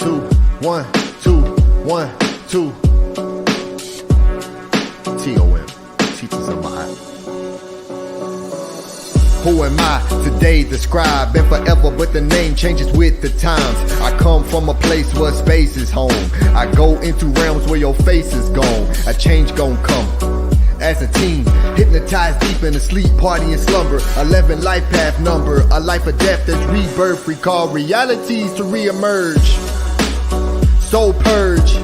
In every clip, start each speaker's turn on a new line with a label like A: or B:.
A: 2, 1, 2, 1, 2. TOM, teachers of Maat. Who am I? Today the scribe, been forever, but the name changes with the times. I come from a place where space is home. I go into realms where your face is gone. A change gon' come. As a teen, hypnotized deep in a sleep, party and slumber. 11 life path number, a life of death that's rebirth. Recall realities to reemerge. Soul purge,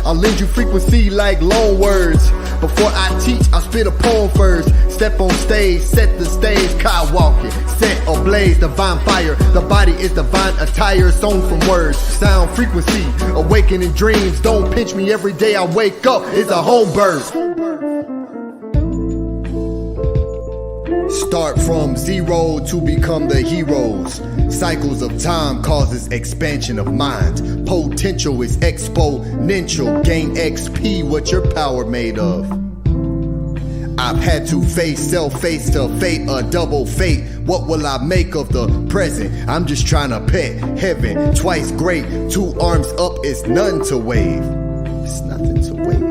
A: I'll lend you frequency like loan words. Before I teach, I'll spit a poem first. Step on stage, set the stage, car walking, set ablaze, divine fire. The body is divine attire, sewn from words, sound frequency, awakening dreams. Don't pinch me every day I wake up, it's a home birth. Start from zero to become the heroes. Cycles of time causes expansion of mind. Potential is exponential. Gain XP, what your power made of. I've had to face self, face to fate, a double fate. What will I make of the present? I'm just trying to pet heaven. Twice great, 2 arms up is none to wave. It's nothing to wave.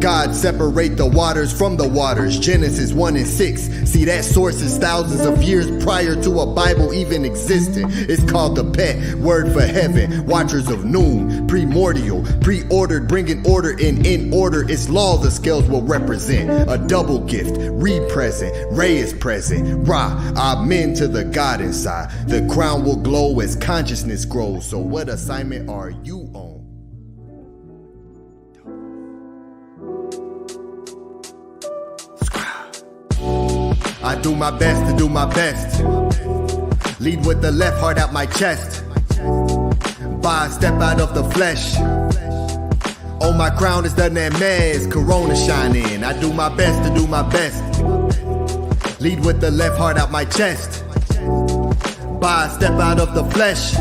A: God separate the waters from the waters. Genesis 1 and 6. See, that source is thousands of years prior to a Bible even existing. It's called the pet word for heaven. Watchers of noon, primordial, pre-ordered, bringing order in order. Its law the scales will represent. A double gift, re-present, Ray is present. Ra, amen to the God inside. The crown will glow as consciousness grows. So what assignment are you on? I do my best to do my best. Lead with the left, heart out my chest. By a step out of the flesh. On my crown is the Nemez, Corona shining. I do my best to do my best. Lead with the left, heart out my chest. By a step out of the flesh.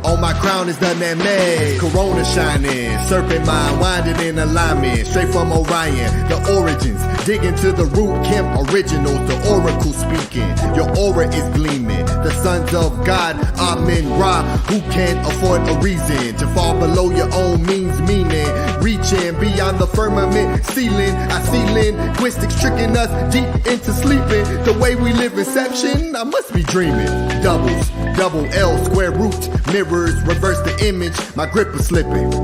A: On my crown is the Nemez, Corona shining. Serpent mind winding in alignment. Straight from Orion, the origins. Dig into the root, Kim originals, the oracle speaking. Your aura is gleaming. The sons of God, Amen Ra. Who can't afford a reason to fall below your own means, meaning reaching beyond the firmament ceiling. I see linguistics tricking us deep into sleeping. The way we live inception, I must be dreaming. Doubles, double L, square root, mirrors, reverse the image. My grip was slipping.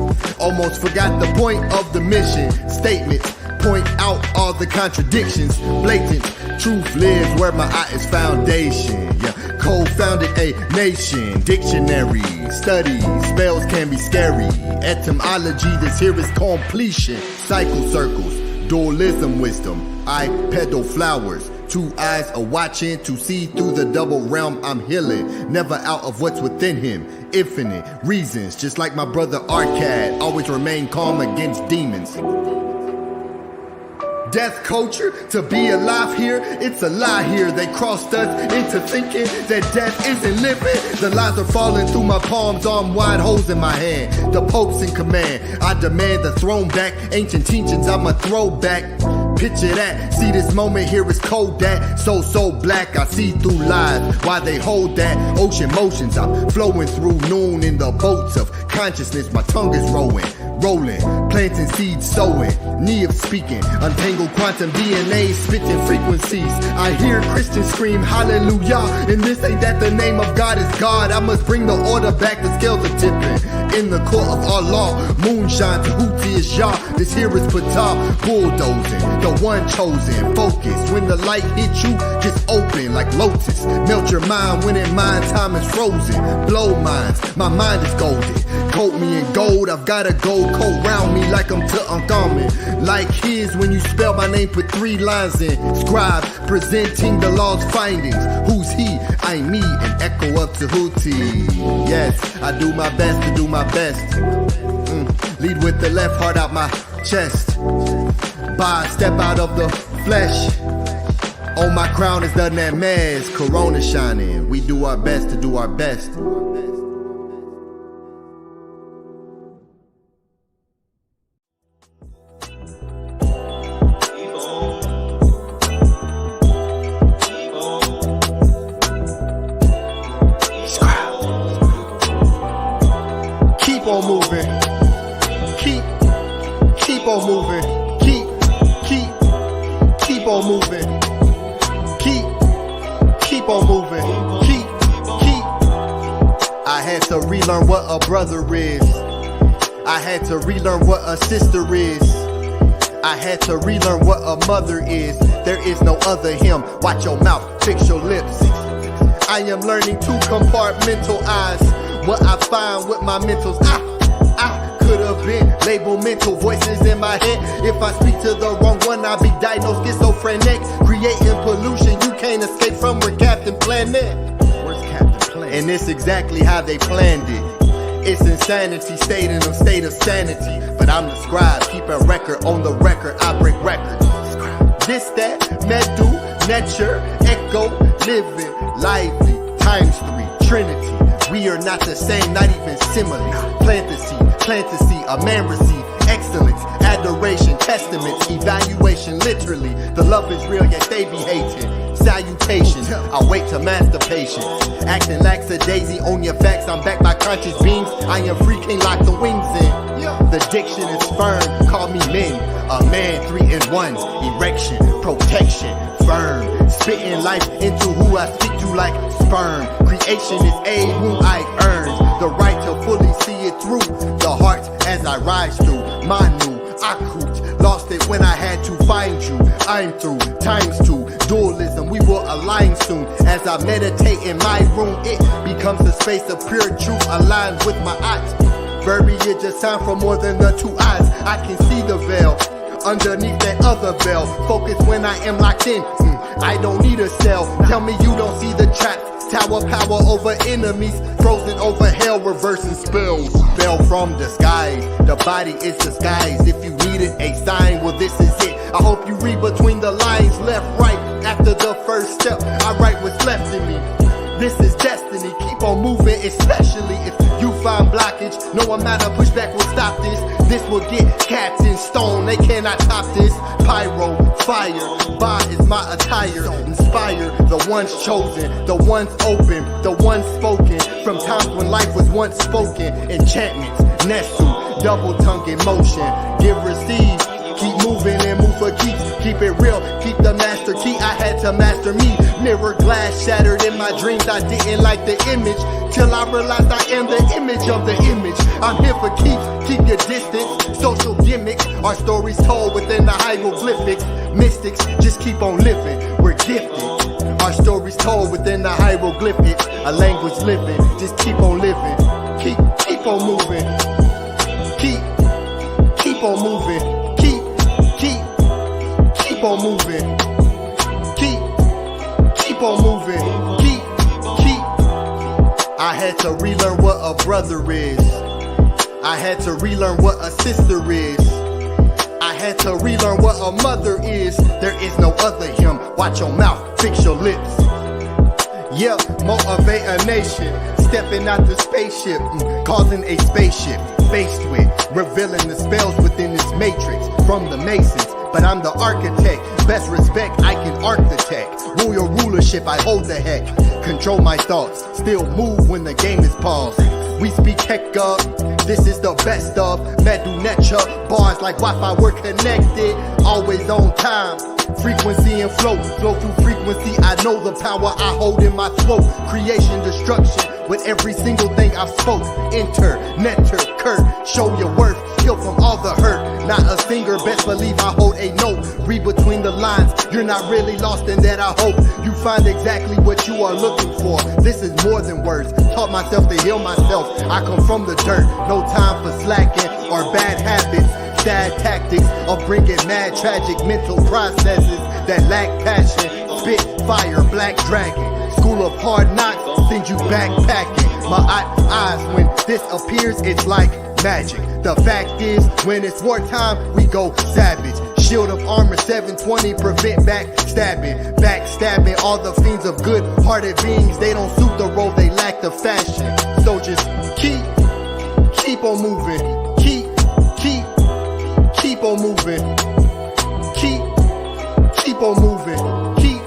A: Almost forgot the point of the mission. Statements point out all the contradictions. Blatant truth lives where my eye is foundation. Yeah, co-founded a nation. Dictionary studies, spells can be scary. Etymology, this here is completion. Cycle circles, dualism wisdom. I peddle flowers. 2 eyes are watching to see through the double realm I'm healing. Never out of what's within him. Infinite reasons, just like my brother Arcad. Always remain calm against demons. Death culture, to be alive here, it's a lie here. They crossed us into thinking that death isn't living. The lies are falling through my palms, arm wide, holes in my hand. The Pope's in command, I demand the throne back. Ancient teachings, I'm a throwback. Picture that, see this moment here is cold that. So black, I see through lies. Why they hold that, ocean motions. I'm flowing through noon in the boats of consciousness. My tongue is rolling, planting seeds, sowing. Neo speaking, untangled quantum DNA, spitting frequencies. I hear Christians scream hallelujah, and this ain't that the name of God is God. I must bring the order back, the scales are tipping. In the court of Allah, moonshine, Tehuti is Yah. This here is Ptah, bulldozing, the one chosen. Focus, when the light hits you, just open like lotus. Melt your mind when in mind time is frozen. Blow minds, my mind is golden. Coat me in gold, I've got a gold coat round me like I'm Tutankhamun. Like his, when you spell my name, put 3 lines in. Scribe, presenting the law's findings. Who's he? I me, an echo of Tehuti. Yes, I do my best to do my best. Lead with the left, heart out my chest. By step out of the flesh. On my crown is the Nemez, Corona shining. We do our best to do our best. had to relearn what a brother is. I had to relearn what a sister is. I had to relearn what a mother is. There is no other him. Watch your mouth, fix your lips. I am learning to compartmentalize what I find with my mentals. I could have been labeled mental voices in my head. If I speak to the wrong one, I'll be diagnosed schizophrenic. Creating pollution, you can't escape from where Captain Planet. Where's Captain Planet? And it's exactly how they planned it. It's insanity, stayed in a state of sanity. But I'm the scribe, keep a record on the record, I break records. This, that, medu, nature, echo, living, lively, times 3, trinity. We are not the same, not even similar. Plant the seed, a man receive excellence, adoration, testaments, evaluation, literally. The love is real, yet they be hating. Salutations, I wait to master patience. Acting lackadaisy on your facts, I'm backed by conscious beings. I am free, can't lock the wings in. The diction is firm, call me men. A man 3 in 1, erection, protection, firm. Spitting life into who I speak to like sperm. Creation is a who I earned. The right to fully see it through. The heart as I rise through. Manu, Akut, lost it when I had to find you. I'm through, times 2, dualism, we will align soon. As I meditate in my room, it becomes a space of pure truth aligned with my eyes. Verbiage is time for more than the 2 eyes. I can see the veil underneath that other veil. Focus when I am locked in. I don't need a cell. Tell me you don't see the trap. Tower power over enemies, frozen over hell, reversing spells. Fell from the skies, the body is disguised. If you needed a sign, well this is it. I hope you read between the lines, left, right. After the first step, I write what's left in me. This is destiny, keep on moving, especially if you find blockage. No amount of pushback will stop this. This will get capped in stone, they cannot top this. Pyro, fire, Ba is my attire. Inspire the ones chosen, the ones open, the ones spoken. From times when life was once spoken. Enchantments, Nesu, double tongue in motion. Give, receive, keep moving and move for keeps. Keep it real, keep the master key. I had to master me. Mirror glass shattered in my dreams. I didn't like the image till I realized I am the image of the image. I'm here for keeps, keep your distance. Social gimmicks are stories told within the hieroglyphics. Mystics, just keep on living, we're gifted. Our stories told within the hieroglyphics. A language living, just keep on living. Keep on moving. Keep on moving. Keep on moving. Keep on moving. I had to relearn what a brother is. I had to relearn what a sister is. I had to relearn what a mother is. There is no other him. Watch your mouth, fix your lips. Yeah, motivate a nation. Stepping out the spaceship, causing a spaceship. Faced with revealing the spells within this matrix from the Masons. But I'm the architect. Best respect, I can architect. Rule your rulership, I hold the heck. Control my thoughts, still move when the game is paused. We speak heck up, this is the best of Medu Nature. Bars like Wi-Fi, we're connected. Always on time. Frequency and flow through frequency. I know the power I hold in my throat. Creation, destruction, with every single thing I've spoke. Enter, nectar, Kurt, show your worth. Heal from all the hurt. Not a singer, best believe I hold a note. Read between the lines, you're not really lost in that. I hope you find exactly what you are looking for. This is more than words. Taught myself to heal myself. I come from the dirt. No time for slacking or bad habits. Sad tactics of bringing mad, tragic mental processes that lack passion. Spit fire, black dragon. School of hard knocks, send you backpacking. My eyes, when this appears, it's like magic. The fact is, when it's wartime, we go savage. Shield of armor 720, prevent backstabbing all the fiends of good-hearted beings. They don't suit the role, they lack the fashion. So just keep on moving. Keep on moving. Keep on moving. Keep.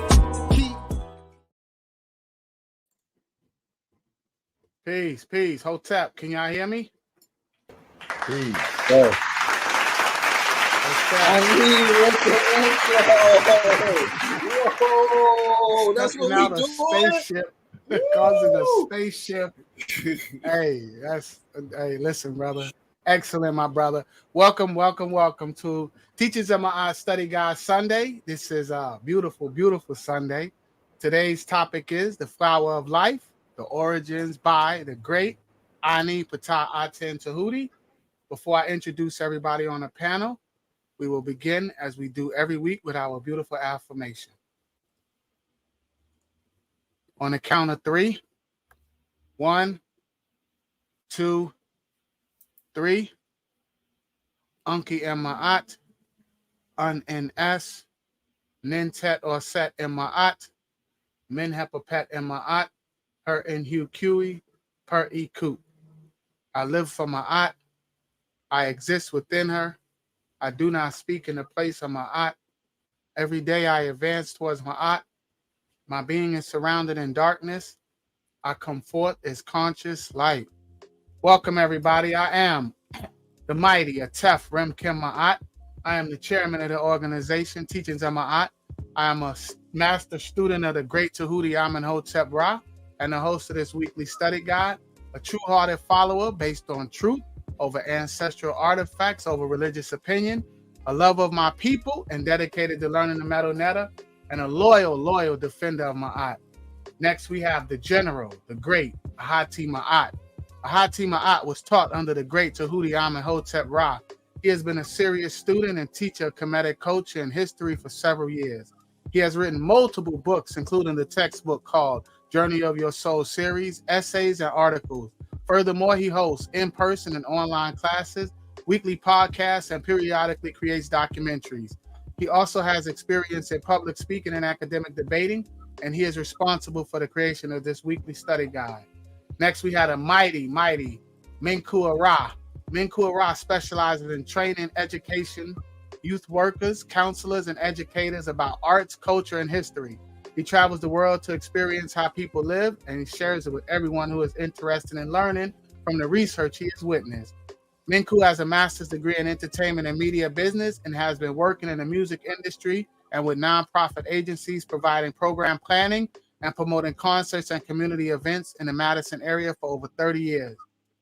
B: Peace. Hotep, can y'all hear me?
A: Peace.
C: Oh.
B: What's
C: I mean, what the intro? Whoa, that's what
B: Stepping out
C: we
B: a
C: doing?
B: spaceship. causing a spaceship. Hey, listen, brother. Excellent, my brother. Welcome to Teachers of Maat Study Guide Sunday. This is a beautiful, beautiful Sunday. Today's topic is the flower of life, the origins by the great Ani Ptah Aten Tehuti. Before I introduce everybody on the panel, we will begin as we do every week with our beautiful affirmation. On the count of 3. 1, 2, 3. Unki and Maat, Un and S, Nintet or Set and Maat, Min Hepapet and Maat, Her and Hu Kui, Per E Koop. I live for Maat. I exist within her. I do not speak in the place of Maat. Every day I advance towards Maat. My being is surrounded in darkness. I come forth as conscious light. Welcome, everybody. I am the mighty Atef Remkem Maat. I am the chairman of the organization, Teachings of Maat. I am a master student of the great Tehuti Amenhotep Ra and the host of this weekly study guide, a true-hearted follower based on truth over ancestral artifacts, over religious opinion, a lover of my people and dedicated to learning the metal netta, and a loyal defender of Maat. Next, we have the general, the great Ahati Maat. Ahati Maat was taught under the great Tehuti Amenhotep Ra. He has been a serious student and teacher of Kemetic culture and history for several years. He has written multiple books, including the textbook called Journey of Your Soul series, essays, and articles. Furthermore, he hosts in-person and online classes, weekly podcasts, and periodically creates documentaries. He also has experience in public speaking and academic debating, and he is responsible for the creation of this weekly study guide. Next, we had a mighty Menkhu Ra. Menkhu Ra specializes in training, education, youth workers, counselors, and educators about arts, culture, and history. He travels the world to experience how people live, and he shares it with everyone who is interested in learning from the research he has witnessed. Menkhu has a master's degree in entertainment and media business and has been working in the music industry and with nonprofit agencies providing program planning and promoting concerts and community events in the Madison area for over 30 years.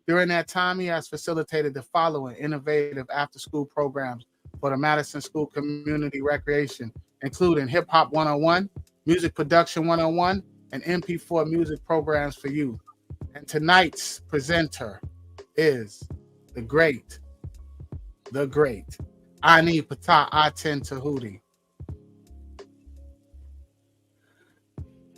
B: During that time, he has facilitated the following innovative after-school programs for the Madison School Community Recreation, including Hip Hop 101, Music Production 101, and MP4 music programs for youth. And tonight's presenter is the great Ani Ptah Aten Tehuti.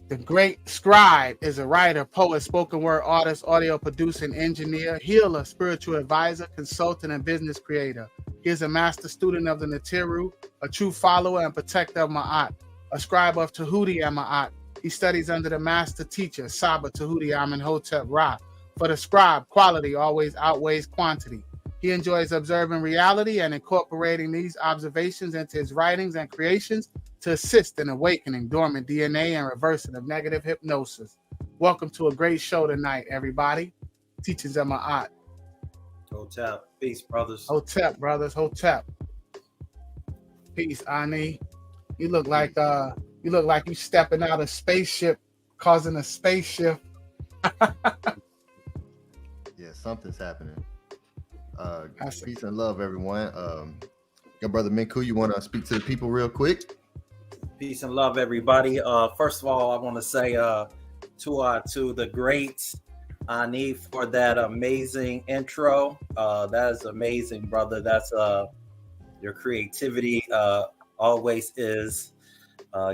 B: The great SCRIIBE is a writer, poet, spoken word artist, audio producer, and engineer, healer, spiritual advisor, consultant, and business creator. He is a master student of the Natiru, a true follower and protector of Maat, a scribe of Tehuti and Maat. He studies under the master teacher, Saba Tehuti Amenhotep Ra. For the scribe, quality always outweighs quantity. He enjoys observing reality and incorporating these observations into his writings and creations to assist in awakening dormant DNA and reversing of negative hypnosis. Welcome to a great show tonight, everybody. Teachings of Maat.
C: Hotep. Peace, brothers.
B: Hotep, brothers. Hotep. Peace, Ani. You look like you stepping out of spaceship, causing a spaceship.
A: Yeah, something's happening. Peace and love, everyone. Your brother Menkhu, you want to speak to the people real quick?
C: Peace and love, everybody. First of all, I want to say to the great Ani for that amazing intro. That is amazing, brother. That's your creativity always is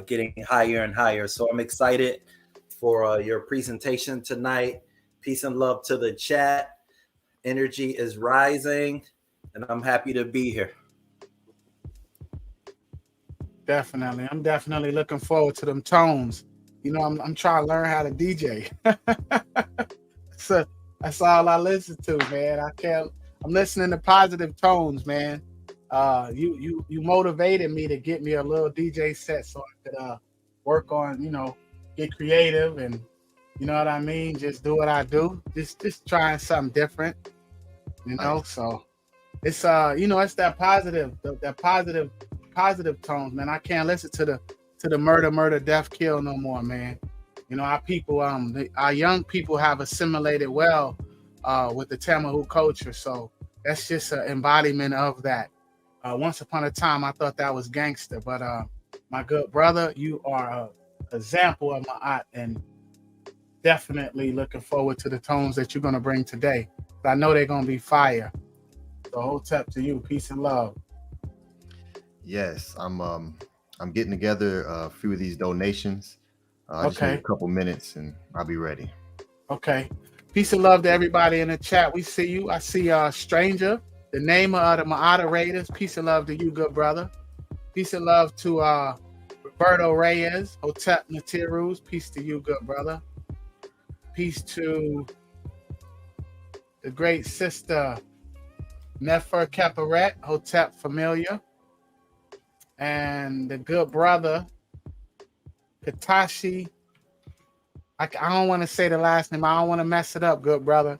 C: getting higher and higher. So I'm excited for your presentation tonight. Peace and love to the chat. Energy is rising, and I'm happy to be here.
B: Definitely. I'm definitely looking forward to them tones. You know, I'm trying to learn how to DJ. So that's all I listen to, man. I'm listening to positive tones, man. You motivated me to get me a little DJ set so I could work on, get creative and you know what I mean? Just do what I do. Just trying something different,
A: Nice.
B: So it's it's that positive tones, man. I can't listen to the murder, death, kill no more, man. You know, our people, our young people have assimilated well with the Tamahu culture. So that's just an embodiment of that. Once upon a time, I thought that was gangster, but my good brother, you are an example of Maat, and definitely looking forward to the tones that you're going to bring today. I know they're going to be fire. So hotep to you. Peace and love.
A: Yes, I'm getting together a few of these donations. I just need a couple minutes and I'll be ready.
B: Okay. Peace and love to everybody in the chat. We see you. I see Stranger, the name of the moderators. Peace and love to you, good brother. Peace and love to Roberto Reyes, Hotep Natirus. Peace to you, good brother. Peace to the great sister Nefer Caparet, Hotep Familia. And the good brother Katashi. I don't want to say the last name. I don't want to mess it up, good brother.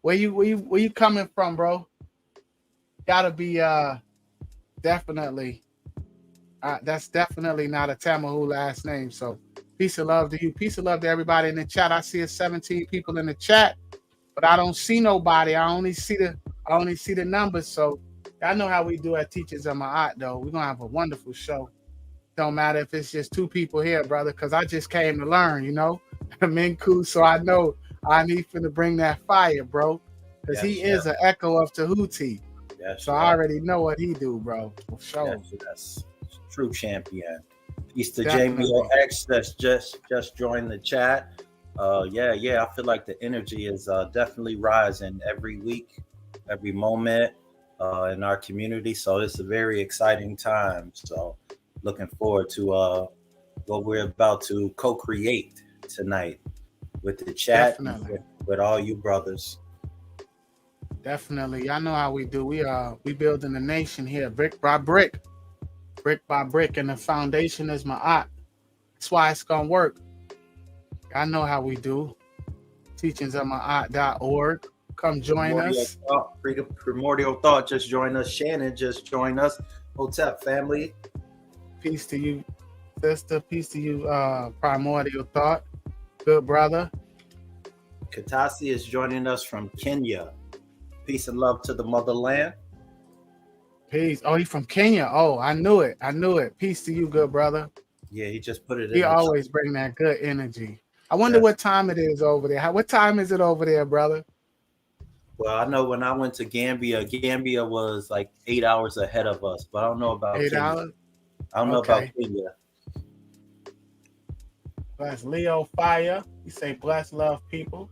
B: Where you coming from, bro? Gotta be definitely. That's definitely not a Tamahu last name. So peace and love to you. Peace and love to everybody in the chat. I see 17 people in the chat, but I don't see nobody. I only see the numbers. So I know how we do at Teachers of Maat, though. We're gonna have a wonderful show. Don't matter if it's just 2 people here, brother, because I just came to learn, you know. Menkhu, so I know I need to bring that fire, bro. Because he is an echo of Tehuti.
C: Yes,
B: so I already know what he do, bro. For sure.
C: Yes. True champion. Peace to
B: Definitely.
C: Jamie X that's just joined the chat. Yeah. I feel like the energy is definitely rising every week, every moment in our community. So it's a very exciting time. So looking forward to what we're about to co-create tonight with the chat, with all you brothers.
B: Definitely. Y'all know how we do. We building the nation here, brick by brick, and the foundation is Maat. That's why it's gonna work. I know how we do. Teachingsofmaat.org. Come join us.
C: Primordial Thought just joined us. Shannon just joined us. Hotep family.
B: Peace to you, sister. Peace to you, Primordial Thought. Good brother.
C: Katasi is joining us from Kenya. Peace and love to the motherland.
B: Peace. Oh, he's from Kenya. Oh, I knew it. Peace to you, good brother.
C: Yeah, he just put it in.
B: He always bring that good energy. I wonder what time it is over there. What time is it over there, brother?
C: Well, I know when I went to Gambia was like 8 hours ahead of us, but I don't know about
B: 8
C: Kenya.
B: hours?
C: I don't know about Kenya.
B: Bless Leo Fire. You say bless love people.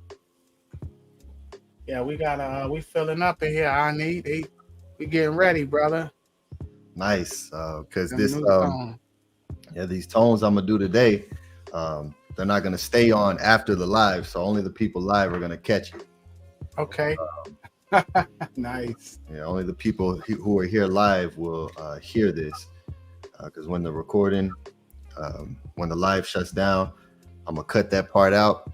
B: Yeah, we got we filling up in here. We getting ready, brother.
A: Nice. Cause this these tones I'm gonna do today, they're not gonna stay on after the live, so only the people live are gonna catch it.
B: Okay. Nice.
A: Yeah, only the people who are here live will hear this. Because when the recording, when the live shuts down, I'm gonna cut that part out.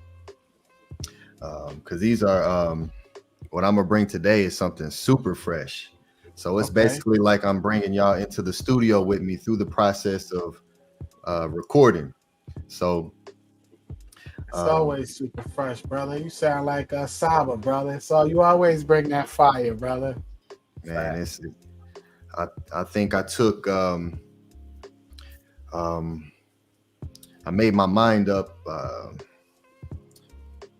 A: Because these are what I'm gonna bring today is something super fresh. So it's basically like I'm bringing y'all into the studio with me through the process of recording. So
B: it's always super fresh, brother. You sound like Saba, brother. So you always bring that fire, brother.
A: Man, I think I took I made my mind up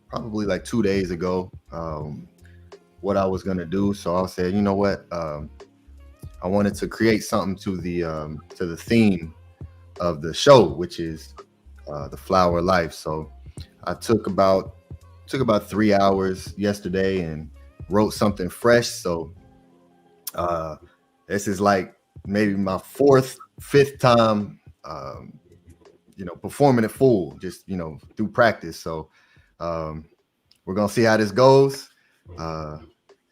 A: probably like 2 days ago what I was gonna do. So I said, you know what, I wanted to create something to the theme of the show, which is the flower life. So I took about 3 hours yesterday and wrote something fresh. So this is like maybe my 4th, 5th time performing it full, just through practice. So we're gonna see how this goes,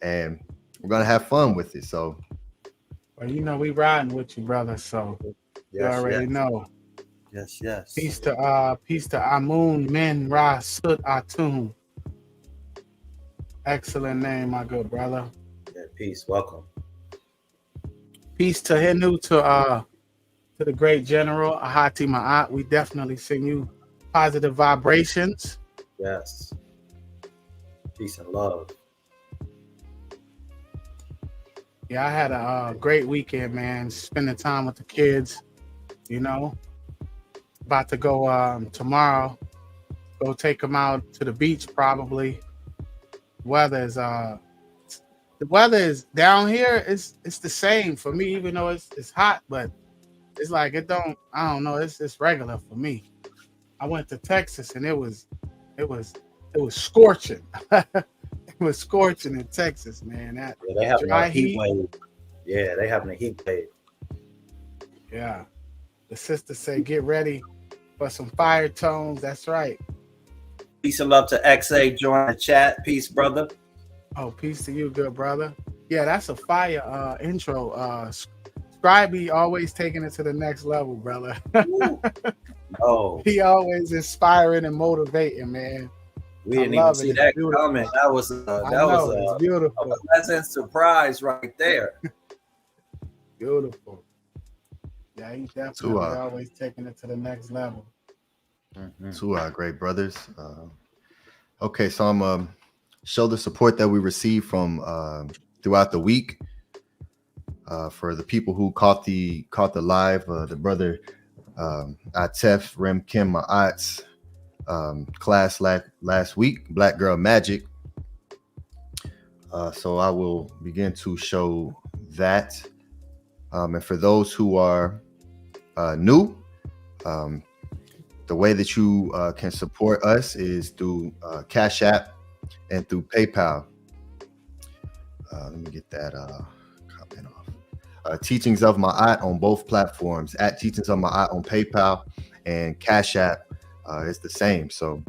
A: and we're gonna have fun with it. So
B: well, we riding with you, brother, so you already know.
C: Yes.
B: Peace to Amun Men Ra Sut Atun. Excellent name, my good brother.
C: Yeah, peace. Welcome.
B: Peace to Henu, to the great general Ahati Maat. We definitely send you positive vibrations.
C: Yes. Peace and love.
B: Yeah, I had a great weekend, man. Spending time with the kids, you know. About to go tomorrow. Go take them out to the beach probably. The weather is down here. It's the same for me, even though it's hot, but it's like I don't know. It's regular for me. I went to Texas and it was scorching. It was scorching in Texas, man. That
C: Yeah, they have
B: dry
C: a heat wave. Yeah, they having a heat wave.
B: Yeah. The sister said, get ready for some fire tones. That's right.
C: Peace and love to XA. Join the chat. Peace, brother.
B: Oh, peace to you, good brother. Yeah, that's a fire intro. SCRIIIBE always taking it to the next level, brother.
C: Oh,
B: He always inspiring and motivating, man.
C: we didn't even see that coming. That was
B: beautiful.
C: a pleasant surprise right there.
B: Beautiful. Yeah, he's definitely always taking it to the next level.
A: Two our great brothers. Okay, so I'm show the support that we received from throughout the week. For the people who caught the live, the brother Atef Rem Kim Maat's class last week, Black Girl Magic. So I will begin to show that. And for those who are new, the way that you can support us is through Cash App and through PayPal. Let me get that comment off. Teachings of Maat on both platforms. At Teachings of Maat on PayPal and Cash App is the same. So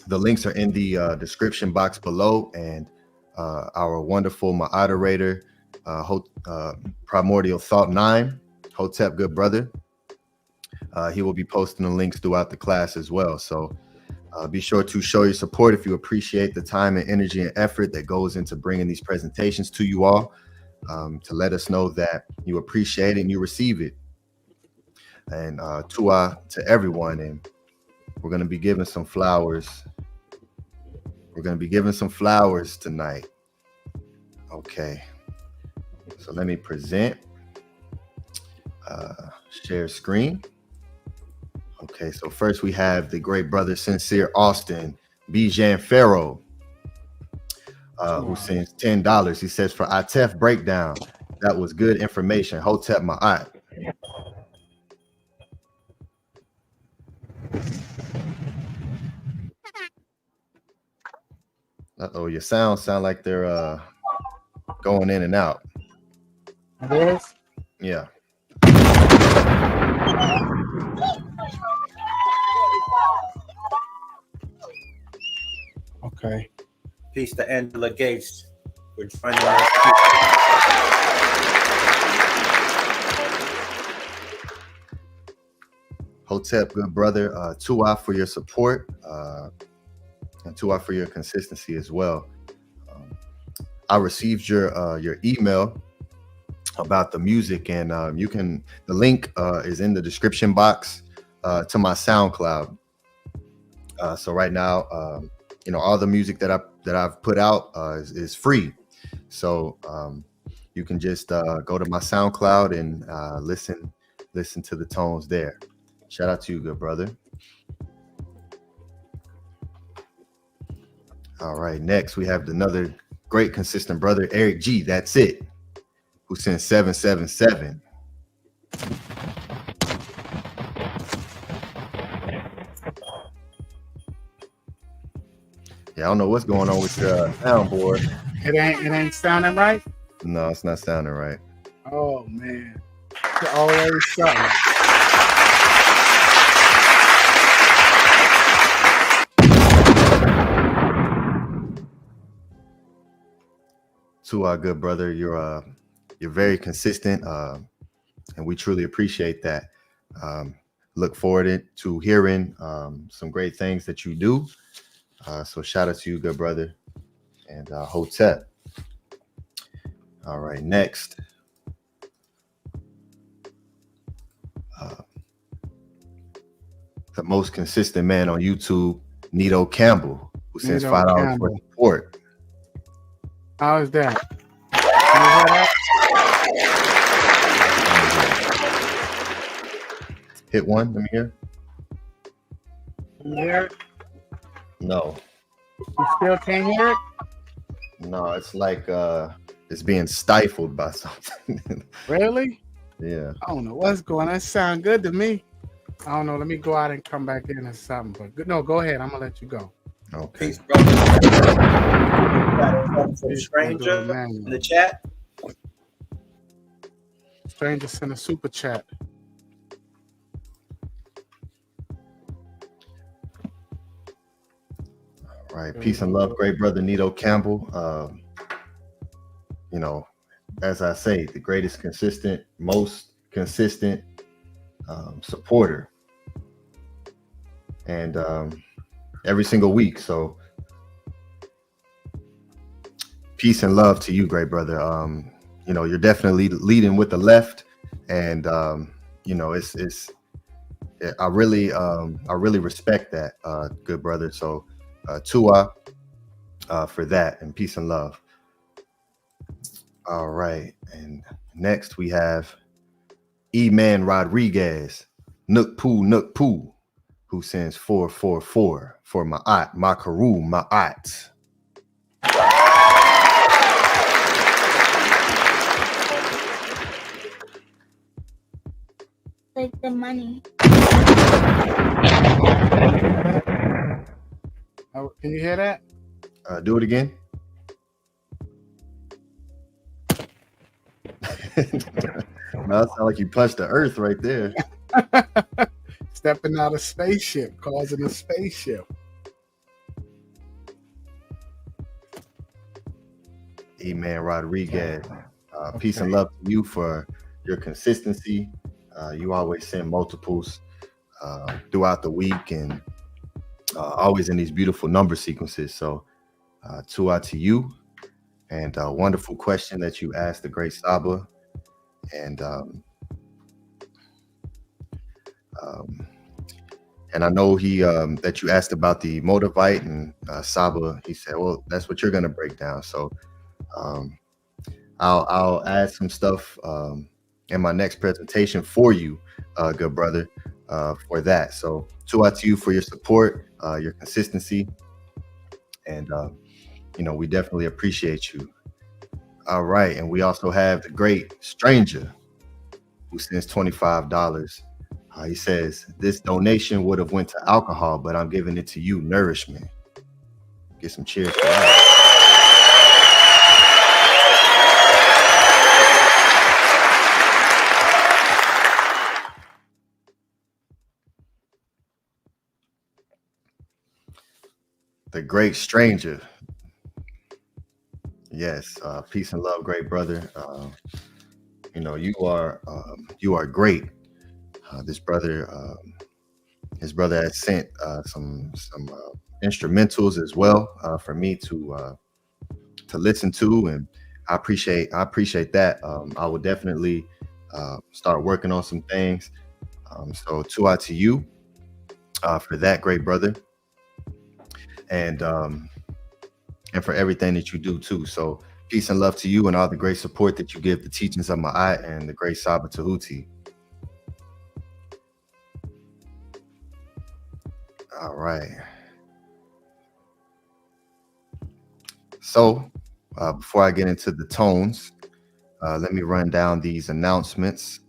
A: the links are in the description box below, and our wonderful moderator, Primordial Thought 9, Hotep, good brother. He will be posting the links throughout the class as well. So be sure to show your support if you appreciate the time and energy and effort that goes into bringing these presentations to you all, to let us know that you appreciate it and you receive it. And to everyone. And we're going to be giving some flowers. We're going to be giving some flowers tonight. Okay. So let me present. Share screen. Okay, so first we have the great brother Sincere Austin Bijan Farrow, who sends $10. He says, for Atef breakdown, that was good information. Hotep Maat. Uh-oh, your sound like they're going in and out.
B: It is?
A: Yeah.
B: Okay.
C: Peace to Angela Gates for joining us.
A: Hotep, good brother. Tua for your support, and Tua for your consistency as well. I received your email about the music, and the link is in the description box to my SoundCloud. So right now, all the music that I've put out is free. So you can just go to my SoundCloud and listen to the tones there. Shout out to you, good brother. All right, next we have another great consistent brother, Eric G. That's it, who sent 777. Yeah, I don't know what's going on with your soundboard.
B: It ain't sounding right?
A: No, it's not sounding right.
B: Oh man. It's always something.
A: To our good brother, you're very consistent, and we truly appreciate that. Look forward to hearing some great things that you do. So shout out to you, good brother, and Hotep. All right, next. the most consistent man on YouTube, Nito Campbell, who sends
B: Nito
A: $5 for
B: Campbell.
A: support.
B: How is that? Can you hear that?
A: Hit one. Let me hear.
B: Can you hear it?
A: No.
B: You still can't hear it?
A: No, it's like it's being stifled by something.
B: Really?
A: Yeah.
B: I don't know what's going on. That sound good to me. I don't know. Let me go out and come back in or something. But good. No, go ahead. I'm gonna let you go.
A: Okay.
C: Peace, brother. Some stranger in the chat.
B: Stranger sent a super chat.
A: All right. Peace and love, great brother Nito Campbell. You know, as I say, the greatest consistent, most consistent supporter. And every single week. So peace and love to you, great brother. You know, you're definitely leading with the left. And you know, I really respect that, good brother. So Tua for that, and peace and love. All right, and next we have E-Man Rodriguez, Nook Poo, who sends 444 for Maat, Makaru, Maat.
D: Like the money.
B: Oh, can you hear that?
A: Do it again. No, it sounds like you punched the earth right there.
B: Stepping out of spaceship, causing a spaceship.
A: E-Man Rodriguez, peace and love to you for your consistency. You always send multiples throughout the week, and always in these beautiful number sequences. So Tua to you, and a wonderful question that you asked the great Saba. And I know he that you asked about the Motivite, and Saba, he said, well, that's what you're going to break down. So I'll add some stuff in my next presentation for you, good brother, for that. So Tua to you for your support, your consistency, and you know, we definitely appreciate you. All right, and we also have the great stranger who sends $25. He says, this donation would have went to alcohol, but I'm giving it to you, nourishment. Get some cheers for that. The great stranger. Yes, peace and love, great brother. You know, you are great. This brother, his brother has sent some instrumentals as well for me to listen to, and I appreciate that. I will definitely start working on some things. So Tua to you for that, great brother, and for everything that you do too. So peace and love to you, and all the great support that you give the teachings of Maat and the great Saba Tehuti. All right. So before I get into the tones, let me run down these announcements.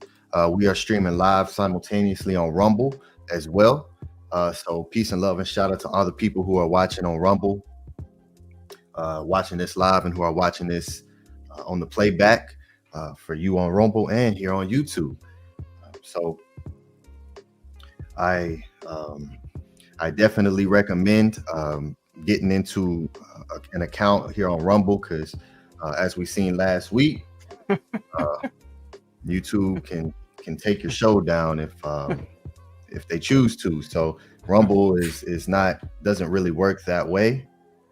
A: We are streaming live simultaneously on Rumble as well. So peace and love and shout out to all the people who are watching on Rumble, watching this live, and who are watching this on the playback for you on Rumble and here on YouTube. So I definitely recommend getting into an account here on Rumble, because as we seen last week, YouTube can take your show down if they choose to. So Rumble doesn't really work that way.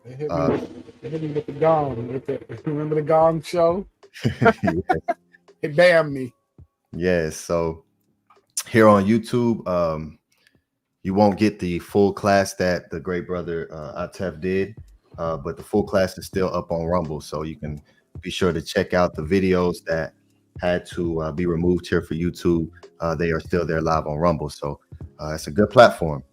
B: They hit me with the gong. Remember the gong show? It damned me.
A: Yes. So here on YouTube, You won't get the full class that the great brother Atef did, but the full class is still up on Rumble, so you can be sure to check out the videos that had to be removed here for YouTube. They are still there live on Rumble, so it's a good platform.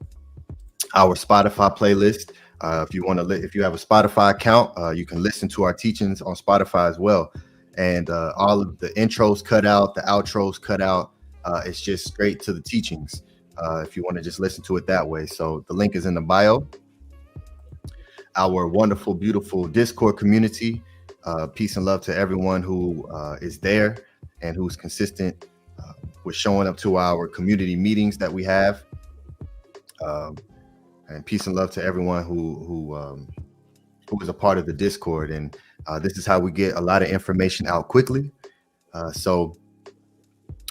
A: Our Spotify playlist. If you want to, if you have a Spotify account, you can listen to our teachings on Spotify as well. And all of the intros cut out, the outros cut out. It's just straight to the teachings. If you want to just listen to it that way. So the link is in the bio. Our wonderful, beautiful Discord community. Peace and love to everyone who is there and who's consistent with showing up to our community meetings that we have. And peace and love to everyone who is a part of the Discord. And this is how we get a lot of information out quickly. So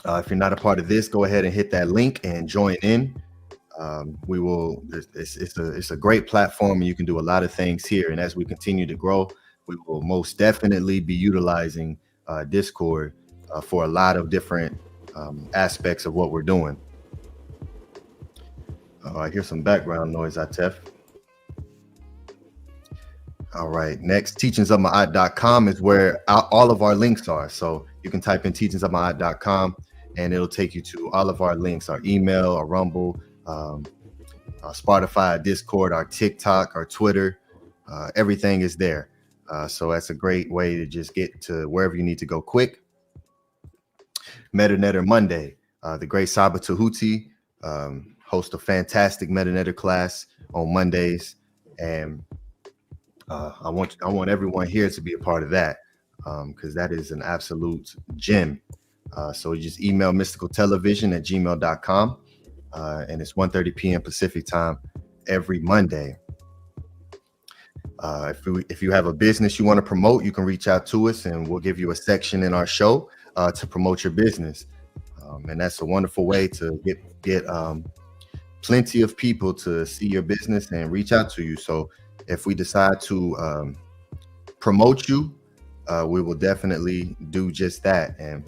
A: if you're not a part of this, go ahead and hit that link and join in. We will. It's a great platform, and you can do a lot of things here. And as we continue to grow, we will most definitely be utilizing Discord for a lot of different aspects of what we're doing. I hear some background noise, Atef. All right, next, teachingsofmaat.com is where all of our links are. So you can type in teachingsofmaat.com and it'll take you to all of our links, our email, our Rumble, our Spotify, our Discord, our TikTok, our Twitter. Everything is there. So that's a great way to just get to wherever you need to go quick. MetaNetter Monday, the great Saba Tehuti host a fantastic MetaNetter class on Mondays, and I want everyone here to be a part of that because that is an absolute gem. So you just email mysticaltelevision@gmail.com, and it's 1:30 p.m. Pacific time every Monday. If you have a business you want to promote, you can reach out to us, and we'll give you a section in our show to promote your business. And that's a wonderful way to get plenty of people to see your business and reach out to you. So if we decide to promote you, we will definitely do just that. And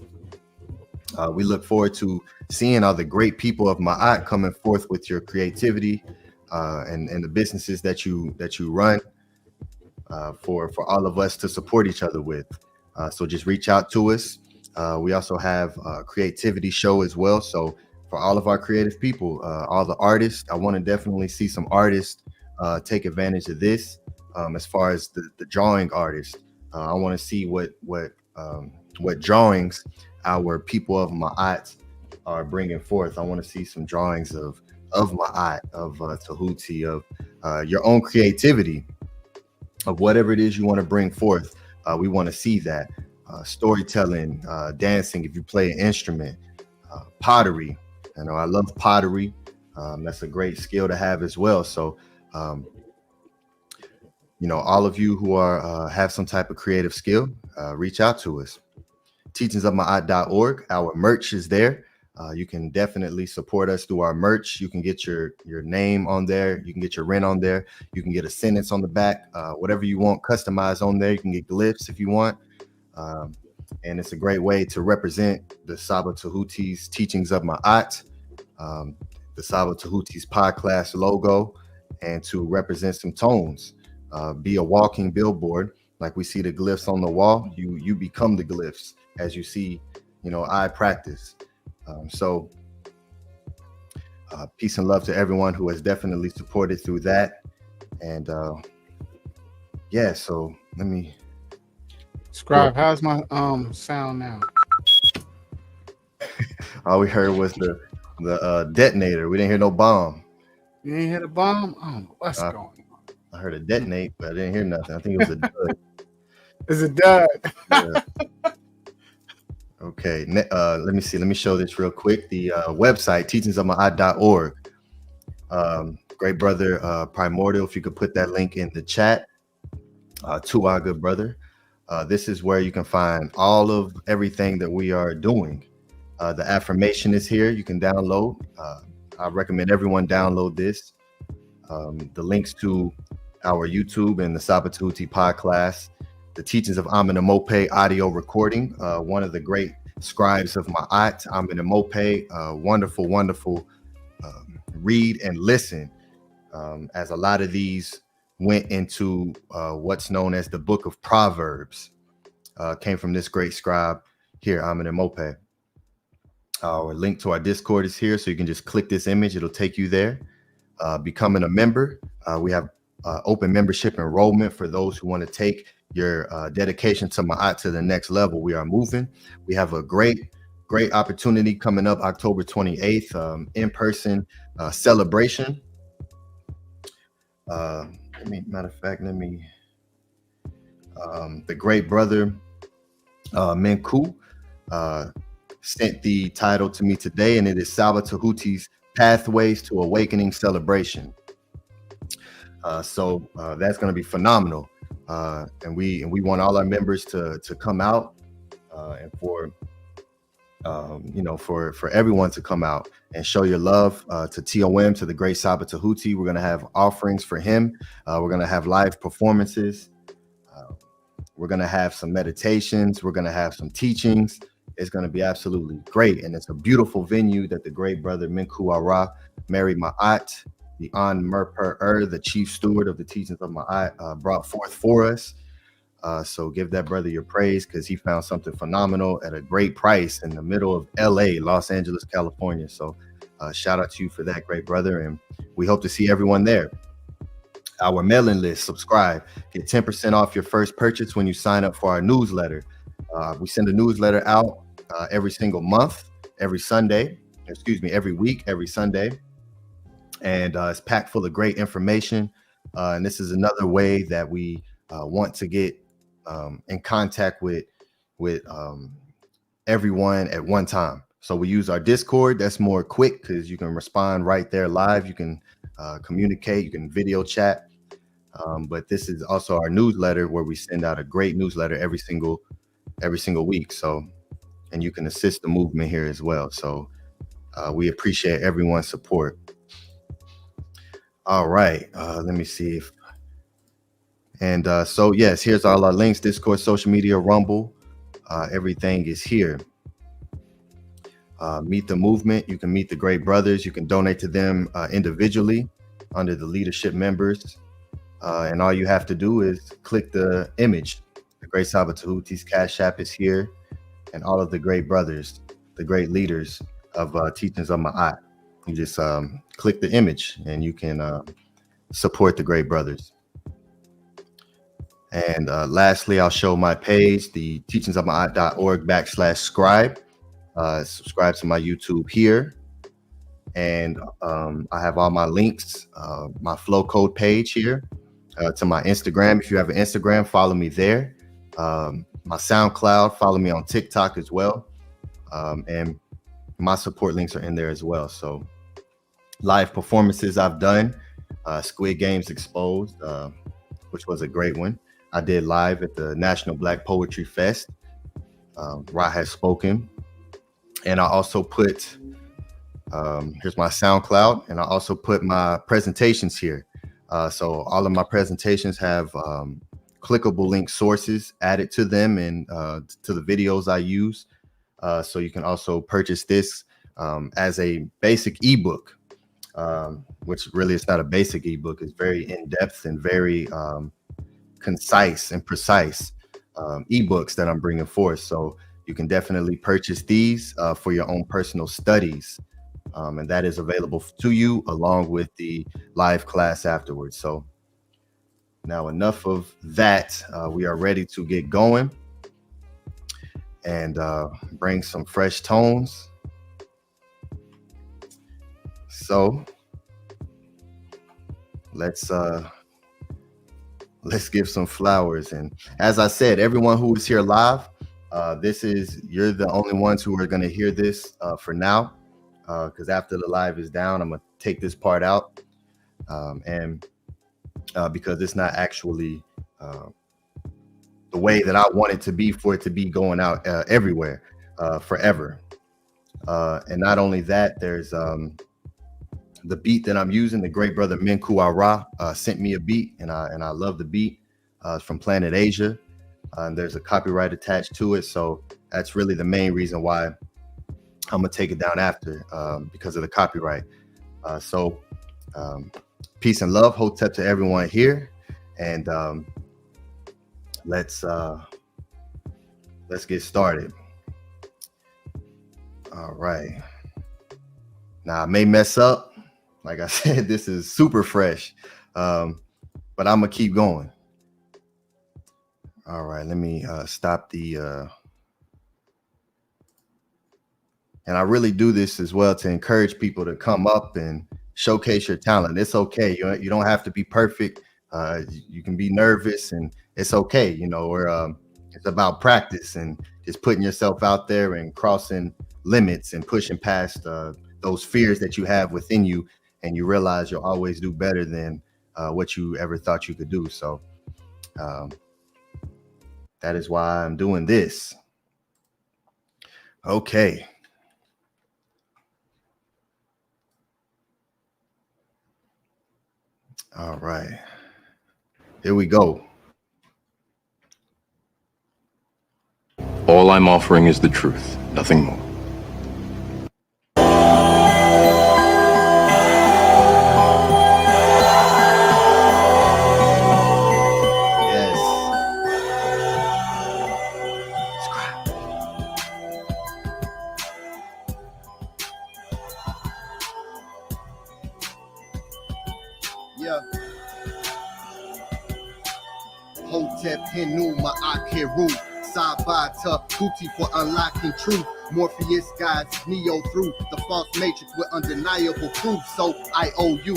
A: we look forward to seeing all the great people of Maat coming forth with your creativity and the businesses that you run for all of us to support each other with. So just reach out to us. We also have a creativity show as well. So for all of our creative people, all the artists, I want to definitely see some artists take advantage of this. As far as the drawing artists, I want to see what drawings our people of Maat are bringing forth. I want to see some drawings of Maat, of Tehuti, of your own creativity, of whatever it is you want to bring forth. We want to see that. Storytelling, dancing, if you play an instrument, pottery. You know, I love pottery. That's a great skill to have as well. So, you know, all of you who are have some type of creative skill, reach out to us. Teachingsofmaat.org. Our merch is there. You can definitely support us through our merch. You can get your name on there. You can get your rent on there. You can get a sentence on the back. Whatever you want customized on there. You can get glyphs if you want. And it's a great way to represent the Saba Tehuti's Teachings of Maat, the Saba Tehuti's podcast logo, and to represent some tones. Be a walking billboard. Like we see the glyphs on the wall, you become the glyphs as you see, you know, I practice. So peace and love to everyone who has definitely supported through that. And yeah, so let me.
B: Scribe, how's my sound now?
A: All we heard was the detonator. We didn't hear no bomb.
B: You ain't hit a bomb? Oh, what's going on?
A: I heard a detonate, but I didn't hear nothing. I think it was a dud.
B: It's a dud.
A: Yeah. Okay, let me see. Let me show this real quick. The website, teachingsofmaat.org. Great brother Primordial, if you could put that link in the chat to our good brother. This is where you can find all of everything that we are doing. The affirmation is here. You can download. I recommend everyone download this. The links to our YouTube and the Saba Tehuti podcast, the teachings of Amen Mope audio recording. One of the great scribes of Maat, Amen Mope, wonderful read and listen, as a lot of these went into what's known as the Book of Proverbs. Came from this great scribe here, Amen Mope. Our link to our Discord is here, so you can just click this image. It'll take you there. Becoming a member, we have open membership enrollment for those who want to take your dedication to Maat to the next level. We are moving. We have a great opportunity coming up October 28th, in-person celebration. Matter of fact, the great brother Menkhu sent the title to me today, and it is Tehuti's Pathways to Awakening Celebration. So that's going to be phenomenal, and we want all our members to come out, and for for everyone to come out and show your love to TOM, to the great Saba Tehuti. We're going to have offerings for him. We're going to have live performances. We're going to have some meditations. We're going to have some teachings. It's going to be absolutely great. And it's a beautiful venue that the great brother Menkhu Ara, Meri Maat, the An Merper, the chief steward of the teachings of Maat, brought forth for us. So give that brother your praise, because he found something phenomenal at a great price in the middle of LA, Los Angeles, California. So shout out to you for that, great brother. And we hope to see everyone there. Our mailing list, subscribe, get 10% off your first purchase when you sign up for our newsletter. We send a newsletter out every single month, every week, every Sunday. And it's packed full of great information. And this is another way that we want to get in contact with everyone at one time. So we use our Discord. That's more quick because you can respond right there live. You can communicate, you can video chat. But this is also our newsletter, where we send out a great newsletter every single week. So, and you can assist the movement here as well. So we appreciate everyone's support. All right, let me see if, and so yes, here's all our links: Discord, social media, Rumble, everything is here. Meet the movement. You can meet the great brothers. You can donate to them individually under the leadership members. And all you have to do is click the image. The great Saba Tehuti's Cash App is here, and all of the great brothers, the great leaders of teachings of Maat. You just click the image and you can support the great brothers. And lastly, I'll show my page, the teachingsofmaat.org/scribe. Subscribe to my YouTube here. And I have all my links, my flow code page here, to my Instagram. If you have an Instagram, follow me there. My SoundCloud, follow me on TikTok as well. And my support links are in there as well. So live performances I've done, Squid Games Exposed, which was a great one. I did live at the National Black Poetry Fest. Ra has spoken. And I also put, here's my SoundCloud, and I also put my presentations here. So all of my presentations have clickable link sources added to them and to the videos I use. So you can also purchase this as a basic ebook, which really is not a basic ebook. It's very in-depth and very concise and precise ebooks that I'm bringing forth. So you can definitely purchase these for your own personal studies. And that is available to you along with the live class afterwards. So now enough of that. We are ready to get going and bring some fresh tones. So let's give some flowers. And as I said, everyone who is here live, you're the only ones who are going to hear this for now. Because after the live is down, I'm gonna take this part out, and because it's not actually the way that I want it to be, for it to be going out everywhere forever. And not only that, there's the beat that I'm using. The great brother Menkhu Ara sent me a beat, and I love the beat. It's from Planet Asia, and there's a copyright attached to it, so that's really the main reason why I'm gonna take it down after, because of the copyright. So peace and love, hotep to everyone here, and let's get started. All right. Now I may mess up. Like I said, this is super fresh, but I'm gonna keep going. All right, let me stop the. And I really do this as well to encourage people to come up and showcase your talent. It's okay. You don't have to be perfect. You can be nervous, and it's okay. You know, it's about practice and just putting yourself out there and crossing limits and pushing past those fears that you have within you, and you realize you'll always do better than what you ever thought you could do. So that is why I'm doing this. Okay. All right, here we go.
D: All I'm offering is the truth, nothing more.
A: Yes. Yeah. Hotep Henu Maat Heru Sabata Tehuti for unlocking truth. Morpheus guides Neo through the false matrix with undeniable proof. So I owe you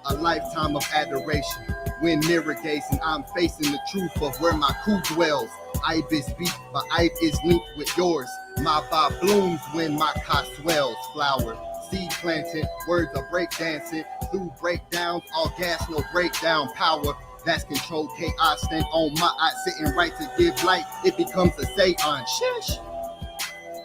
A: a lifetime of adoration. When mirror gazing, I'm facing the truth of where my coup dwells. Ibis beat, my Ibe is linked with yours. My ba blooms when my ka swells. Flower, seed planting, words are breakdancing. Through breakdowns, all gas, no breakdown. Power, that's control. Chaos, stand on Maat, sitting right to give light. It becomes a seance. Shish.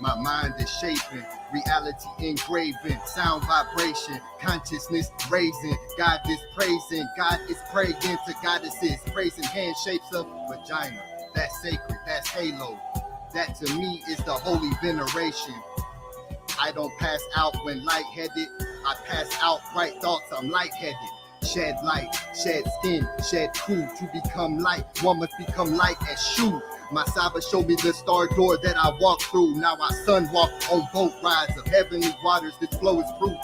A: My mind is shaping, reality engraving, sound vibration, consciousness raising. God is praising, God is praying to goddesses, praising hand shapes of vagina. That's sacred, that's halo. That to me is the holy veneration. I don't pass out when lightheaded. I pass out bright thoughts, I'm lightheaded. Shed light, shed skin, shed cool. To become light, one must become light as shoe. My Saba showed me the star door that I walk through. Now I sun walk on boat rides of heavenly waters. This flow is proof.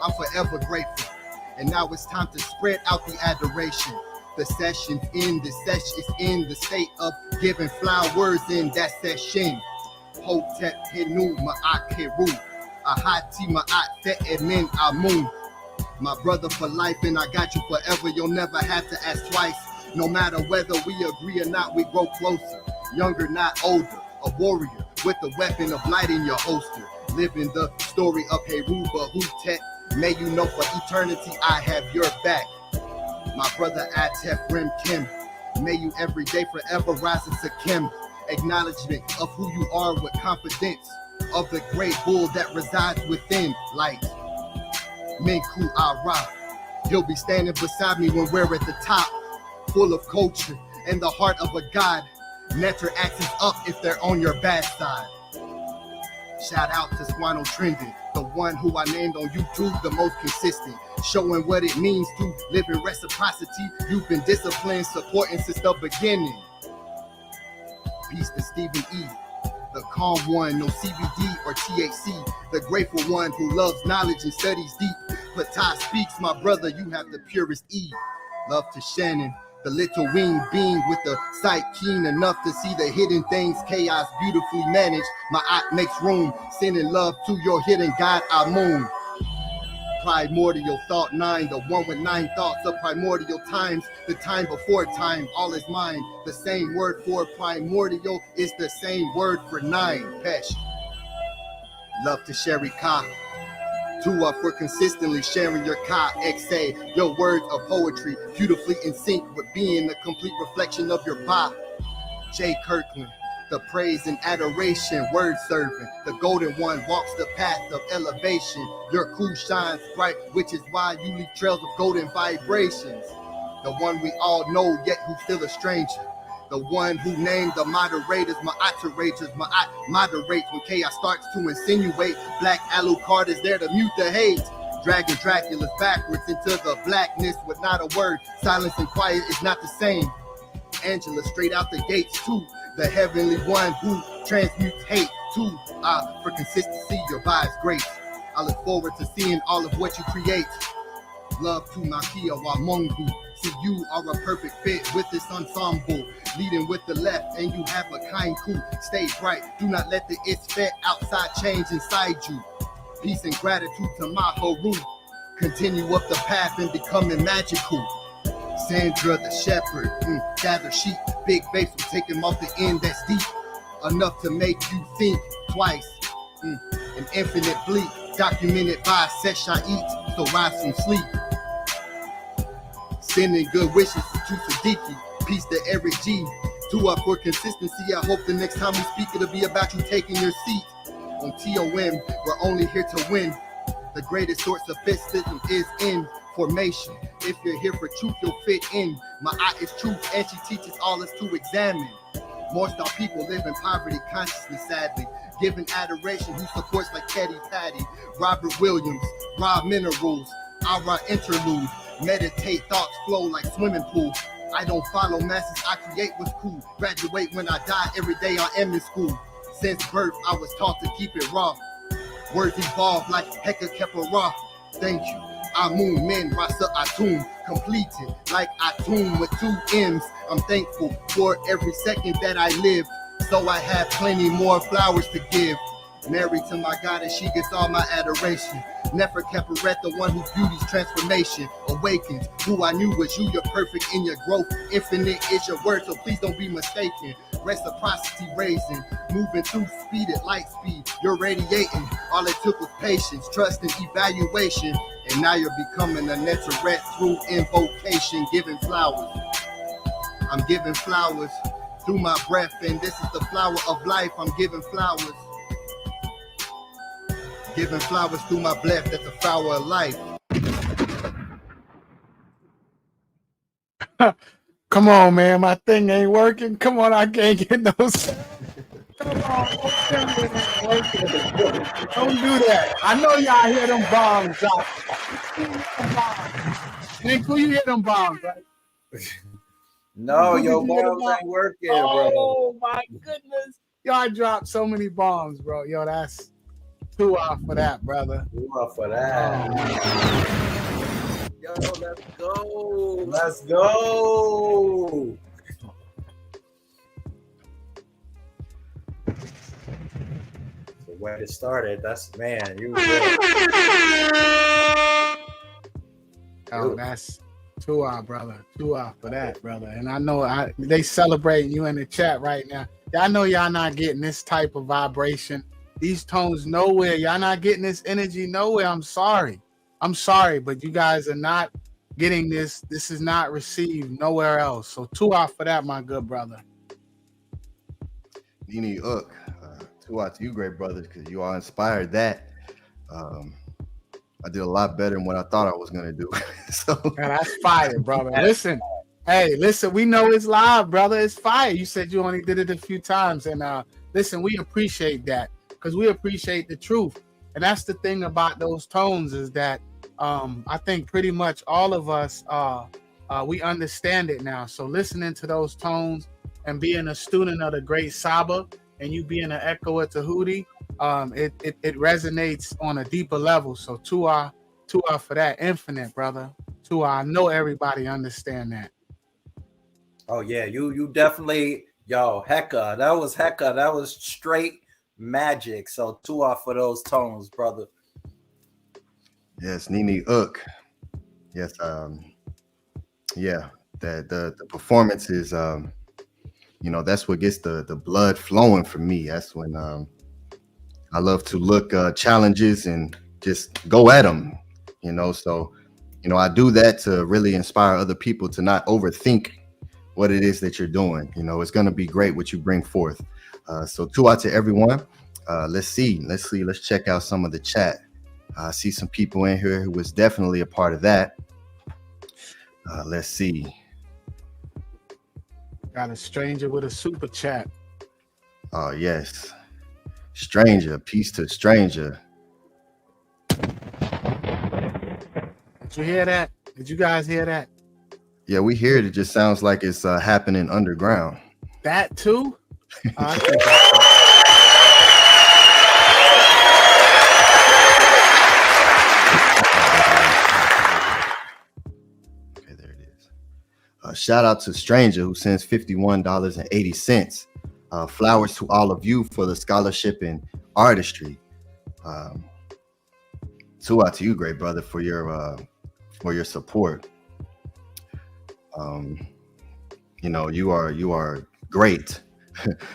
A: I'm forever grateful. And now it's time to spread out the adoration. The session's in, the session is in the state of giving flowers in that session. Hotep Henu Maat Heru Ahati Maat Te'emen Amun. My brother for life, and I got you forever. You'll never have to ask twice. No matter whether we agree or not, we grow closer. Younger, not older. A warrior with the weapon of light in your holster. Living the story of Heruba Hutep. May you know for eternity I have your back. My brother Atef Rim Kim. May you every day forever rise into Kim. Acknowledgement of who you are with confidence. Of the great bull that resides within light. Menkhu Ara. He'll be standing beside me when we're at the top. Full of culture and the heart of a god. Netter axes up if they're on your bad side. Shout out to Squano Trending, the one who I named on YouTube the most consistent, showing what it means to live in reciprocity. You've been disciplined, supporting since the beginning. Peace to Stephen E, the calm one, no CBD or THC, the grateful one who loves knowledge and studies deep. Ptah speaks, my brother, you have the purest E. Love to Shannon, the little winged being with the sight keen enough to see the hidden things. Chaos beautifully managed. Maat makes room, sending love to your hidden God, Amun. Primordial thought 9, the one with 9 thoughts of primordial times, the time before time, all is mine. The same word for primordial is the same word for 9. Pesh. Love to Sherry Ka. Tua for consistently sharing your Ka XA, your words of poetry, beautifully in sync with being a complete reflection of your Ba. Jay Kirkland, the praise and adoration, word serving. The golden one walks the path of elevation. Your Ku shines bright, which is why you leave trails of golden vibrations. The one we all know, yet who's still a stranger. The one who named the moderators, Maat moderates when chaos starts to insinuate. Black Alucard is there to mute the hate. Dragging Dracula's backwards into the blackness with not a word. Silence and quiet is not the same. Angela straight out the gates too. The heavenly one who transmutes hate too. For consistency, your vibe's great. I look forward to seeing all of what you create. Love to Nakia wa Menkhu. See, you are a perfect fit with this ensemble. Leading with the left, and you have a kind coup. Stay bright, do not let the it's fed outside change inside you. Peace and gratitude to Maharu. Continue up the path and becoming magical. Sandra the shepherd, gather sheep. Big face will take him off the end that's deep. Enough to make you think twice. An infinite bleak, documented by Seshait, so rise from sleep. Sending good wishes to Siddiqui. Peace to every G. To up for consistency. I hope the next time we speak it'll be about you taking your seat. On TOM, we're only here to win. The greatest source of mysticism is in formation. If you're here for truth, you'll fit in. Maat is truth, and she teaches all us to examine. Most our people live in poverty consciousness, sadly. Given adoration, who supports like Teddy Patty, Robert Williams, Raw Minerals, Ara Interlude. Meditate, thoughts flow like swimming pool. I don't follow masses, I create what's cool. Graduate when I die, every day I am in school. Since birth, I was taught to keep it raw. Words evolve like Heka Kepara. Thank you. Amun Men Rasa Atum. Completed like Atum with 2 M's. I'm thankful for every second that I live. So I have plenty more flowers to give. Meri to my goddess, she gets all my adoration. Nefer Keperet, the one whose beauty's transformation awakens. Who I knew was you, you're perfect in your growth. Infinite is your word, so please don't be mistaken. Reciprocity raising, moving through speed at light speed. You're radiating, all it took was patience, trust, and evaluation. And now you're becoming a Neteret through invocation, giving flowers. I'm giving flowers through my breath, and this is the flower of life. I'm giving flowers. Giving flowers through my breath, that's the flower of life.
B: Come on, man, my thing ain't working. Come on, I can't get no sound. Come on, don't do that. I know y'all hear them bombs drop. Menkhu, you hear them bombs, right?
C: No, your bombs ain't working, bro.
B: Oh my goodness. Y'all dropped so many bombs, bro. Yo, that's 2 off for that, brother.
C: 2 off for that. Yo, let's go. Let's go. The way it started, that's, man, you
B: Oh, that's 2 off, brother. 2 off for that, brother. And I know they celebrating you in the chat right now. I know y'all not getting this type of vibration. These tones nowhere. Y'all not getting this energy nowhere. I'm sorry, but you guys are not getting this. This is not received nowhere else. So 2 off for that, my good brother.
A: Nini Uk, 2 out to you, great brothers, because you all inspired that. I did a lot better than what I thought I was gonna do. So
B: man, that's fire, brother. Listen, we know it's live, brother. It's fire. You said you only did it a few times, and listen, we appreciate that. Because we appreciate the truth. And that's the thing about those tones is that I think pretty much all of us, we understand it now. So listening to those tones and being a student of the great Saba and you being an echo of Tehuti, it resonates on a deeper level. So 2 off for that. Infinite, brother. 2 off. I know everybody understand that.
C: Oh, yeah. You definitely, yo, Heka. That was Heka. That was straight magic. So 2 off for those tones, brother.
A: Yes, Nini Uk. Yes, yeah, the performance is that's what gets the blood flowing for me. That's when I love to look challenges and just go at them, so I do that to really inspire other people to not overthink what it is that you're doing. It's going to be great what you bring forth. So 2 out to everyone. Let's check out some of the chat. I see some people in here who was definitely a part of that. Let's see.
B: Got a stranger with a super chat.
A: Oh, yes. Stranger, peace to stranger.
B: Did you hear that? Did you guys hear that?
E: Yeah, we hear it. It just sounds like it's happening underground.
B: That too? I think
E: okay, there it is. Shout out to Stranger who sends $51.80. Flowers to all of you for the scholarship in artistry. To you, great brother, for your support. You know, you are great.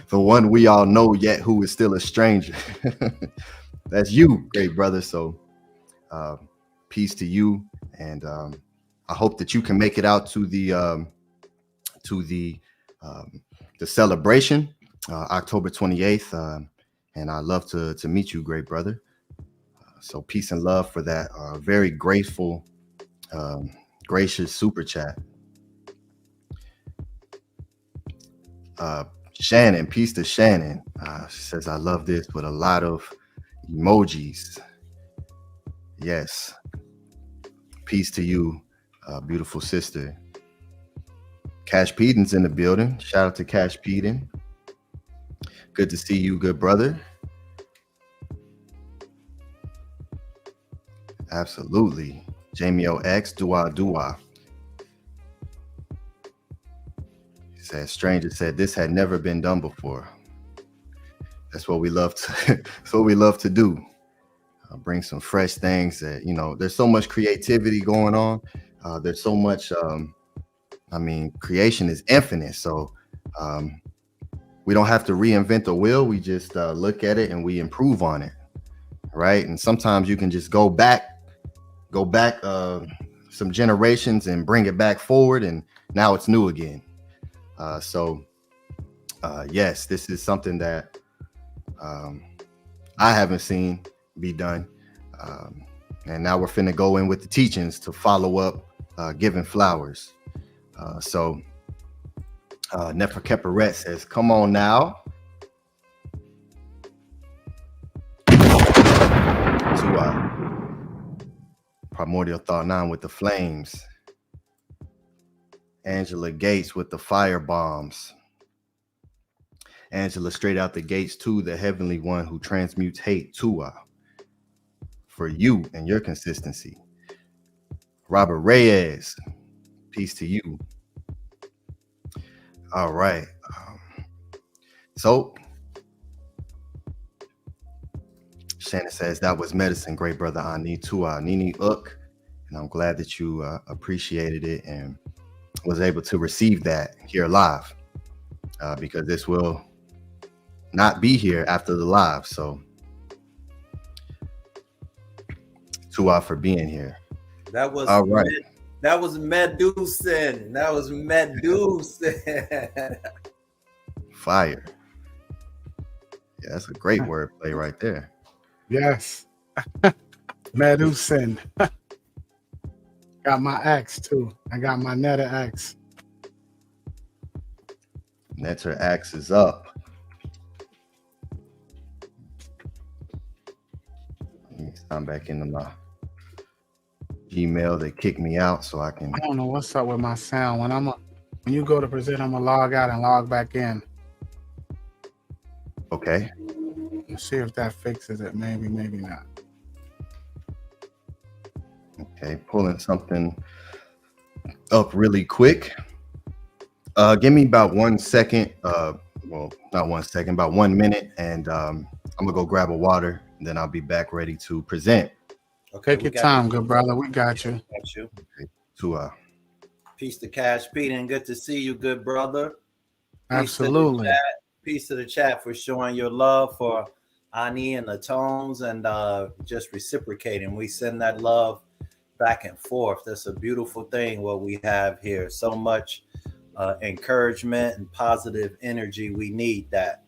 E: The one we all know yet who is still a stranger. That's you, great brother. So peace to you, and I hope that you can make it out to the celebration October 28th, and I'd love to meet you, great brother. So peace and love for that very grateful, gracious super chat. Shannon, peace to Shannon. She says, I love this with a lot of emojis. Yes. Peace to you, beautiful sister. Cash Peden's in the building. Shout out to Cash Peden. Good to see you, good brother. Absolutely. Jamie OX, Dua. He said, Stranger said this had never been done before. That's what we love to that's what we love to do. Bring some fresh things that, you know, there's so much creativity going on. There's so much I mean, creation is infinite. So we don't have to reinvent the wheel. We just look at it and we improve on it. Right. And sometimes you can just go back some generations and bring it back forward, and now it's new again. So yes, this is something that I haven't seen be done, and now we're finna go in with the teachings to follow up giving flowers. So Nefer Keperet says, come on now. To Primordial Thought 9 with the flames. Angela Gates with the fire bombs. Angela straight out the gates to the heavenly one who transmutes hate. Tua. For you and your consistency. Robert Reyes. Peace to you. All right. So Shannon says that was medicine, great brother Ani Tua Nini Uk. And I'm glad that you appreciated it and was able to receive that here live, because this will not be here after the live. So Tua for being here.
C: That was
E: all right.
C: That was Medusan. That was Medusan.
E: Fire. Yeah, that's a great wordplay right there.
B: yes. Medusan. Got my axe too. I got my Netta axe.
E: Netter axe is up. I'm back into my Gmail. They kicked me out, so I can.
B: I don't know what's up with my sound. When you go to present, I'm gonna log out and log back in.
E: Okay.
B: Let's see if that fixes it. Maybe not.
E: Okay, pulling something up really quick. Give me about 1 second. Well, not 1 second, about 1 minute, and I'm gonna go grab a water, and then I'll be back ready to present.
C: Okay,
B: take your time, good brother. We got you.
C: Got you.
E: Okay. To
C: Peace to Cash Pete, and good to see you, good brother.
B: Absolutely.
C: Peace to the chat for showing your love for Ani and the tones, and just reciprocating. We send that love back and forth. That's a beautiful thing what we have here. So much encouragement and positive energy. We need that.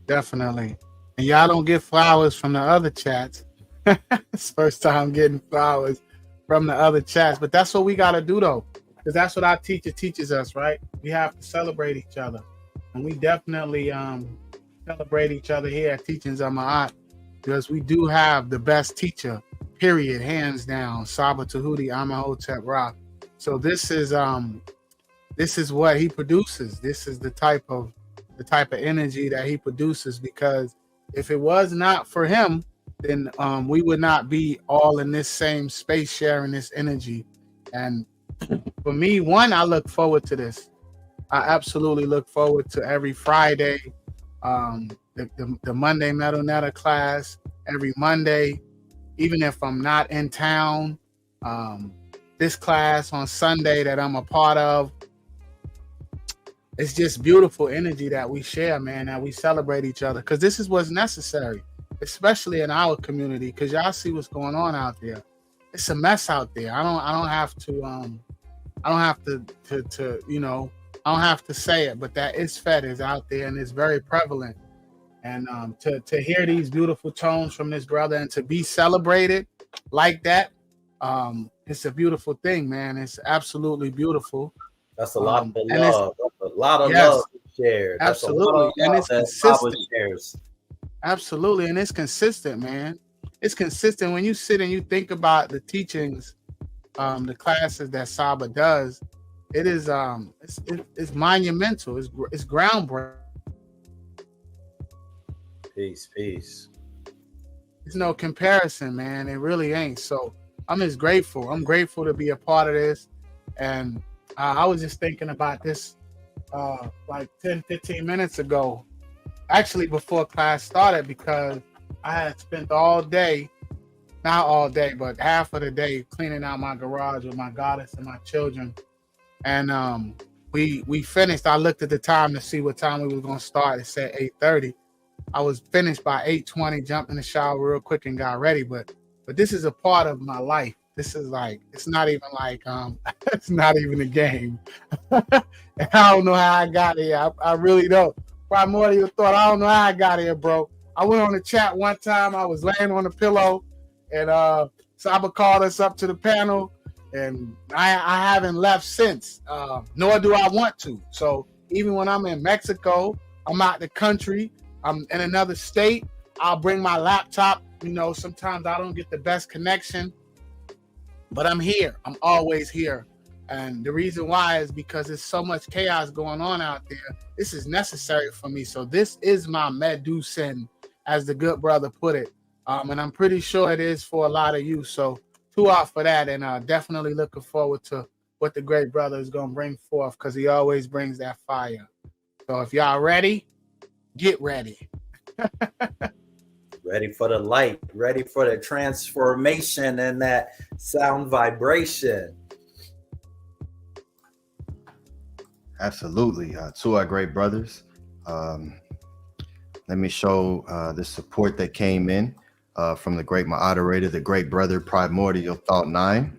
B: Definitely. And y'all don't get flowers from the other chats. It's first time getting flowers from the other chats, but that's what we got to do though, because that's what our teacher teaches us, right? We have to celebrate each other, and we definitely celebrate each other here at Teachings of Maat, because we do have the best teacher, period, hands down. Saba Tehuti, Amahotep Ra. So this is what he produces. This is the type of energy that he produces, because if it was not for him, then we would not be all in this same space sharing this energy. And for me, I look forward to this. I absolutely look forward to every Friday, the Monday Metal Netta class, every Monday, even if I'm not in town. This class on Sunday that I'm a part of. It's just beautiful energy that we share, man, that we celebrate each other, because this is what's necessary, especially in our community, because y'all see what's going on out there. It's a mess out there. I don't have to say it, but that ISFET is out there and it's very prevalent. And to hear these beautiful tones from this brother and to be celebrated like that, it's a beautiful thing, man. It's absolutely beautiful.
C: That's a lot of love. A lot of love shared.
B: Absolutely. And it's consistent. Absolutely. And it's consistent, man. It's consistent when you sit and you think about the teachings, the classes that Saba does. It is it's monumental. It's groundbreaking.
C: Peace.
B: There's no comparison, man. It really ain't. So I'm just grateful. I'm grateful to be a part of this. And I was just thinking about this like 10-15 minutes ago, actually before class started, because I had spent all day, not all day, but half of the day cleaning out my garage with my goddess and my children. And we finished. I looked at the time to see what time we were going to start. It said 8:30. I was finished by 8:20, jumped in the shower real quick and got ready. But this is a part of my life. This is like, it's not even like, it's not even a game. And I don't know how I got here. I really don't. Primordial thought, I don't know how I got here, bro. I went on the chat one time. I was laying on the pillow, and Saba called us up to the panel, and I haven't left since, nor do I want to. So even when I'm in Mexico, I'm out the country, I'm in another state, I'll bring my laptop. You know, sometimes I don't get the best connection, but I'm here. I'm always here. And the reason why is because there's so much chaos going on out there. This is necessary for me. So this is my medicine, as the good brother put it. And I'm pretty sure it is for a lot of you. So two out for that. And definitely looking forward to what the great brother is going to bring forth, because he always brings that fire. So if y'all ready, get ready.
C: Ready for the light, ready for the transformation and that sound vibration.
E: Absolutely. To our great brothers. Let me show the support that came in from the great moderator, the great brother Primordial Thought 9,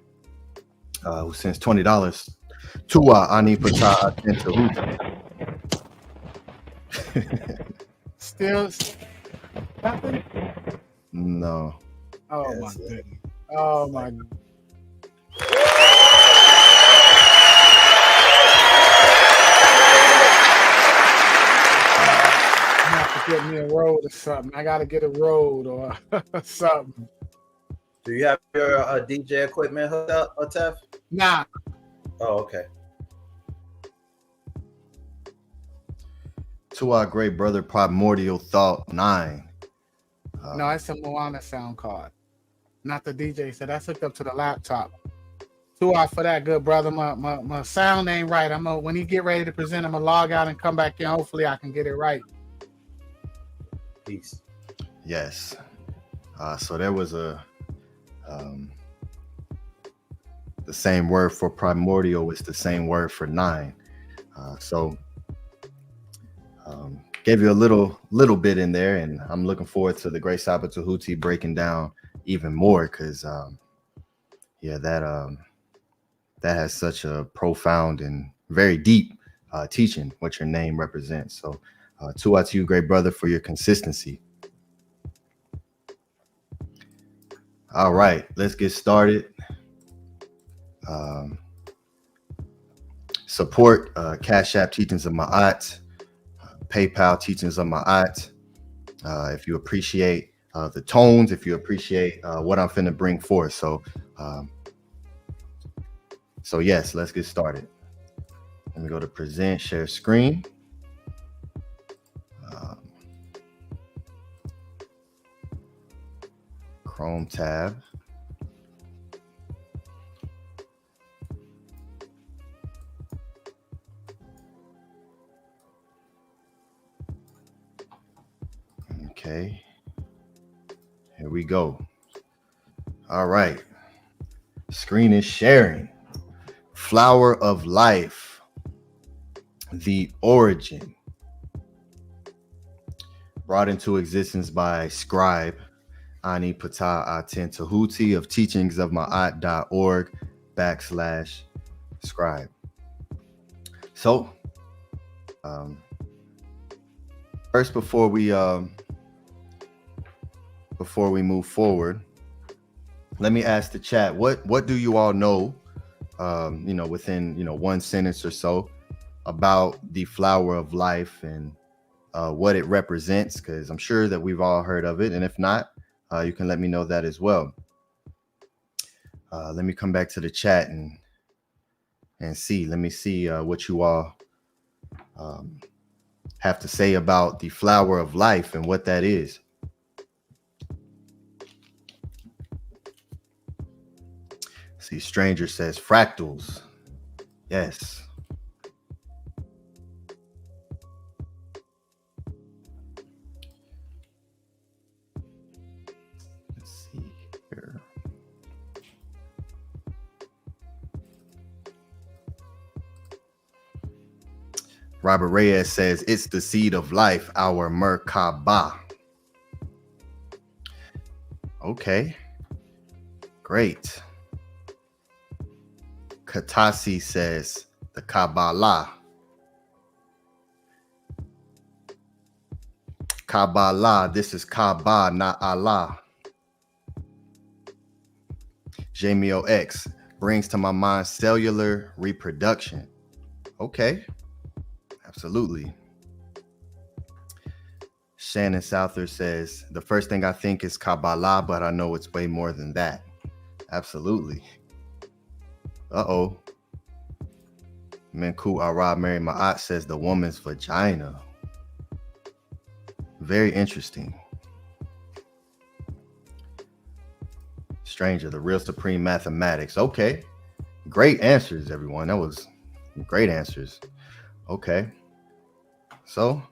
E: who sends $20 to Ani Ptah Aten Tehuti.
B: Still nothing?
E: No.
B: Oh, yes, my goodness. Oh, my God. Get me a road or something. I gotta get a road or something.
C: Do you have your DJ equipment hooked up, Tef?
B: Nah.
C: Oh, okay.
E: To our great brother Primordial Thought 9.
B: No, it's a Moana sound card, not the DJ. So that's hooked up to the laptop. Two out for that, good brother. My sound ain't right. When he get ready to present, I'm gonna log out and come back in. Hopefully, I can get it right.
C: Peace.
E: Yes. So there was the same word for primordial is the same word for 9. So gave you a little bit in there, and I'm looking forward to the great Saba Tehuti breaking down even more, because that has such a profound and very deep teaching what your name represents. So two out to you, great brother, for your consistency. All right, let's get started. Support Cash App Teachings of Maat, PayPal Teachings of Maat. If you appreciate the tones, if you appreciate what I'm finna bring forth. So yes, let's get started. Let me go to present, share screen. Chrome tab. Okay, here we go. All right, screen is sharing. Flower of life, the origin, brought into existence by scribe Ani Ptah Aten Tehuti of teachings of Maat.org/scribe. So first, before we move forward, let me ask the chat, what do you all know, within, one sentence or so, about the flower of life and what it represents? Because I'm sure that we've all heard of it, and if not, you can let me know that as well. Let me come back to the chat and see. Let me see what you all have to say about the flower of life and what that is. See, Stranger says fractals. Yes. Let's see here. Robert Reyes says it's the seed of life, our Merkaba. Okay, great. Katasi says the Kabbalah. Kabbalah, this is Kaaba, not Allah. Jamio X brings to my mind cellular reproduction. Okay, absolutely. Shannon Souther says the first thing I think is Kabbalah, but I know it's way more than that. Absolutely. Uh-oh. Menkhu Arab Meri Maat says the woman's vagina. Very interesting. Stranger, the real supreme mathematics. Okay. Great answers, everyone. That was great answers. Okay. So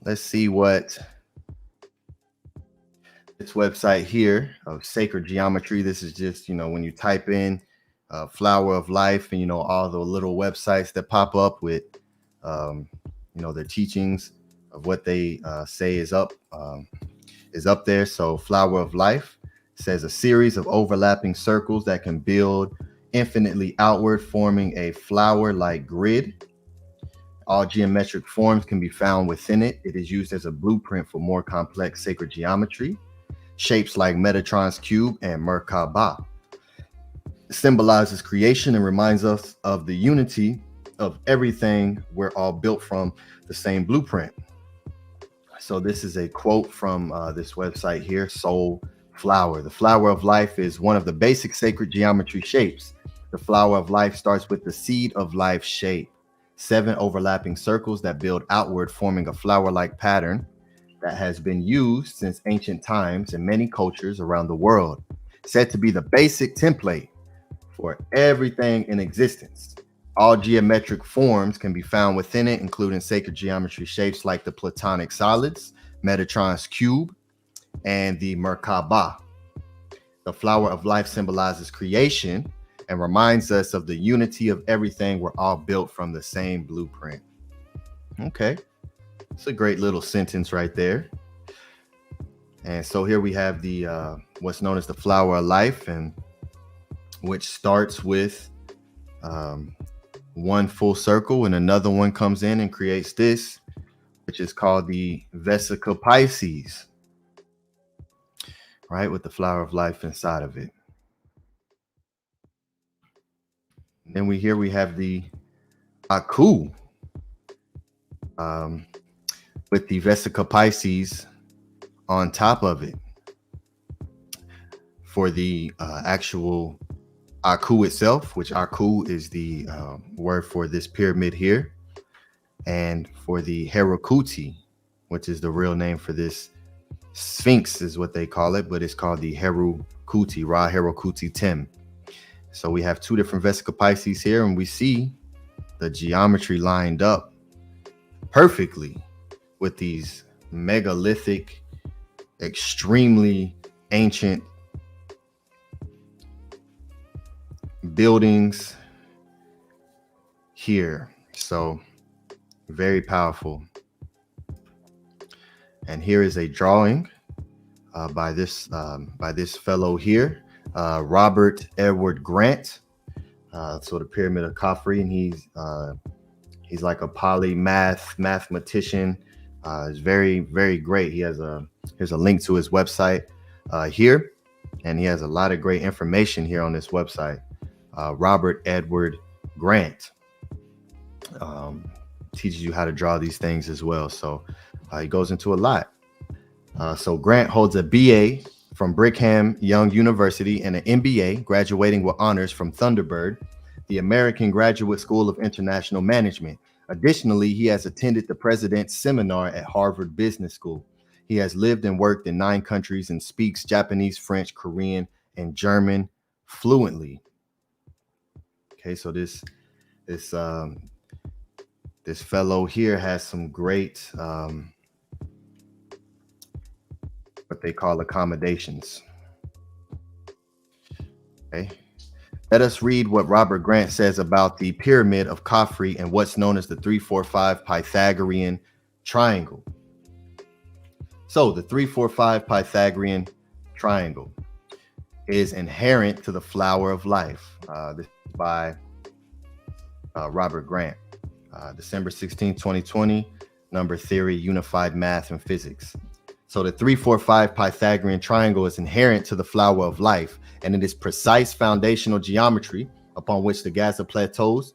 E: let's see what this website here of sacred geometry. This is just, when you type in flower of life and, all the little websites that pop up with, their teachings of what they say is up there. So flower of life says a series of overlapping circles that can build infinitely outward, forming a flower-like grid. All geometric forms can be found within it. It is used as a blueprint for more complex sacred geometry. Shapes like Metatron's cube and Merkaba symbolizes creation and reminds us of the unity of everything. We're all built from the same blueprint. So this is a quote from this website here, Soul Flower. The flower of life is one of the basic sacred geometry shapes. The flower of life starts with the seed of life shape. 7 overlapping circles that build outward, forming a flower-like pattern that has been used since ancient times in many cultures around the world. Said to be the basic template for everything in existence. All geometric forms can be found within it, including sacred geometry shapes like the Platonic solids, Metatron's cube, and the Merkaba. The flower of life symbolizes creation and reminds us of the unity of everything. We're all built from the same blueprint. Okay, it's a great little sentence right there. And so here we have the what's known as the flower of life, and which starts with one full circle, and another one comes in and creates this, which is called the Vesica Pisces, right, with the flower of life inside of it. Then we have the Aku, with the Vesica Pisces on top of it. For the actual Aku itself, which Aku is the word for this pyramid here, and for the Herukuti, which is the real name for this Sphinx is what they call it, but it's called the Herukuti, Ra Herukuti Tem. So we have two different Vesica Pisces here, and we see the geometry lined up perfectly with these megalithic, extremely ancient buildings here. So very powerful. And here is a drawing by this fellow here, Robert Edward Grant. So the Pyramid of Khafre, and he's like a mathematician. He's very, very great. He has here's a link to his website here, and he has a lot of great information here on this website. Robert Edward Grant teaches you how to draw these things as well. So he goes into a lot. So Grant holds a BA from Brigham Young University and an MBA, graduating with honors from Thunderbird, the American Graduate School of International Management. Additionally, he has attended the President's Seminar at Harvard Business School. He has lived and worked in 9 countries and speaks Japanese, French, Korean, and German fluently. Okay, so this fellow here has some great what they call accommodations. Okay, let us read what Robert Grant says about the Pyramid of Khafre and what's known as the 3-4-5 Pythagorean triangle. So the 3-4-5 Pythagorean triangle is inherent to the flower of life. This is by Robert Grant, December 16, 2020, Number Theory, Unified Math and Physics. So the 3-4-5 Pythagorean triangle is inherent to the flower of life, and it is precise foundational geometry upon which the Gaza Plateau's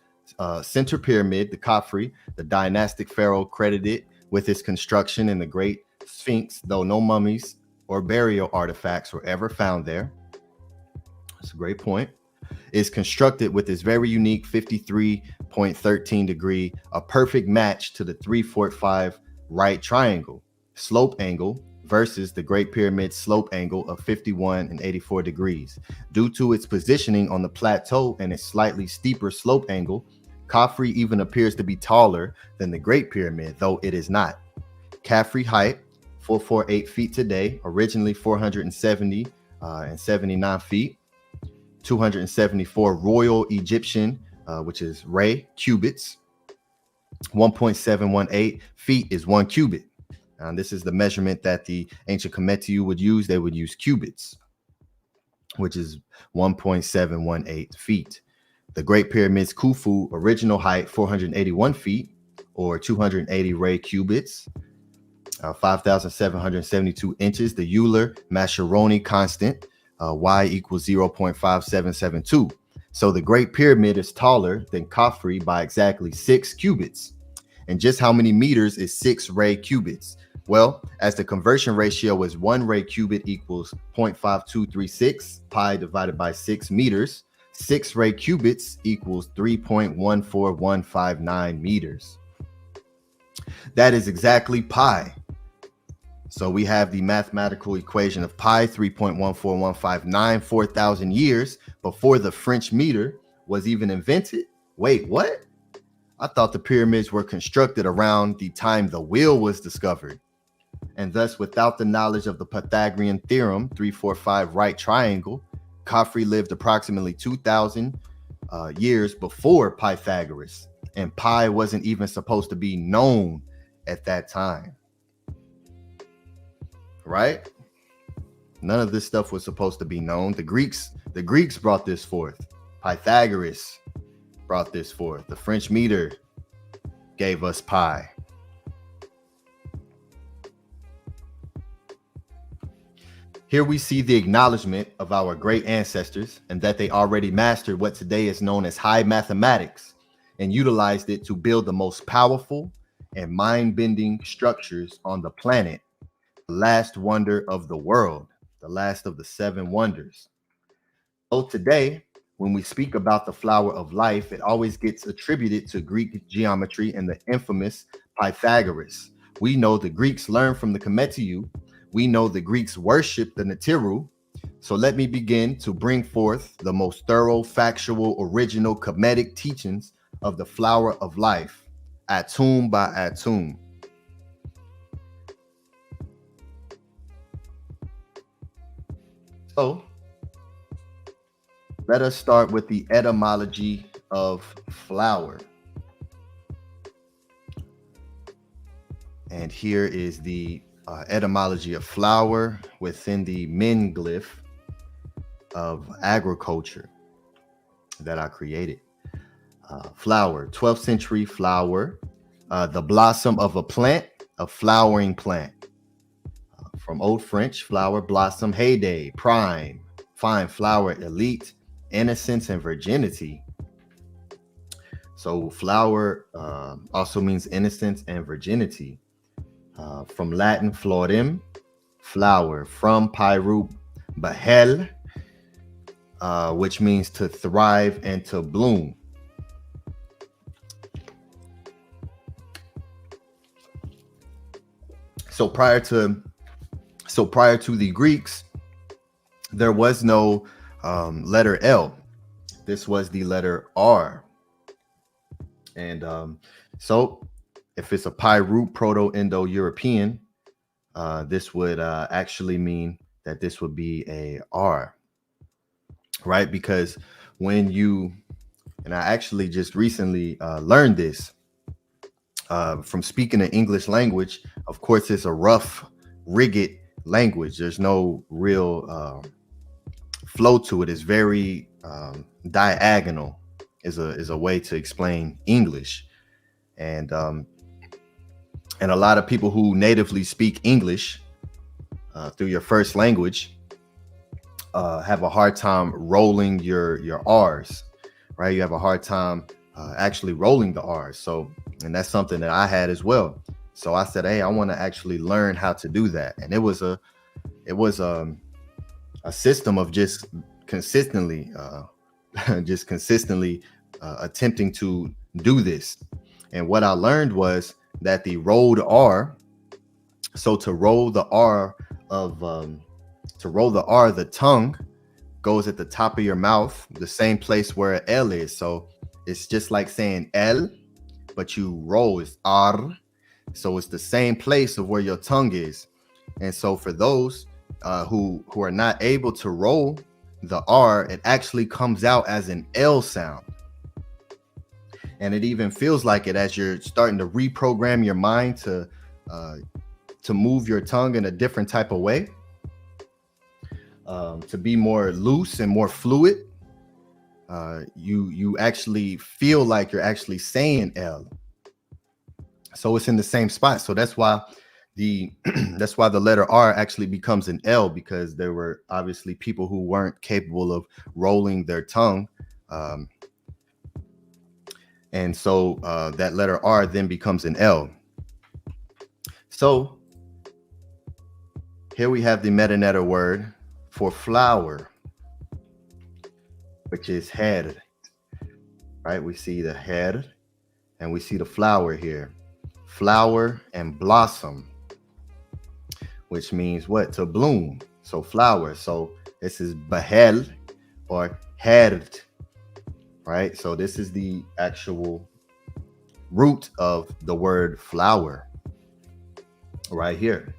E: center pyramid, the Khafre, the dynastic pharaoh credited with its construction, in the Great Sphinx, though no mummies or burial artifacts were ever found there. That's a great point. Is constructed with this very unique 53.13 degree, a perfect match to the 3-4-5 right triangle slope angle versus the Great Pyramid slope angle of 51 and 84 degrees. Due to its positioning on the plateau and its slightly steeper slope angle, Khafre even appears to be taller than the Great Pyramid, though it is not. Khafre height, 448 feet today, originally 470 and 79 feet. 274 Royal Egyptian, which is Ray cubits. 1.718 feet is 1 cubit. This is the measurement that the ancient Kemetu would use. They would use cubits, which is 1.718 feet. The Great Pyramid's Khufu original height, 481 feet, or 280 Ray cubits, 5,772 inches. The Euler-Mascheroni constant, y equals 0.5772. So the Great Pyramid is taller than Khafre by exactly 6 cubits. And just how many meters is 6 Ray cubits? Well, as the conversion ratio is 1 Ray cubit equals 0.5236 pi divided by 6 meters, 6 Ray cubits equals 3.14159 meters. That is exactly pi. So we have the mathematical equation of pi, 3.14159, 4,000 years before the French meter was even invented. Wait, what? I thought the pyramids were constructed around the time the wheel was discovered. And thus, without the knowledge of the Pythagorean theorem, 3-4-5 right triangle, Khafre lived approximately 2,000 years before Pythagoras. And pi wasn't even supposed to be known at that time. Right? None of this stuff was supposed to be known. The Greeks brought this forth. Pythagoras brought this forth. The French meter gave us pi. Here we see the acknowledgement of our great ancestors and that they already mastered what today is known as high mathematics and utilized it to build the most powerful and mind-bending structures on the planet, last wonder of the world, the last of the 7 wonders. So today, when we speak about the flower of life, it always gets attributed to Greek geometry and the infamous Pythagoras. We know the Greeks learned from the Kemetiu. We know the Greeks worshiped the Natiru. So let me begin to bring forth the most thorough, factual, original, Kemetic teachings of the flower of life, ATTON by ATTON. So let us start with the etymology of flower. And here is the etymology of flower within the Min glyph of agriculture that I created. Flower, 12th century flower, the blossom of a plant, a flowering plant. From Old French, flower, blossom, heyday, prime, fine flower, elite, innocence and virginity. So flower also means innocence and virginity. From Latin, florem, flower. From Pyru, behel, which means to thrive and to bloom. So prior to the Greeks, there was no letter L. This was the letter R. And so if it's a Pyru Proto-Indo-European, this would actually mean that this would be a R, right? Because when you, and I actually just recently learned this from speaking the English language. Of course, it's a rough, rigid language. There's no real flow to it. It's very diagonal is a way to explain English. And a lot of people who natively speak English through your first language have a hard time rolling your R's, right? You have a hard time actually rolling the R's. So, and that's something that I had as well. So I said, hey, I want to actually learn how to do that. And it was a system of just consistently attempting to do this. And what I learned was that the rolled R, so to roll the R, the tongue goes at the top of your mouth, the same place where L is. So it's just like saying L, but you roll is R. So it's the same place of where your tongue is. And so for those who are not able to roll the R, it actually comes out as an L sound. And it even feels like it as you're starting to reprogram your mind to move your tongue in a different type of way, to be more loose and more fluid. You actually feel like you're actually saying L. So it's in the same spot. So that's why the letter R actually becomes an L, because there were obviously people who weren't capable of rolling their tongue. And so that letter R then becomes an L. So here we have the metanetter word for flower, which is her, right? We see the her and we see the flower here. Flower and blossom, which means what? To bloom. So flower. So this is behel or herd, right? So this is the actual root of the word flower right here.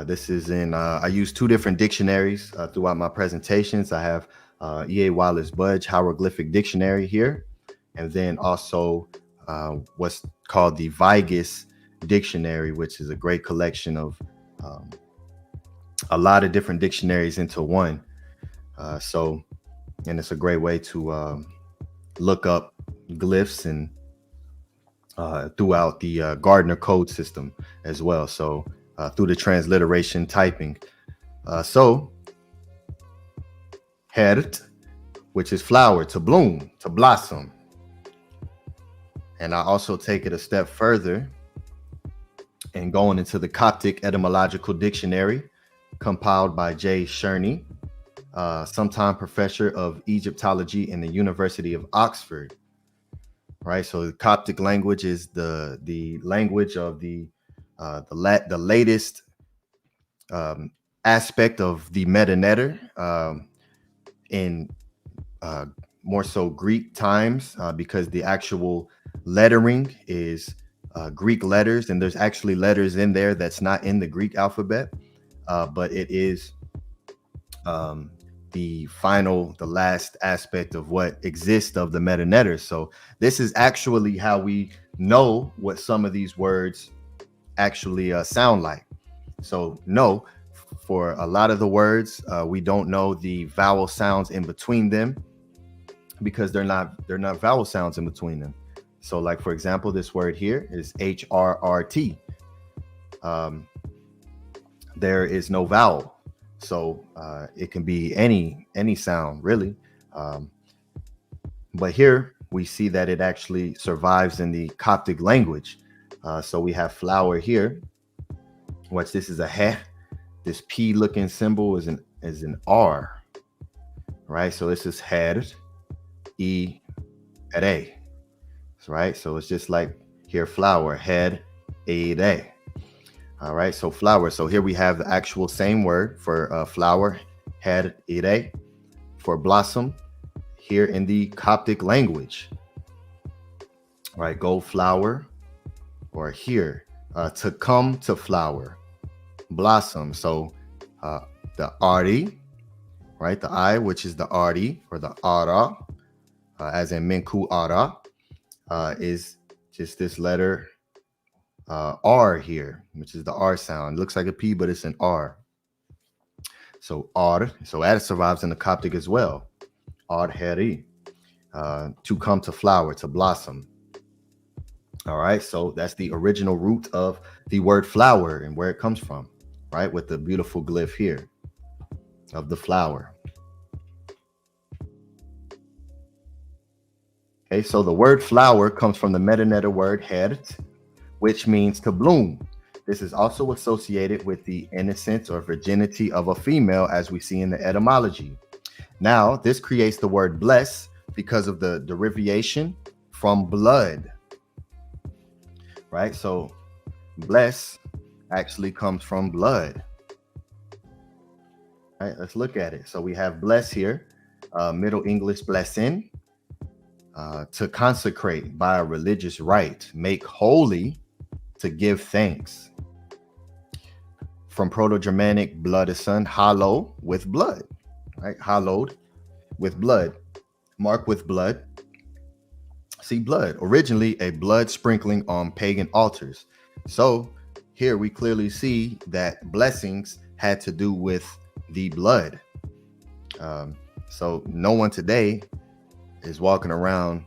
E: This is in, I use 2 different dictionaries throughout my presentations. I have E.A. Wallace Budge Hieroglyphic Dictionary here, and then also what's called the Vigus Dictionary, which is a great collection of a lot of different dictionaries into one. And it's a great way to look up glyphs and throughout the Gardner code system as well. So through the transliteration typing. So hert, which is flower, to bloom, to blossom. And I also take it a step further And going into the Coptic Etymological Dictionary, compiled by J. Sherney, sometime professor of Egyptology in the University of Oxford. Right, so the Coptic language is the language of the latest aspect of the metanetter in more so Greek times, because the actual lettering is Greek letters, and there's actually letters in there that's not in the Greek alphabet, but it is the last aspect of what exists of the metanetter. So this is actually how we know what some of these words actually sound like. So no, for a lot of the words, we don't know the vowel sounds in between them, because they're not vowel sounds in between them. So like, for example, this word here is HRRT. There is no vowel. So it can be any sound, really. But here we see that it actually survives in the Coptic language. So we have flower here. Watch, this is a he. This P looking symbol is an R, right? So this is head, E, at A, right? So it's just like here, flower, head, A. All right, so flower. So here we have the actual same word for flower, head, ire, for blossom here in the Coptic language. All right, gold flower, or here, to come to flower, blossom. So the Ahati, right, the I, which is the Ahati, or the Ara, as in Menkhu Ara, is just this letter R here, which is the R sound. It looks like a P, but it's an R. So Ar, so that survives in the Coptic as well. Arheri, to come to flower, to blossom. All right, so that's the original root of the word flower and where it comes from, right? With the beautiful glyph here of the flower. Okay, so the word flower comes from the metanetter word head, which means to bloom. This is also associated with the innocence or virginity of a female, as we see in the etymology. Now, this creates the word bless because of the derivation from blood, right? So bless actually comes from blood. All right, let's look at it. So we have bless here, Middle English blessin, to consecrate by a religious rite, make holy, to give thanks. From Proto-Germanic bloodison, hallow, with blood, right? Hallowed with blood, mark with blood. See, blood, originally a blood sprinkling on pagan altars. So here we clearly see that blessings had to do with the blood. So no one today is walking around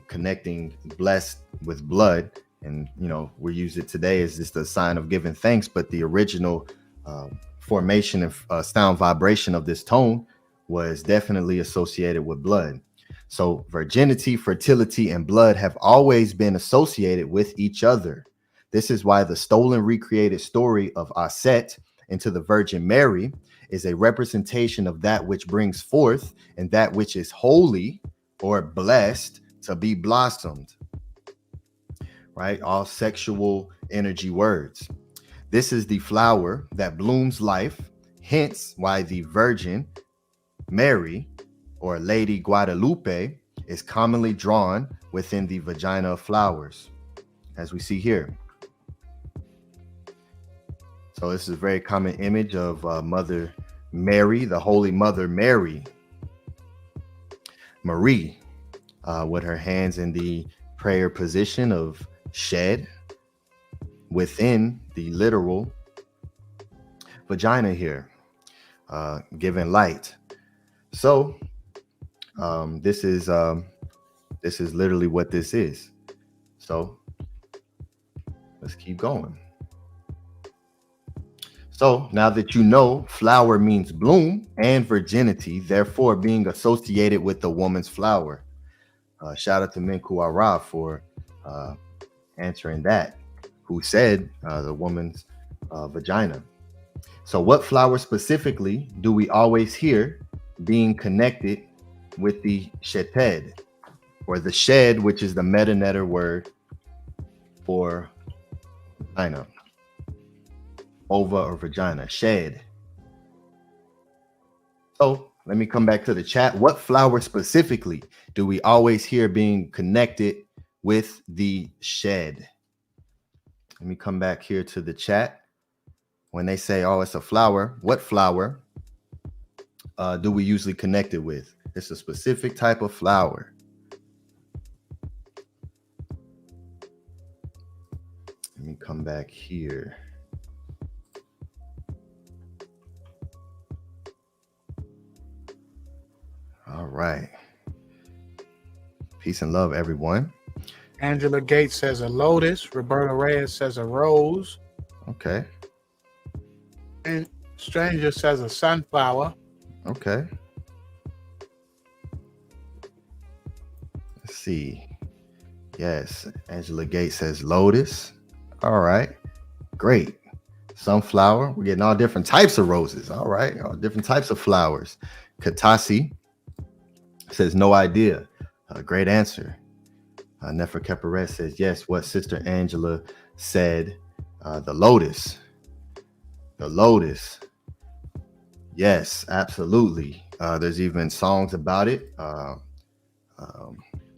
E: connecting blessed with blood. And, you know, we use it today as just a sign of giving thanks. But the original formation and sound vibration of this tone was definitely associated with blood. So virginity, fertility, and blood have always been associated with each other. This is why the stolen, recreated story of Aset into the Virgin Mary is a representation of that which brings forth and that which is holy or blessed to be blossomed. Right? All sexual energy words. This is the flower that blooms life, hence why the Virgin Mary or Lady Guadalupe is commonly drawn within the vagina of flowers, as we see here. So this is a very common image of Mother Mary, the Holy Mother Mary, Meri, with her hands in the prayer position of shed within the literal vagina here, giving light. So this is literally what this is. So let's keep going. So now that you know flower means bloom and virginity, therefore being associated with the woman's flower. Shout out to Menkhu Ara for answering that who said the woman's vagina. So what flower specifically do we always hear being connected with the sheted, or the shed, which is the meta-netter word for vagina, ova or vagina, shed. So let me come back to the chat. What flower specifically do we always hear being connected with the shed? Let me come back here to the chat. When they say, oh, it's a flower, what flower do we usually connect it with? It's a specific type of flower. Let me come back here. All right. Peace and love, everyone.
B: Angela Gates says a lotus. Roberta Reyes says a rose.
E: Okay.
B: And Stranger says a sunflower.
E: Okay. Let's see. Yes. Angela Gates says lotus. All right. Great. Sunflower. We're getting all different types of roses. All right. All different types of flowers. Katasi says no idea. Great answer. Nefer Keperet says yes. What Sister Angela said. The lotus. The lotus. Yes, absolutely. There's even songs about it.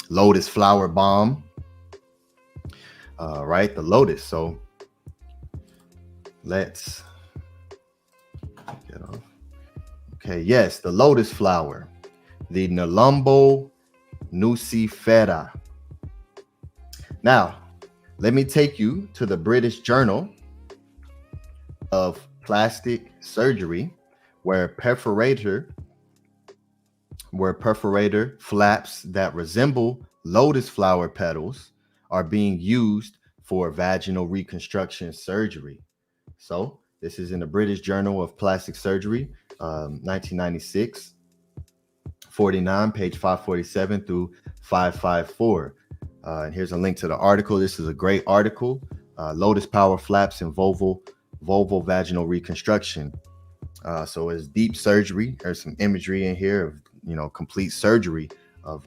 E: Lotus flower bomb. Right, the lotus. So let's get off. Okay, yes, the lotus flower, the Nelumbo nucifera. Now, let me take you to the British Journal of Plastic Surgery, where perforator flaps that resemble lotus flower petals are being used for vaginal reconstruction surgery. So this is in the British Journal of Plastic Surgery, 1996, 49, page 547 through 554. And here's a link to the article. This is a great article. Lotus power flaps and vulval vaginal reconstruction. So it's deep surgery. There's some imagery in here of, you know, complete surgery of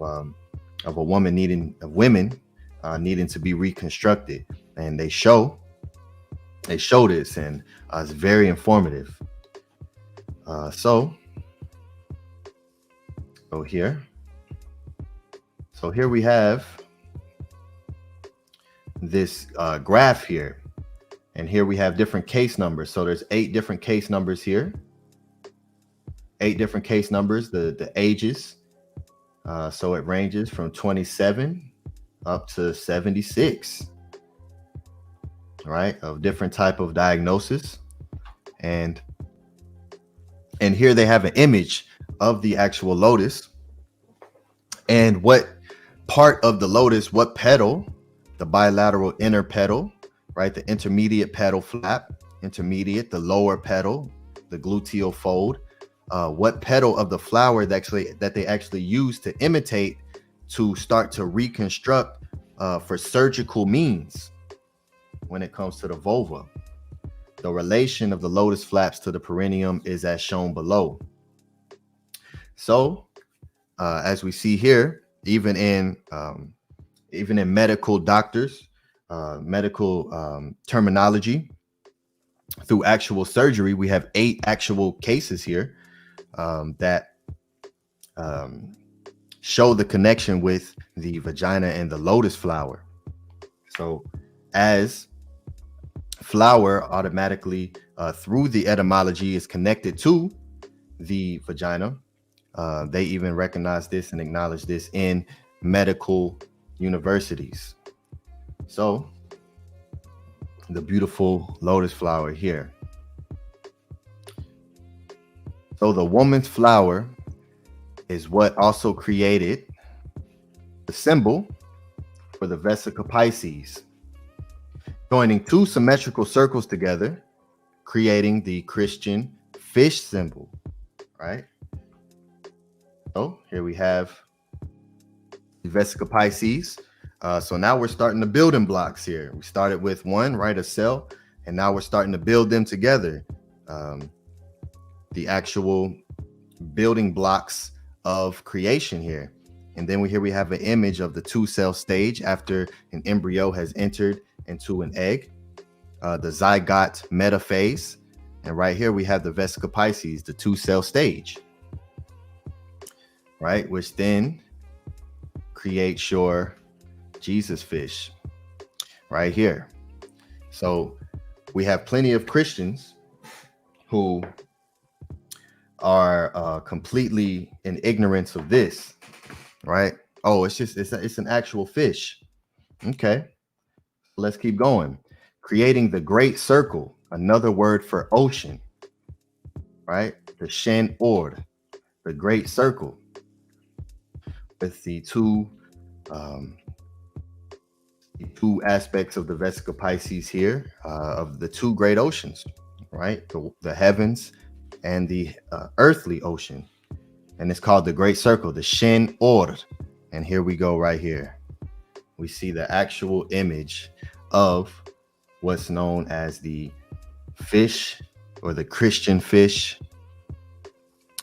E: women needing to be reconstructed, and they show this, and it's very informative. So here we have this graph here, and here we have different case numbers. So there's 8 different case numbers here. 8 different case numbers, the ages. So it ranges from 27 up to 76, right, of different type of diagnosis. And here they have an image of the actual lotus, and what part of the lotus, what petal, the bilateral inner petal, right, the intermediate petal flap, the lower petal, the gluteal fold, what petal of the flower that they actually use to imitate to start to reconstruct for surgical means when it comes to the vulva. The relation of the lotus flaps to the perineum is as shown below. So as we see here, even in medical doctors, medical terminology, through actual surgery, we have 8 actual cases here that show the connection with the vagina and the lotus flower. So as flower automatically through the etymology is connected to the vagina, they even recognize this and acknowledge this in medical universities. So the beautiful lotus flower here. So the woman's flower is what also created the symbol for the Vesica Pisces, joining 2 symmetrical circles together, creating the Christian fish symbol, right? So here we have the Vesica Pisces So now we're starting the building blocks here. We started with one, right, a cell, and now we're starting to build them together. The actual building blocks of creation here. And then we have an image of the 2-cell stage after an embryo has entered into an egg, the zygote metaphase. And right here we have the Vesica Pisces, the 2-cell stage, right? Which then creates your Jesus fish right here. So we have plenty of Christians who are completely in ignorance of this, right? Oh, it's an actual fish. Okay, let's keep going. Creating the great circle, another word for ocean, right? The Shen Ord, the great circle, with the two aspects of the Vesica Pisces here, of the two great oceans, right? The heavens and the earthly ocean. And it's called the great circle, the Shen Ord. And here we go right here. We see the actual image of what's known as the fish, or the Christian fish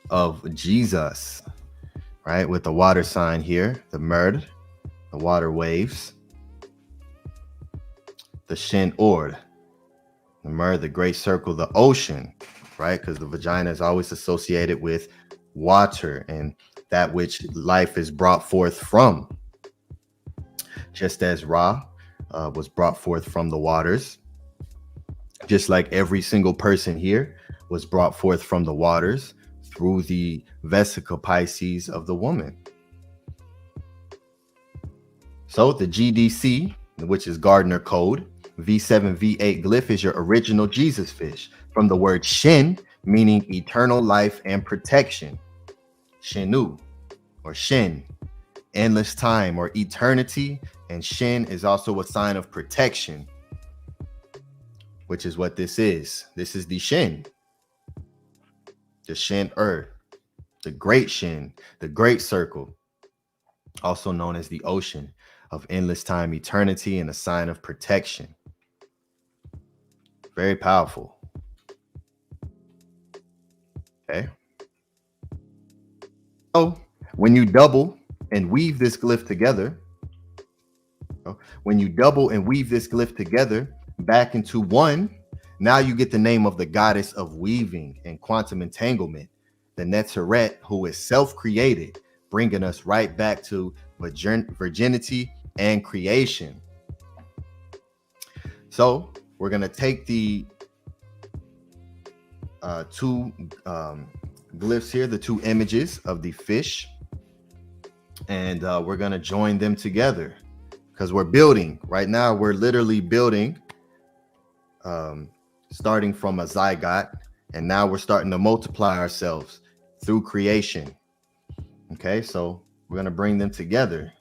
E: of Jesus, right? With the water sign here, the Merd, the water waves, the Shen Ord, the Merd, the great circle, the ocean, right? Because the vagina is always associated with water and that which life is brought forth from. Just as Ra was brought forth from the waters, just like every single person here was brought forth from the waters through the Vesica Pisces of the woman. So the GDC, which is Gardner code, V7, V8 glyph, is your original Jesus fish, from the word Shen, meaning eternal life and protection. Shenu, or Shen, endless time or eternity. And Shen is also a sign of protection, which is what this is. This is the Shen, the Shen Earth, the great Shen, the great circle, also known as the ocean of endless time, eternity, and a sign of protection. Very powerful. Okay. So when you double and weave this glyph together, back into one, now you get the name of the goddess of weaving and quantum entanglement, the Neteret, who is self-created, bringing us right back to virginity and creation. So we're going to take the two glyphs here, the two images of the fish, and we're going to join them together because we're building right now. We're literally building, starting from a zygote, and now we're starting to multiply ourselves through creation. Okay, so we're going to bring them together,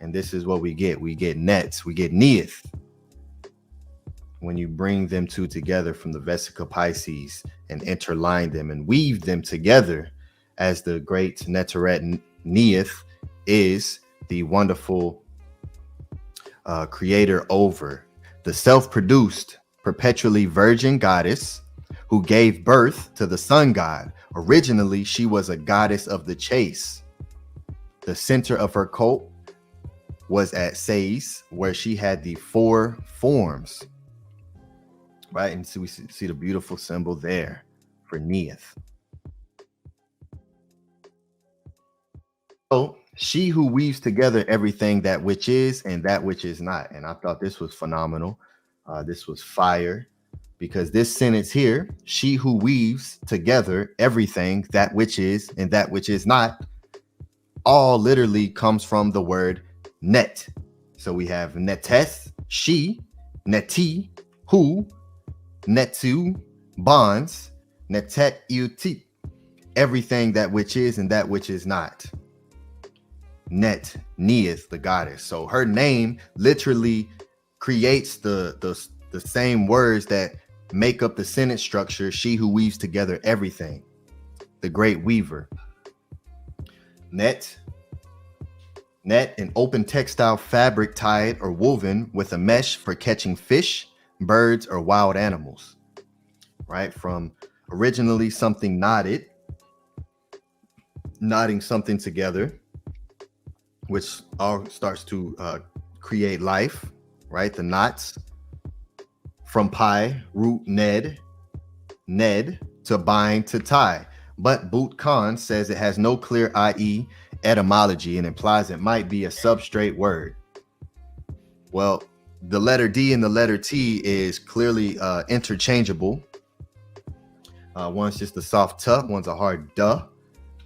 E: and this is what we get. We get nets, we get neeth when you bring them two together from the Vesica Pisces and interline them and weave them together, as the great Neteret Neith is the wonderful creator over the self-produced, perpetually virgin goddess who gave birth to the sun god. Originally, she was a goddess of the chase. The center of her cult was at Sais, where she had the 4 forms. Right, and so we see the beautiful symbol there for Neith. So she who weaves together everything that which is and that which is not. And I thought this was phenomenal. This was fire, because this sentence here, she who weaves together everything that which is and that which is not, all literally comes from the word net. So we have neteth, she, neti, who, netu, bonds, netet iuti, everything that which is and that which is not. Net, Neith, the goddess. So her name literally creates the same words that make up the sentence structure, she who weaves together everything, the great weaver. Net, Net, an open textile fabric tied or woven with a mesh for catching fish, birds, or wild animals. Right? From originally something knotting something together, which all starts to create life, right? The knots from pi, root ned to bind to tie. But Boot Khan says it has no clear IE etymology and implies it might be a substrate word. Well, the letter D and the letter T is clearly interchangeable. One's just a soft t, one's a hard duh.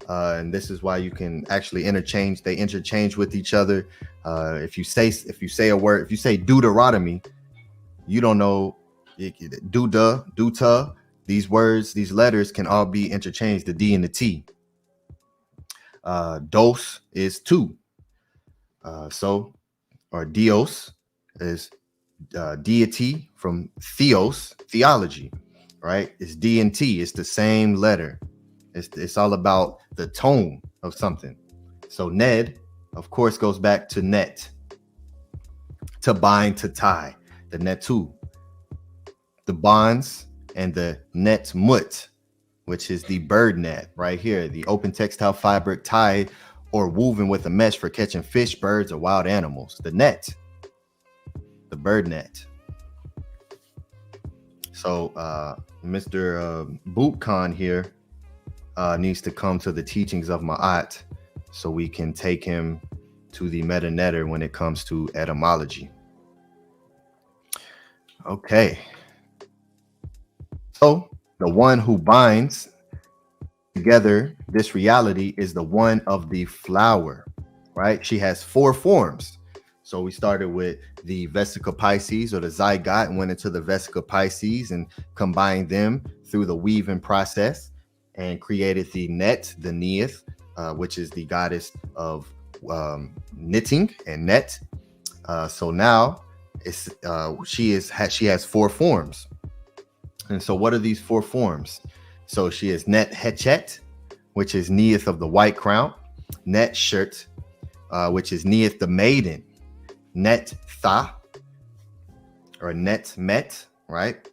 E: And this is why you can actually interchange. They interchange with each other. If you say a word, if you say Deuteronomy, you don't know do-da. These words, these letters can all be interchanged. The D and the T. Dos is two. Or Dios is deity from theos, theology, right? It's D and T. It's the same letter. It's all about the tone of something. So Ned, of course, goes back to net, to bind, to tie. The netu, the bonds, and the net mut, which is the bird net right here, the open textile fabric tied or woven with a mesh for catching fish, birds, or wild animals. The net, the bird net. So Mr. Boot Khan here needs to come to the teachings of Maat so we can take him to the meta netter when it comes to etymology. Okay. So the one who binds together this reality is the one of the flower, right? She has four forms. So we started with the Vesica Pisces or the zygote and went into the Vesica Pisces and combined them through the weaving process and created the net, the Neith, which is the goddess of knitting and net. So now she has four forms. And so what are these four forms? So she is Net Hechet, which is Neith of the white crown. Net Shirt, which is Neith the maiden. Net Tha, or Net Met, right,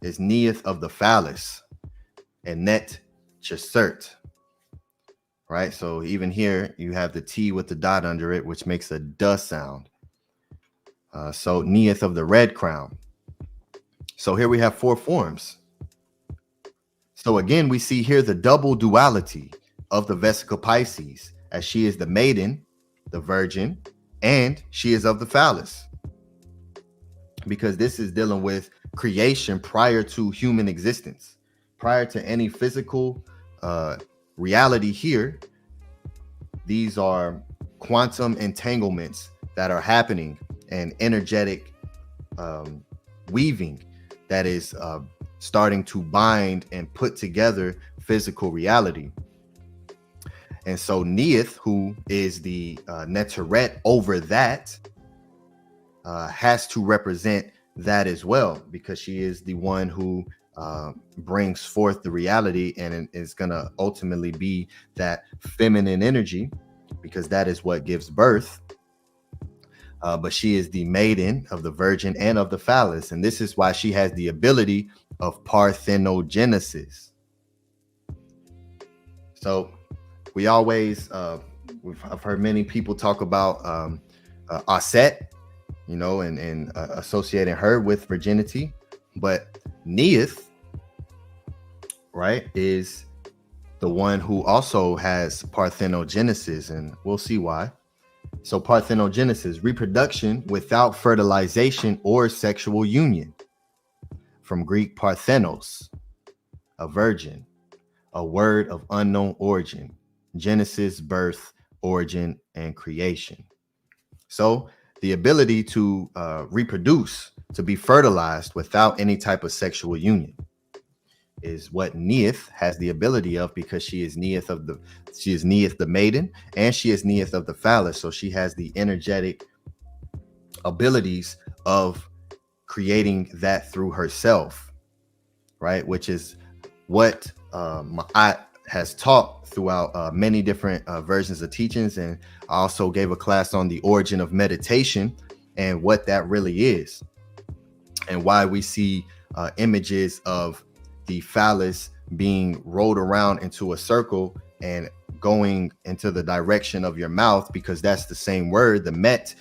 E: is Neith of the phallus. And Net Chesert, right? So even here, you have the T with the dot under it, which makes a duh sound. So Neith of the red crown. So here we have four forms. So again, we see here the double duality of the Vesica Pisces, as she is the maiden, the virgin, and she is of the phallus. Because this is dealing with creation prior to human existence, prior to any physical reality here. These are quantum entanglements that are happening and energetic weaving that is starting to bind and put together physical reality. And so Neith, who is the Neteret over that, has to represent that as well, because she is the one who brings forth the reality and is going to ultimately be that feminine energy, because that is what gives birth. But she is the maiden of the virgin and of the phallus. And this is why she has the ability of parthenogenesis. So we always, I've heard many people talk about Aset, and associating her with virginity. But Neith, right, is the one who also has parthenogenesis, and we'll see why. So parthenogenesis, reproduction without fertilization or sexual union. From Greek parthenos, a virgin, a word of unknown origin. Genesis, birth, origin, and creation. So the ability to reproduce, to be fertilized without any type of sexual union, is what Neith has the ability of, because she is Neith the maiden, and she is Neith of the phallus. So she has the energetic abilities of creating that through herself, right? Which is what Maat has taught throughout many different versions of teachings. And I also gave a class on the origin of meditation and what that really is, and why we see images of the phallus being rolled around into a circle and going into the direction of your mouth, because that's the same word, the met,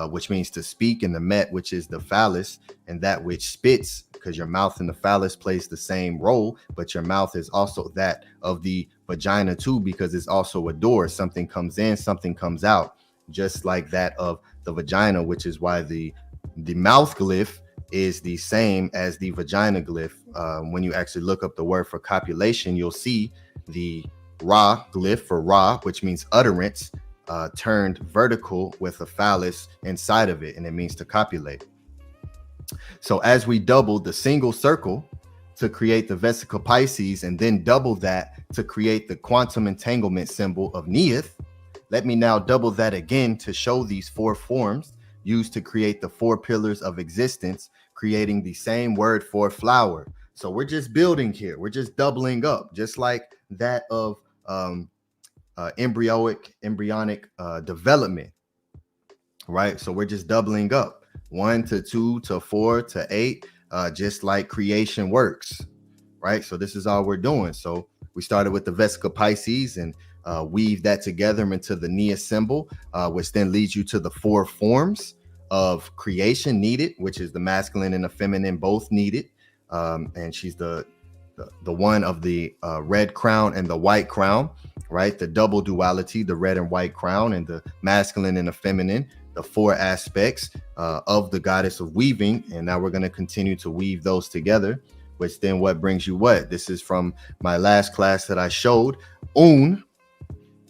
E: which means to speak, and the met, which is the phallus, and that which spits, because your mouth and the phallus plays the same role, but your mouth is also that of the vagina too, because it's also a door. Something comes in, something comes out, just like that of the vagina, which is why the mouth glyph is the same as the vagina glyph. When you actually look up the word for copulation, you'll see the Ra glyph for Ra, which means utterance, turned vertical with a phallus inside of it, and it means to copulate. So as we doubled the single circle to create the vesica Pisces, and then double that to create the quantum entanglement symbol of Neith, let me now double that again to show these 4 forms used to create the 4 pillars of existence, creating the same word for flower. So we're just building here. We're just doubling up, just like that of embryonic development, right? So we're just doubling up, 1 to 2 to 4 to 8, just like creation works, right? So this is all we're doing. So we started with the vesica Pisces and weave that together into the Neith symbol, which then leads you to the 4 forms of creation needed, which is the masculine and the feminine both needed. And she's the one of the red crown and the white crown, right? The double duality, the red and white crown, and the masculine and the feminine, the 4 aspects of the goddess of weaving. And now we're going to continue to weave those together, which then what brings you what? This is from my last class that I showed, Un,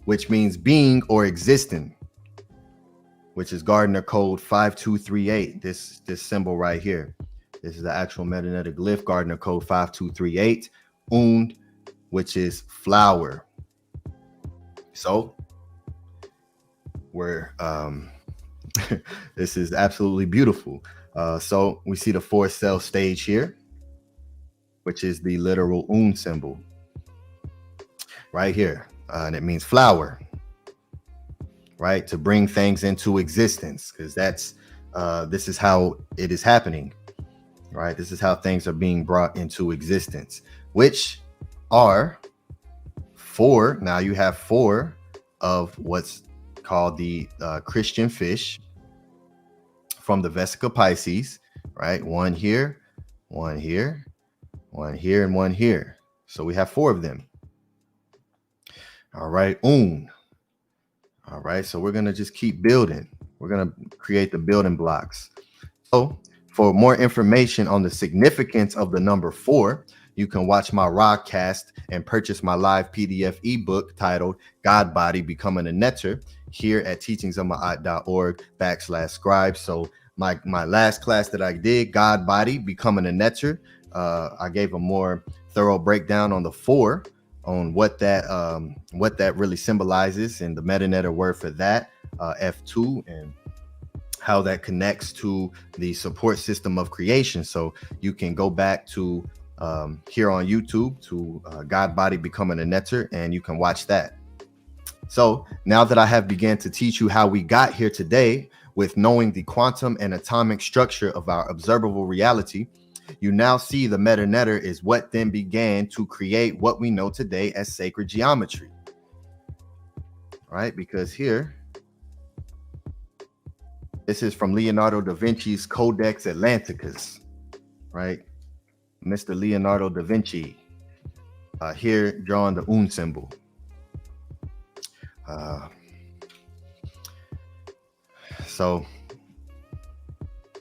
E: which means being or existing, which is Gardner code 5238. This symbol right here. This is the actual metanetic glyph, Gardner code 5238, Und, which is flower. So we're this is absolutely beautiful. So we see the 4 cell stage here, which is the literal Un symbol right here, and it means flower, right? To bring things into existence, because that's this is how it is happening, right? This is how things are being brought into existence, which are 4. Now you have 4 of what's called the Christian fish from the vesica Pisces, right? 1 here, 1 here, 1 here, and 1 here. So we have 4 of them. All right, Un. All right, so we're gonna just keep building. We're gonna create the building blocks. So for more information on the significance of the number 4, you can watch my Rodcast and purchase my live PDF ebook titled God Body Becoming a Netter here at teachingsofmaat.org/scribe. So my last class that I did, God Body Becoming a Netter, I gave a more thorough breakdown on the 4, on what that really symbolizes, and the metanetter word for that, F2, and how that connects to the support system of creation. So you can go back to here on YouTube to God Body Becoming a Netter, and you can watch that. So now that I have began to teach you how we got here today with knowing the quantum and atomic structure of our observable reality, you now see the metanetter is what then began to create what we know today as sacred geometry, right? Because here, this is from Leonardo da Vinci's Codex Atlanticus, right? Mr. Leonardo da Vinci, here drawing the Un symbol. So,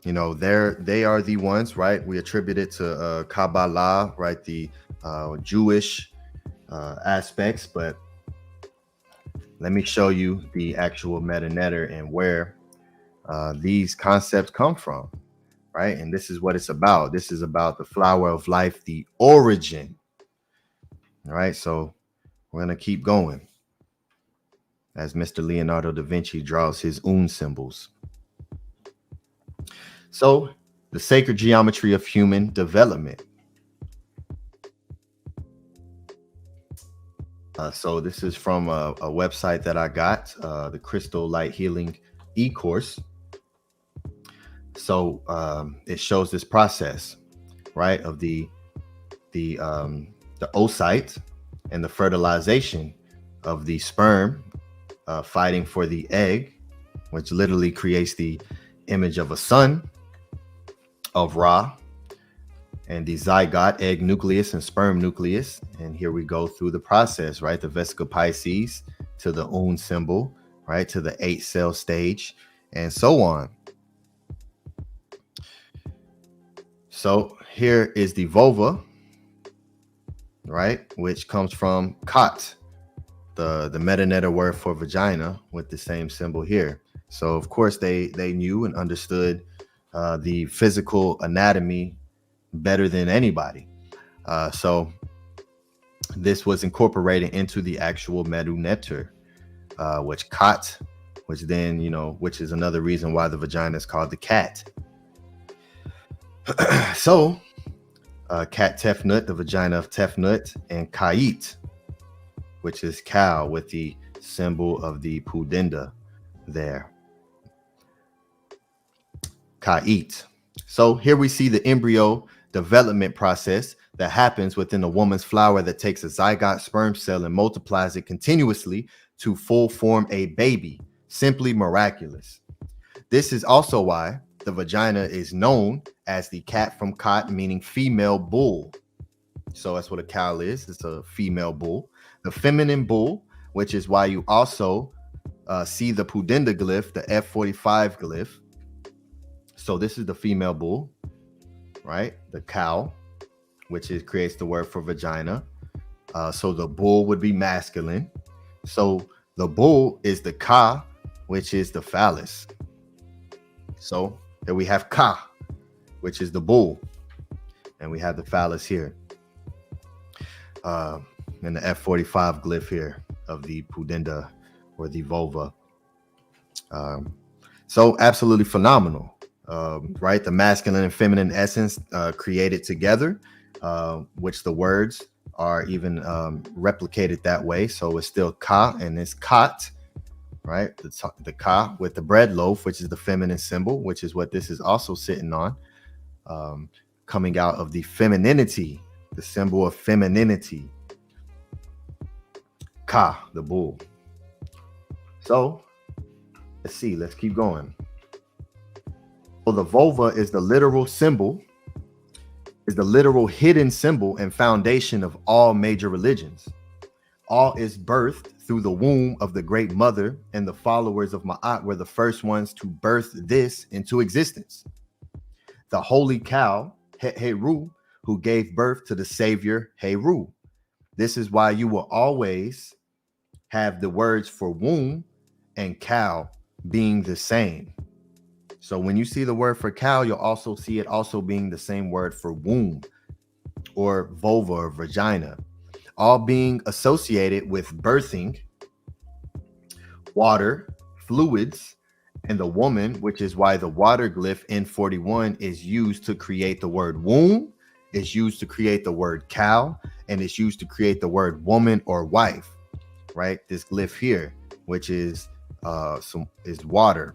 E: you know, they are the ones, right? We attribute it to Kabbalah, right? The Jewish aspects, but let me show you the actual metanetter and where these concepts come from, right? And this is what it's about. This is about the flower of life, the origin, right? So we're going to keep going as Mr. Leonardo da Vinci draws his Un symbols. So the sacred geometry of human development. So this is from a website that I got, the Crystal Light Healing e-course. So it shows this process, right, of the oocyte and the fertilization of the sperm fighting for the egg, which literally creates the image of a sun of Ra, and the zygote, egg nucleus and sperm nucleus. And here we go through the process, right? The vesica Pisces to the Un symbol, right? To the 8-cell stage, and so on. So here is the vulva, right? Which comes from Kat, the metaneta word for vagina, with the same symbol here. So of course they knew and understood the physical anatomy better than anybody. So this was incorporated into the actual Medu Neter, which Kat, which then, which is another reason why the vagina is called the cat. So Kat Tefnut, the vagina of Tefnut, and Kait, which is cow, with the symbol of the Pudenda there. Kait. So here we see the embryo development process that happens within a woman's flower that takes a zygote sperm cell and multiplies it continuously to full form a baby. Simply miraculous. This is also why the vagina is known as the cat from Kat, meaning female bull. So that's what a cow is. It's a female bull. The feminine bull, which is why you also see the Pudenda glyph, the F45 glyph. So this is the female bull, right? The cow, which creates the word for vagina. So the bull would be masculine. So the bull is the ka, which is the phallus. So here we have ka, which is the bull, and we have the phallus here, and the F45 glyph here of the Pudenda or the vulva. So absolutely phenomenal, right? The masculine and feminine essence created together, which the words are even replicated that way. So it's still ka and it's kat, right? The ka with the bread loaf, which is the feminine symbol, which is what this is also sitting on, coming out of the femininity, the symbol of femininity. Ka, the bull. So let's see, let's keep going. So the vulva is the literal symbol, is the literal hidden symbol and foundation of all major religions. All is birthed through the womb of the great mother, and the followers of Maat were the first ones to birth this into existence. The holy cow, Heru, who gave birth to the savior, Heru. This is why you will always have the words for womb and cow being the same. So when you see the word for cow, you'll also see it also being the same word for womb or vulva or vagina, all being associated with birthing, water, fluids, and the woman, which is why the water glyph N41 is used to create the word womb, is used to create the word cow, and it's used to create the word woman or wife, right? This glyph here, which is water,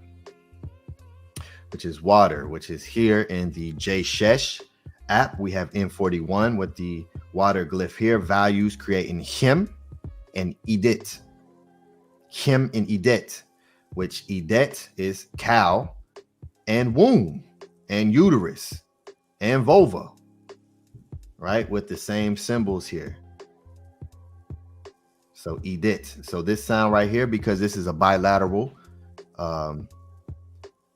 E: which is here in the J-Shesh app. We have N41 with the water glyph here, values creating him and edit. Him and edit, which edit is cow and womb and uterus and vulva, right? With the same symbols here. So edit. So this sound right here, because this is a bilateral,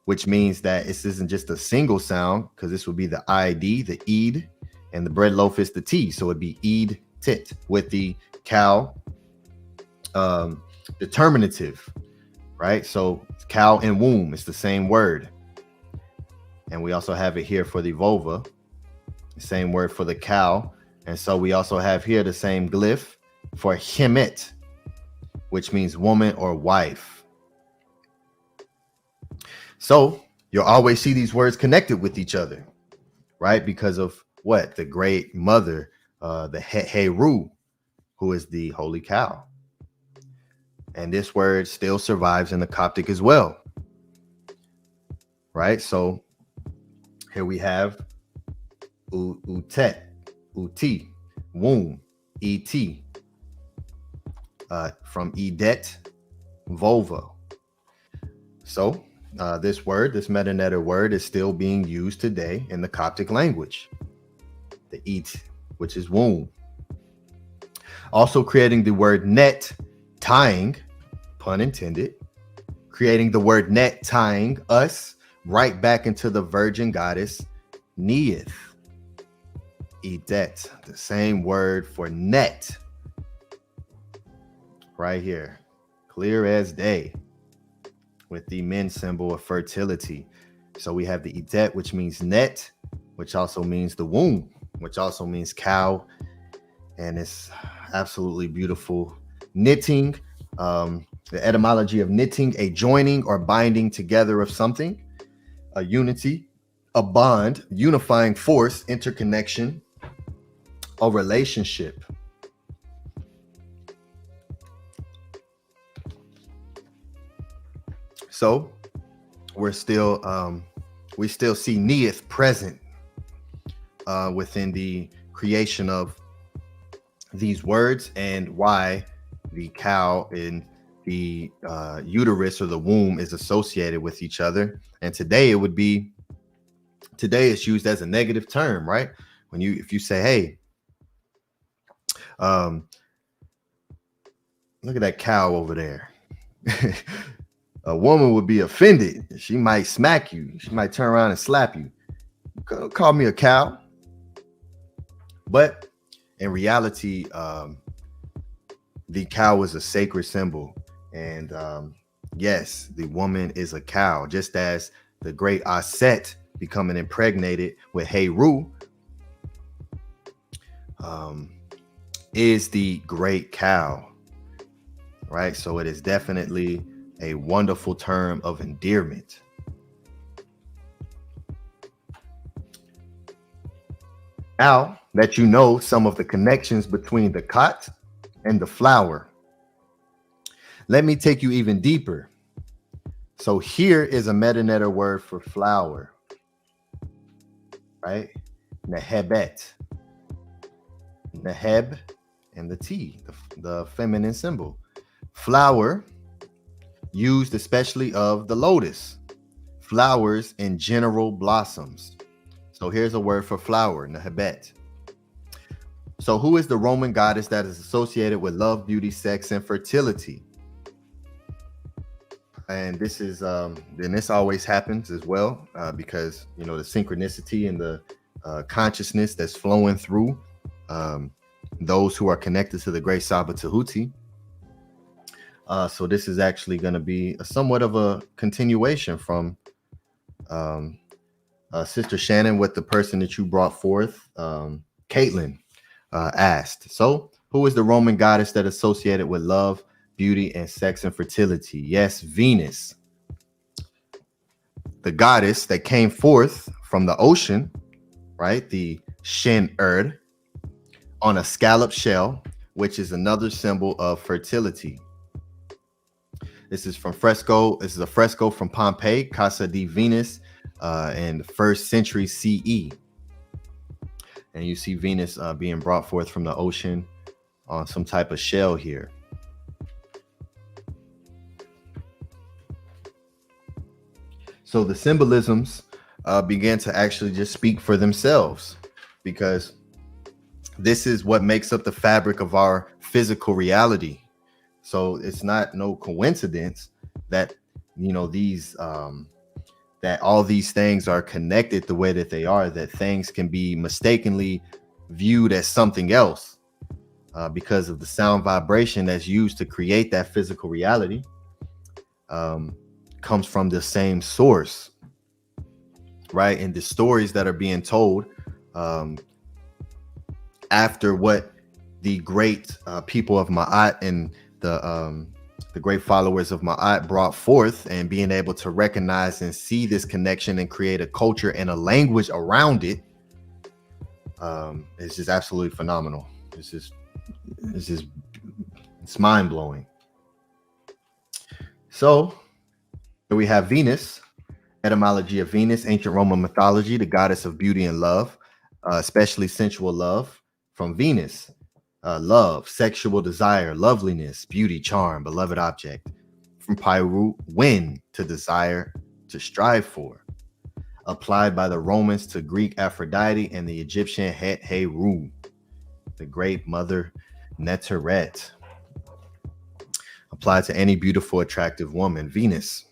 E: which means that this isn't just a single sound, because this would be the ID, the eed, and the bread loaf is the T. So it'd be eed tit with the cow determinative, right? So cow and womb is the same word. And we also have it here for the vulva, the same word for the cow. And so we also have here the same glyph for himit, which means woman or wife. So you'll always see these words connected with each other, right? Because of what? The great mother, the Heru, who is the holy cow. And this word still survives in the Coptic as well. Right? So here we have utet, uti, womb, et, from edet, vulva. So this metanetter word is still being used today in the Coptic language. The et, which is womb. Also creating the word net, tying, pun intended, creating the word net, tying us right back into the virgin goddess Neith. Edet, the same word for net. Right here, clear as day, with the men symbol of fertility. So we have the edet, which means net, which also means the womb, which also means cow. And it's absolutely beautiful. Knitting, the etymology of knitting, a joining or binding together of something, a unity, a bond, unifying force, interconnection, a relationship. So we still see Neith present within the creation of these words, and why the cow and the uterus or the womb is associated with each other. And today it's used as a negative term, right? If you say, hey, look at that cow over there. A woman would be offended. She might smack you. She might turn around and slap you. Call me a cow. But in reality, the cow is a sacred symbol. And yes, the woman is a cow, just as the great Aset becoming impregnated with Heru is the great cow, right? So it is definitely a wonderful term of endearment. Now that you know some of the connections between the cot and the flower, let me take you even deeper. So here is a metanetter word for flower, right? Nehebet. Neheb and the T, the feminine symbol. Flower, used especially of the lotus. Flowers in general blossoms. So here's a word for flower, Nehebet. So who is the Roman goddess that is associated with love, beauty, sex, and fertility? And this is, and this always happens as well, because, the synchronicity and the consciousness that's flowing through those who are connected to the great Saba Tehuti. So this is actually going to be somewhat of a continuation from Sister Shannon, with the person that you brought forth, Caitlin, asked. So who is the Roman goddess that associated with love, beauty, and sex and fertility? Yes, Venus. The goddess that came forth from the ocean, right? The Shen Erd, on a scallop shell, which is another symbol of fertility. This is from fresco. This is a fresco from Pompeii, Casa di Venus, in the 1st century CE. And you see Venus being brought forth from the ocean on some type of shell here. So the symbolisms began to actually just speak for themselves, because this is what makes up the fabric of our physical reality. So it's not no coincidence that, these that all these things are connected the way that they are, that things can be mistakenly viewed as something else because of the sound vibration that's used to create that physical reality. Comes from the same source, right? And the stories that are being told after what the great people of Maat and the great followers of Maat brought forth, and being able to recognize and see this connection and create a culture and a language around it, is just absolutely phenomenal. It's just it's mind blowing. So here we have Venus, etymology of Venus, ancient Roman mythology, the goddess of beauty and love, especially sensual love. From Venus, love, sexual desire, loveliness, beauty, charm, beloved object. From Pyru, win, to desire, to strive for. Applied by the Romans to Greek Aphrodite and the Egyptian Het Heru, the great mother Neteret. Applied to any beautiful, attractive woman, Venus,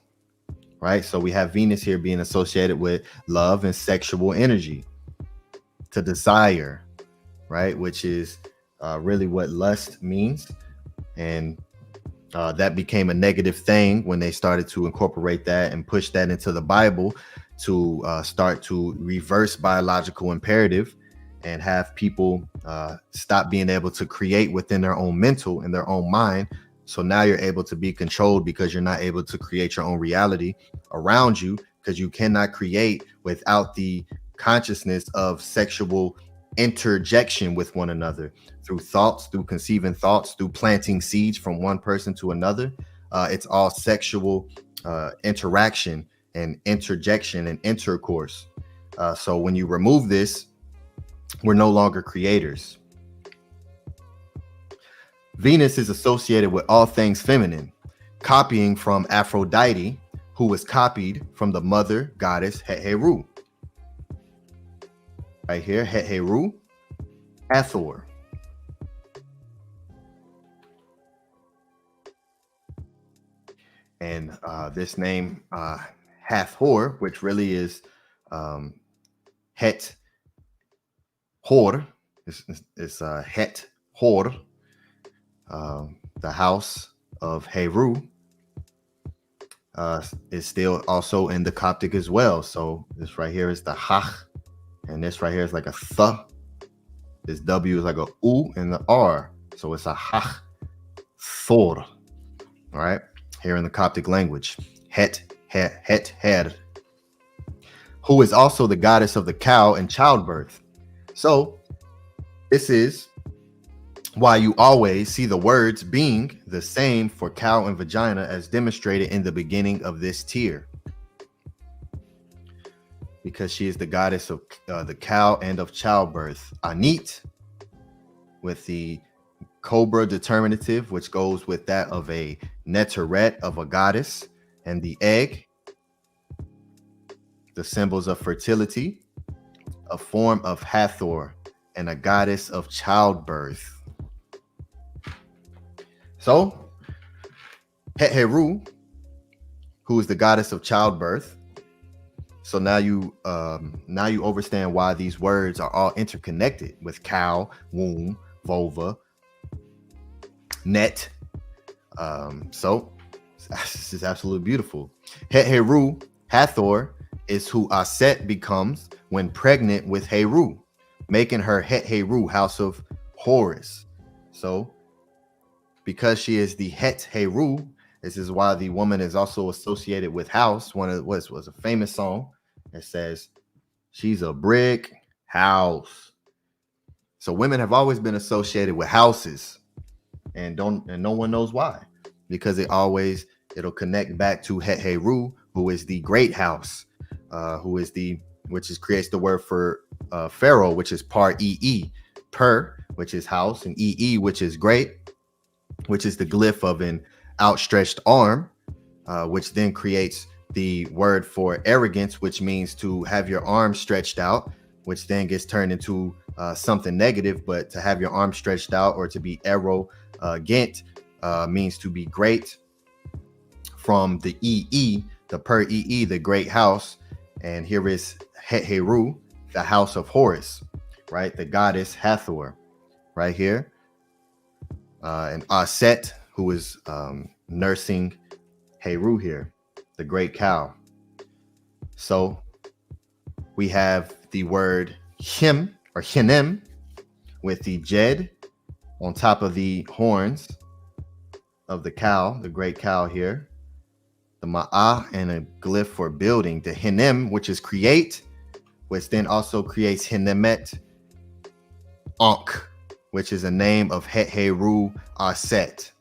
E: right? So we have Venus here being associated with love and sexual energy, to desire, right? Which is really what lust means. And that became a negative thing when they started to incorporate that and push that into the Bible to start to reverse biological imperative and have people stop being able to create within their own mental and their own mind. So now you're able to be controlled because you're not able to create your own reality around you, because you cannot create without the consciousness of sexual interjection with one another through thoughts, through conceiving thoughts, through planting seeds from one person to another. It's all sexual interaction and interjection and intercourse. So when you remove this, we're no longer creators. Venus is associated with all things feminine, copying from Aphrodite, who was copied from the mother goddess Het Heru. Right here, Het Heru, Hathor. And this name, Hathor, which really is Het Hor, is Het Hor, the house of Heru, is still also in the Coptic as well. So this right here is the Hach, and this right here is like a Th. This W is like a U and the R. So it's a Hach Thor. All right, here in the Coptic language, Het Her, who is also the goddess of the cow and childbirth. So this is why you always see the words being the same for cow and vagina, as demonstrated in the beginning of this tier, because she is the goddess of the cow and of childbirth. Anit, with the cobra determinative, which goes with that of a neteret, of a goddess, and the egg, the symbols of fertility, a form of Hathor, and a goddess of childbirth. So Het Heru, who is the goddess of childbirth. So now you understand why these words are all interconnected with cow, womb, vulva, net. So this is absolutely beautiful. Het Heru, Hathor, is who Aset becomes when pregnant with Heru, making her Het Heru, house of Horus. So because she is the Het Heru, this is why the woman is also associated with house. One of what was a famous song that says she's a brick house. So women have always been associated with houses, and no one knows why, because it'll connect back to Het Heru, who is the great house, creates the word for pharaoh, which is par per, which is house, and which is great, which is the glyph of an outstretched arm, which then creates the word for arrogance, which means to have your arm stretched out, which then gets turned into something negative. But to have your arm stretched out, or to be arrogant, means to be great. From the the per the great house. And here is Het Heru, the house of Horus, right? The goddess Hathor, right here. And Aset, who is nursing Heru here, the great cow. So we have the word him or hinem with the jed on top of the horns of the cow, the great cow here. The ma'ah and a glyph for building. The hinem, which is create, which then also creates hinemet, ankh, which is a name of Het-Heru Aset,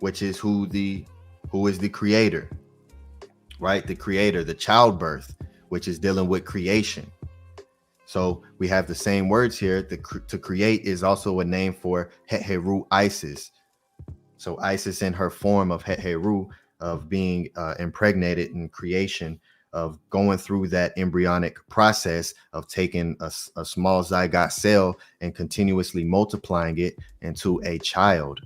E: which is who is the creator, right? The creator, the childbirth, which is dealing with creation. So we have the same words here. To create is also a name for Het-Heru Isis. So Isis in her form of Het-Heru, of being impregnated in creation, of going through that embryonic process of taking a small zygote cell and continuously multiplying it into a child.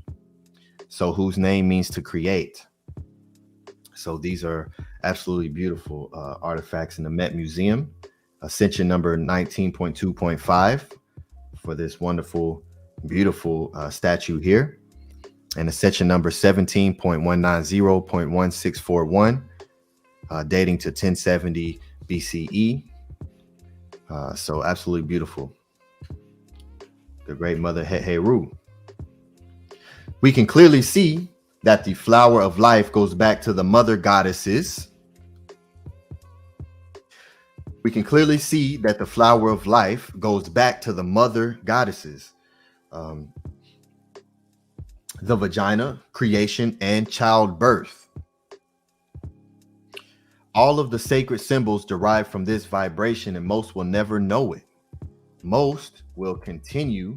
E: So whose name means to create. So these are absolutely beautiful artifacts in the Met Museum. Ascension number 19.2.5 for this wonderful, beautiful statue here. And Ascension number 17.190.1641, dating to 1070 BCE. So absolutely beautiful. The great mother Het-Heru. We can clearly see that the flower of life goes back to the mother goddesses. We can clearly see that the flower of life goes back to the mother goddesses. The vagina, creation, and childbirth. All of the sacred symbols derive from this vibration, and most will never know it. Most will continue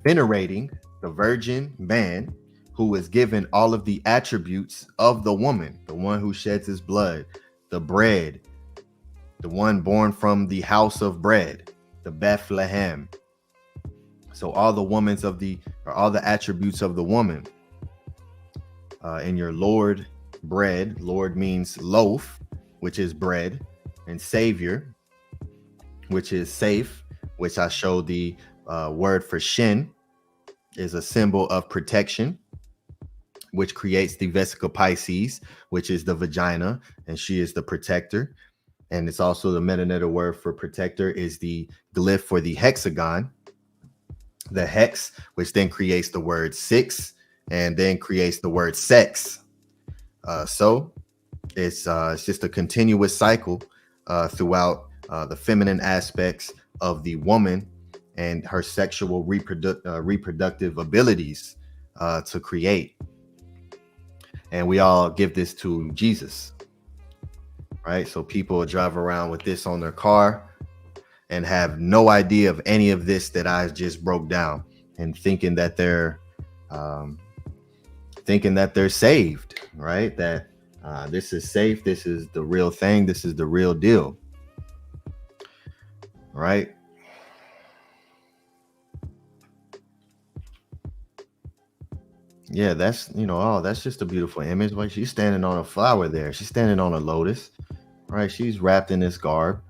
E: venerating the virgin man who is given all of the attributes of the woman, the one who sheds his blood, the bread, the one born from the house of bread, the Bethlehem. So all the all the attributes of the woman. In your Lord bread, Lord means loaf, which is bread, and Savior, which is safe, which I showed the word for Shin, is a symbol of protection, which creates the Vesica Pisces, which is the vagina, and she is the protector. And it's also the metanoeta word for protector is the glyph for the hexagon, the hex, which then creates the word six and then creates the word sex. So it's just a continuous cycle throughout the feminine aspects of the woman and her sexual reproductive abilities to create. And we all give this to Jesus, right? So people drive around with this on their car and have no idea of any of this that I just broke down, and thinking that they're saved, right? That this is safe, this is the real thing, this is the real deal, right? Yeah, that's, that's just a beautiful image. Like, she's standing on a flower there. She's standing on a lotus, right? She's wrapped in this garb.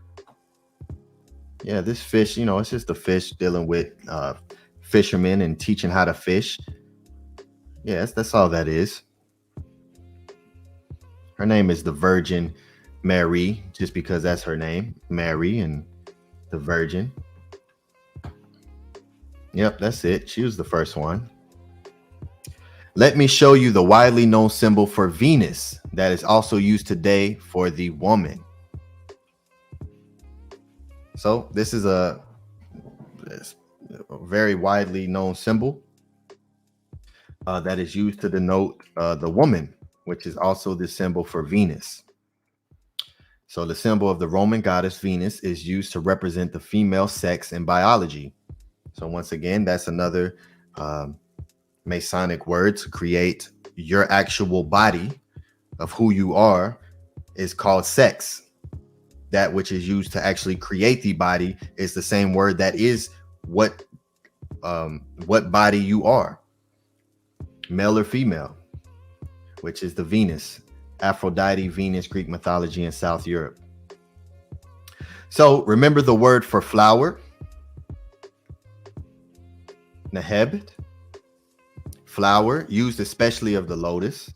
E: Yeah, this fish, it's just a fish dealing with fishermen and teaching how to fish. Yes, that's all that is. Her name is the Virgin Meri, just because that's her name, Meri, and the Virgin. Yep, that's it. She was the first one. Let me show you the widely known symbol for Venus that is also used today for the woman. So this is a very widely known symbol that is used to denote the woman, which is also the symbol for Venus. So the symbol of the Roman goddess Venus is used to represent the female sex in biology. So once again, that's another Masonic word to create your actual body of who you are is called sex. That which is used to actually create the body is the same word that is what body you are, male or female, which is the Venus, Aphrodite, Venus, Greek mythology in South Europe. So remember the word for flower, Neheb, flower, used especially of the lotus.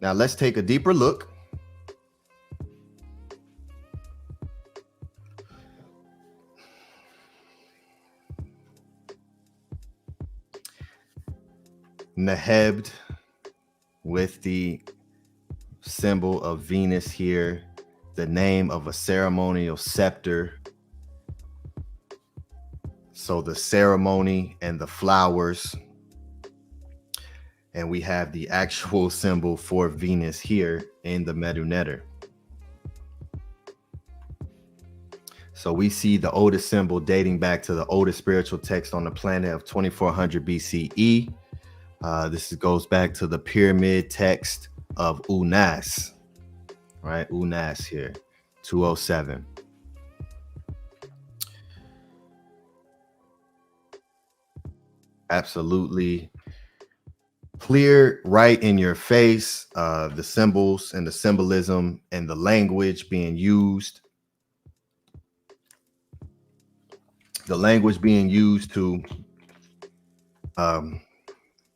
E: Now let's take a deeper look. Neheb with the symbol of Venus here, the name of a ceremonial scepter. So the ceremony and the flowers. And we have the actual symbol for Venus here in the Medu Neter. So we see the oldest symbol dating back to the oldest spiritual text on the planet of 2400 BCE. This goes back to the pyramid text of Unas, right? Unas here, 207. Absolutely clear, right in your face, the symbols and the symbolism and the language being used. The language being used to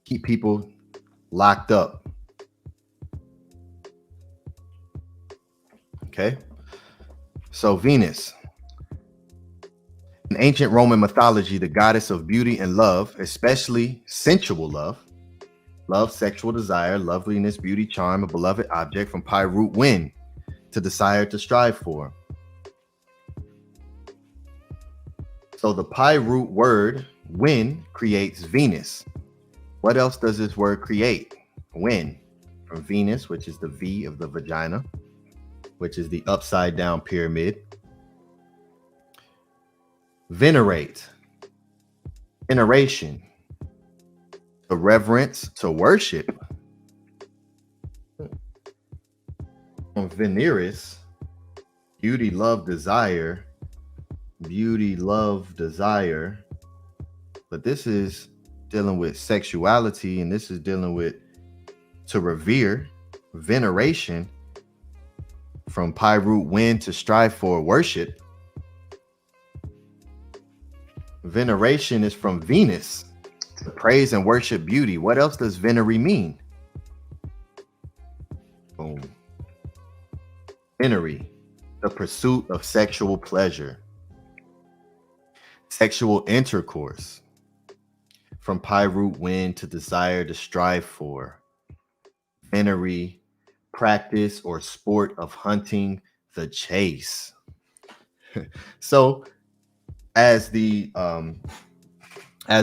E: keep people locked up. Okay. So Venus. In ancient Roman mythology, the goddess of beauty and love, especially sensual love, sexual desire, loveliness, beauty, charm, a beloved object from pi root win, to desire to strive for. So the pi root word win creates Venus. What else does this word create? Win, from Venus, which is the V of the vagina, which is the upside down pyramid. Venerate, veneration, to reverence, to worship. From veneris, beauty, love, desire. Beauty, love, desire. But this is dealing with sexuality, and this is dealing with to revere, veneration, from pi root win, to strive for, worship. Veneration is from Venus, to praise and worship beauty. What else does venery mean? Boom. Venery, the pursuit of sexual pleasure. Sexual intercourse, from pi root win, to desire to strive for. Venery, practice or sport of hunting, the chase. So as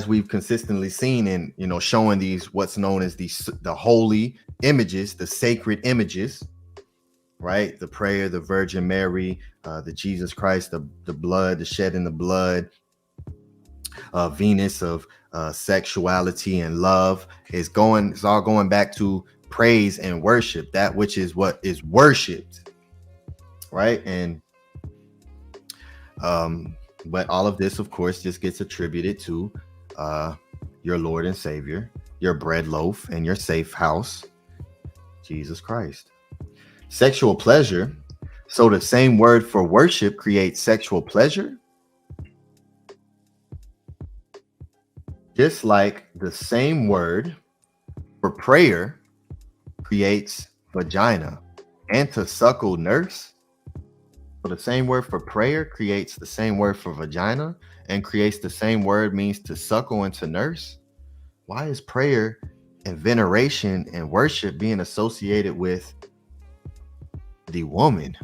E: we've consistently seen in, showing these what's known as the holy images, the sacred images, right? The prayer, the Virgin Mary, the Jesus Christ, the blood, the shedding the blood, Venus of sexuality and love, it's all going back to praise and worship, that which is what is worshipped, right? And but all of this, of course, just gets attributed to your Lord and Savior, your bread loaf and your safe house, Jesus Christ. Sexual pleasure. So the same word for worship creates sexual pleasure, just like the same word for prayer creates vagina, and to suckle, nurse. So the same word for prayer creates the same word for vagina, and creates the same word means to suckle and to nurse. Why is prayer and veneration and worship being associated with the woman?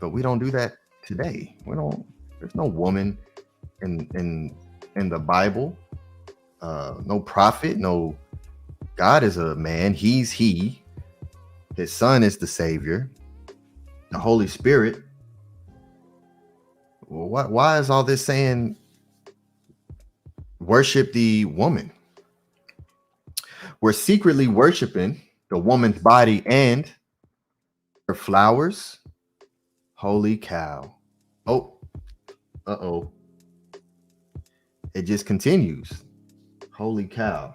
E: But we don't do that today. There's no woman in the Bible, no prophet, no. God is a man, he's he, his son is the Savior, the Holy Spirit. Well, why is all this saying worship the woman? We're secretly worshiping the woman's body and her flowers. Holy cow. Uh-oh. It just continues. Holy cow.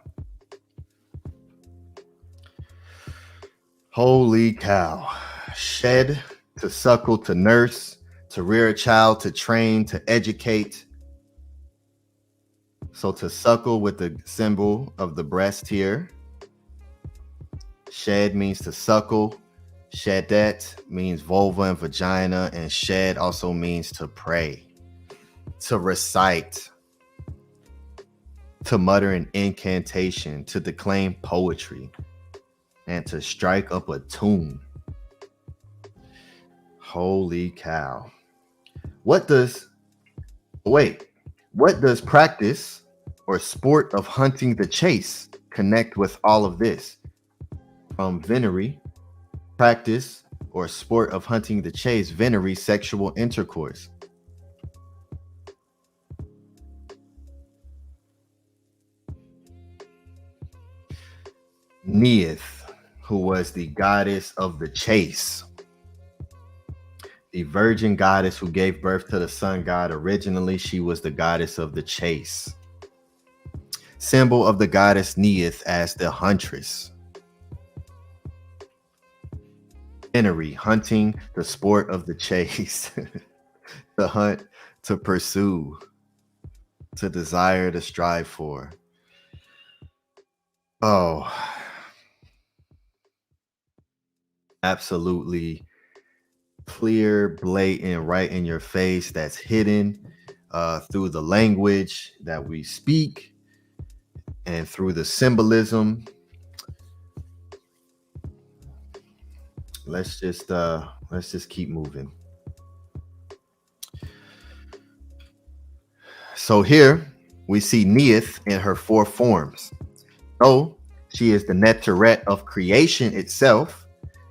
E: Holy cow. Shed, to suckle, to nurse, to rear a child, to train, to educate. So to suckle with the symbol of the breast here. Shed means to suckle. Shedet means vulva and vagina. And shed also means to pray, to recite, to mutter an incantation, to declaim poetry, and to strike up a tune. Holy cow. Wait, What does practice or sport of hunting the chase connect with all of this? From Venery, practice or sport of hunting the chase, Venery, sexual intercourse. Neith, who was the goddess of the chase, the virgin goddess who gave birth to the sun god. Originally, she was the goddess of the chase. Symbol of the goddess Neith as the huntress. Venery, hunting, the sport of the chase. To hunt, to pursue, to desire, to strive for. Oh, absolutely clear, blatant, right in your face. That's hidden through the language that we speak and through the symbolism. Let's just keep moving. So here we see Neith in her four forms. So she is the Neteret of creation itself.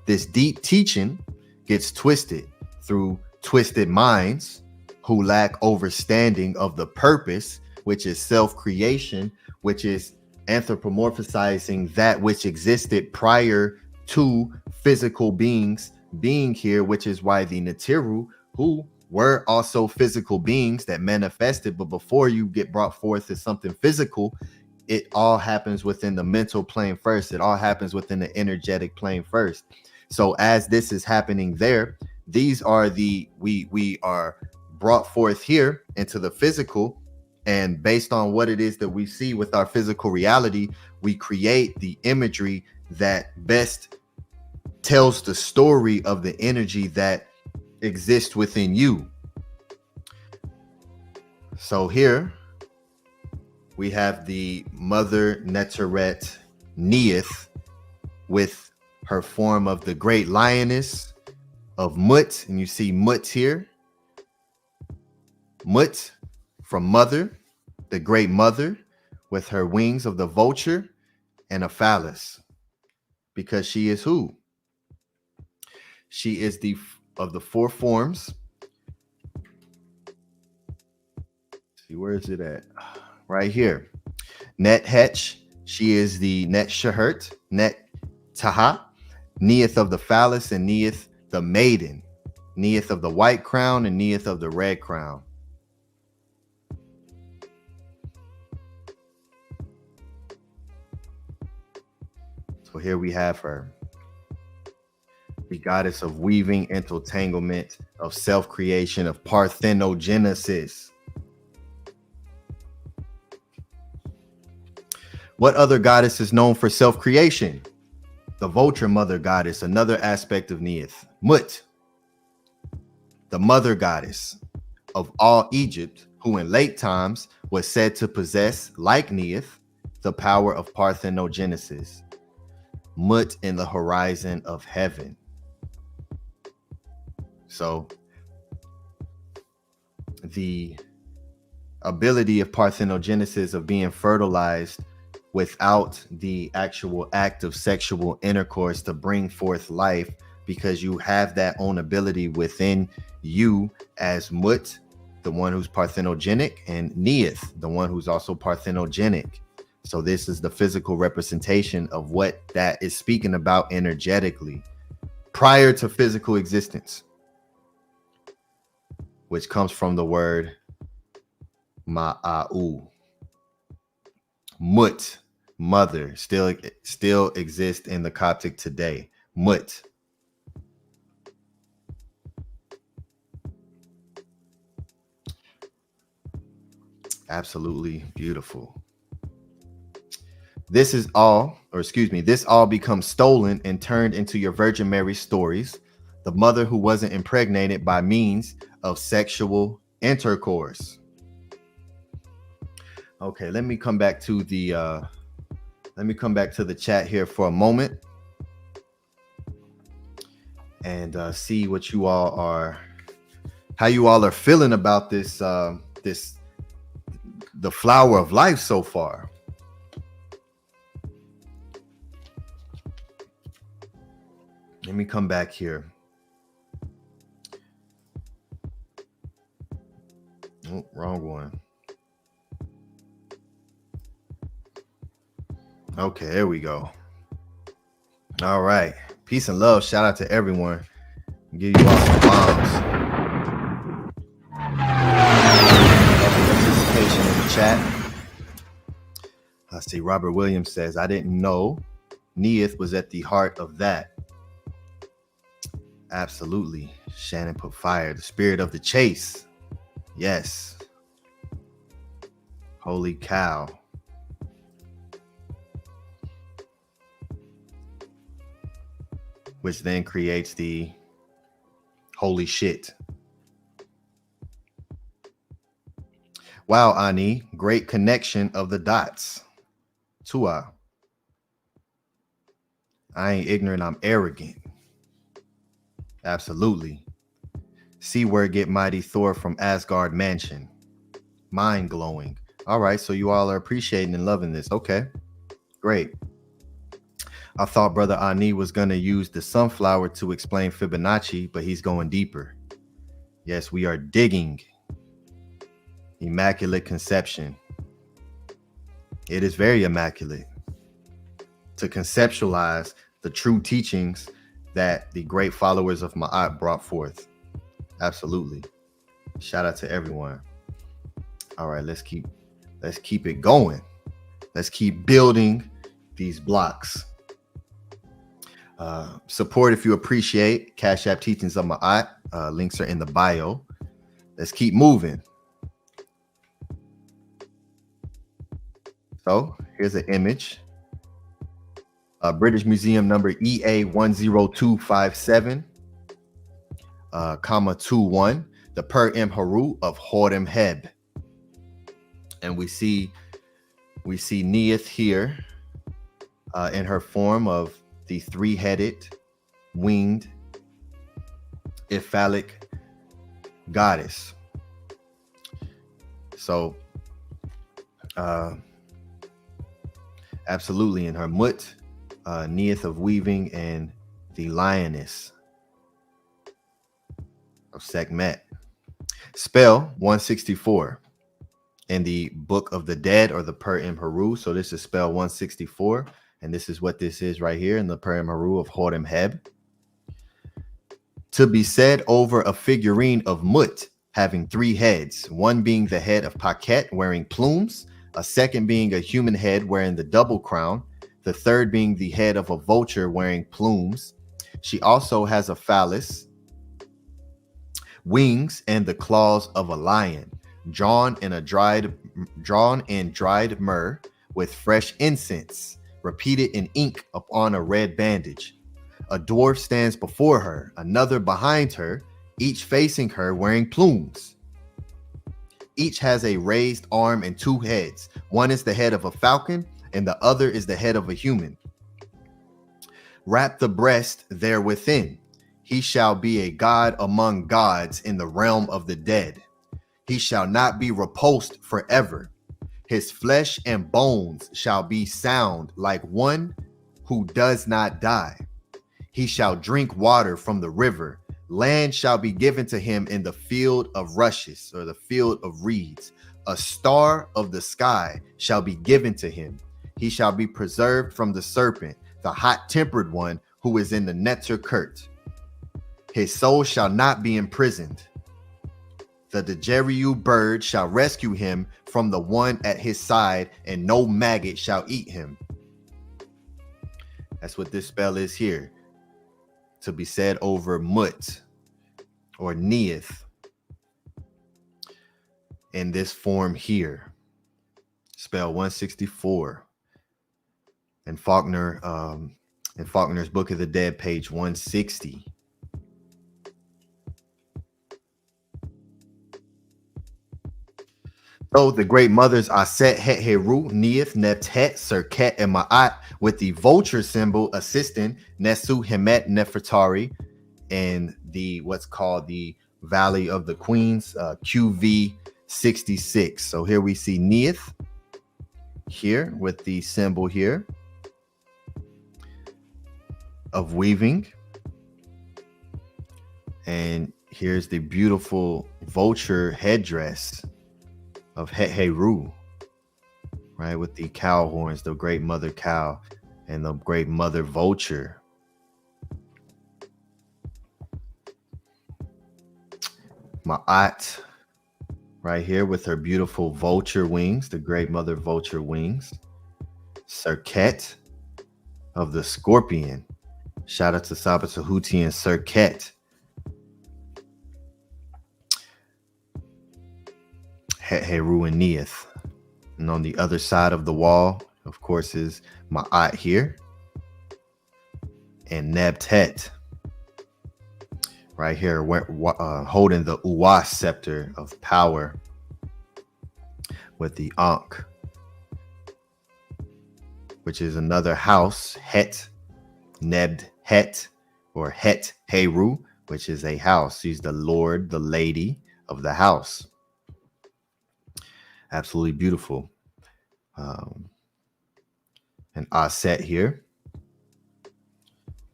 E: This deep teaching gets twisted through twisted minds who lack understanding of the purpose, which is self-creation, which is anthropomorphizing that which existed prior to physical beings being here, which is why the Natiru, who were also physical beings that manifested, but before you get brought forth as something physical, it all happens within the mental plane first. It all happens within the energetic plane first. So as this is happening there, these are we are brought forth here into the physical, and based on what it is that we see with our physical reality, we create the imagery that best tells the story of the energy that exists within you. So here we have the Mother Neteret Neith with her form of the great lioness of Mut, and you see Mut here. Mut from mother, the great mother, with her wings of the vulture and a phallus, because she is who? She is the of the four forms. See, where is it at? Right here. Net Hetch, she is the Net Shahert, Net Taha, Neith of the phallus, and Neith the maiden, Neith of the white crown, and Neith of the red crown. So here we have her, the goddess of weaving, entanglement, of self-creation, of parthenogenesis. What other goddess is known for self-creation? The vulture mother goddess, another aspect of Neith. Mut, the mother goddess of all Egypt, who in late times was said to possess, like Neith, the power of parthenogenesis. Mut in the horizon of heaven. So the ability of parthenogenesis, of being fertilized without the actual act of sexual intercourse to bring forth life, because you have that own ability within you as Mut, the one who's parthenogenic, and Neith, the one who's also parthenogenic. So this is the physical representation of what that is speaking about energetically prior to physical existence, which comes from the word Ma'au. Mut, mother, still exists in the Coptic today. Mut. Absolutely beautiful. This all becomes stolen and turned into your Virgin Mary stories, the mother who wasn't impregnated by means of sexual intercourse. Okay, let me come back to the chat here for a moment and see what how you all are feeling about this the flower of life so far. Let me come back here. Oh, wrong one. Okay, there we go. All right. Peace and love. Shout out to everyone. Give you all some bombs. Participation in the chat. I see Robert Williams says, I didn't know Neith was at the heart of that. Absolutely. Shannon put fire. The spirit of the chase. Yes. Holy cow. Which then creates the holy shit. Wow, Ani, great connection of the dots. Tua. I ain't ignorant, I'm arrogant. Absolutely. See where get mighty Thor from Asgard Mansion. Mind glowing. All right, so you all are appreciating and loving this. Okay, great. I thought Brother Ani was going to use the sunflower to explain Fibonacci, but he's going deeper. Yes, we are digging. Immaculate conception. It is very immaculate to conceptualize the true teachings that the great followers of Maat brought forth. Absolutely. Shout out to everyone. All right, let's keep it going. Let's keep building these blocks. Support if you appreciate. Cash App Teachings of Maat. Links are in the bio. Let's keep moving. So here's an image. British Museum number EA 10257, comma 21, the Per Imheru of Horem Heb. And we see Neith here in her form of the three-headed, winged, Iphalic goddess. So, absolutely, in her Mut, Neith of weaving, and the lioness of Sekhmet. Spell 164 in the Book of the Dead, or the Per Imheru. So this is spell 164. And this is what this is right here in the Per Imheru of Horem Heb. To be said over a figurine of Mut having three heads, one being the head of Paquette wearing plumes, a second being a human head wearing the double crown, the third being the head of a vulture wearing plumes. She also has a phallus, wings, and the claws of a lion, drawn in dried myrrh with fresh incense, repeated in ink upon a red bandage. A dwarf stands before her, another behind her, each facing her wearing plumes. Each has a raised arm and two heads. One is the head of a falcon, and the other is the head of a human. Wrap the breast there within. He shall be a god among gods in the realm of the dead. He shall not be repulsed forever. His flesh and bones shall be sound like one who does not die. He shall drink water from the river. Land shall be given to him in the field of rushes, or the field of reeds. A star of the sky shall be given to him. He shall be preserved from the serpent, the hot-tempered one who is in the Netzer Kurt. His soul shall not be imprisoned. The Didgeridoo bird shall rescue him from the one at his side, and no maggot shall eat him. That's what this spell is here. To be said over Mut, or Neith, in this form here. Spell 164. And Faulkner, in Faulkner's Book of the Dead, page 160. So the great mothers Aset, Het, Heru, Neith, Neptet, Serket, and Maat, with the vulture symbol assisting Nesu, Hemet, Nefertari, and the what's called the Valley of the Queens, QV 66. So here we see Neith here with the symbol here of weaving. And here's the beautiful vulture headdress of Heru, right? With the cow horns, the great mother cow and the great mother vulture. Maat right here with her beautiful vulture wings, the great mother vulture wings. Serket of the scorpion. Shout out to Saba Tehuti and Serket. Heru and Neith. And on the other side of the wall, of course, is Maat here. And Nebtet right here, holding the Uwas scepter of power with the Ankh, which is another house, Het, Nebd Het, or Het Heru, which is a house. She's the lord, the lady of the house. Absolutely beautiful. And Aset here.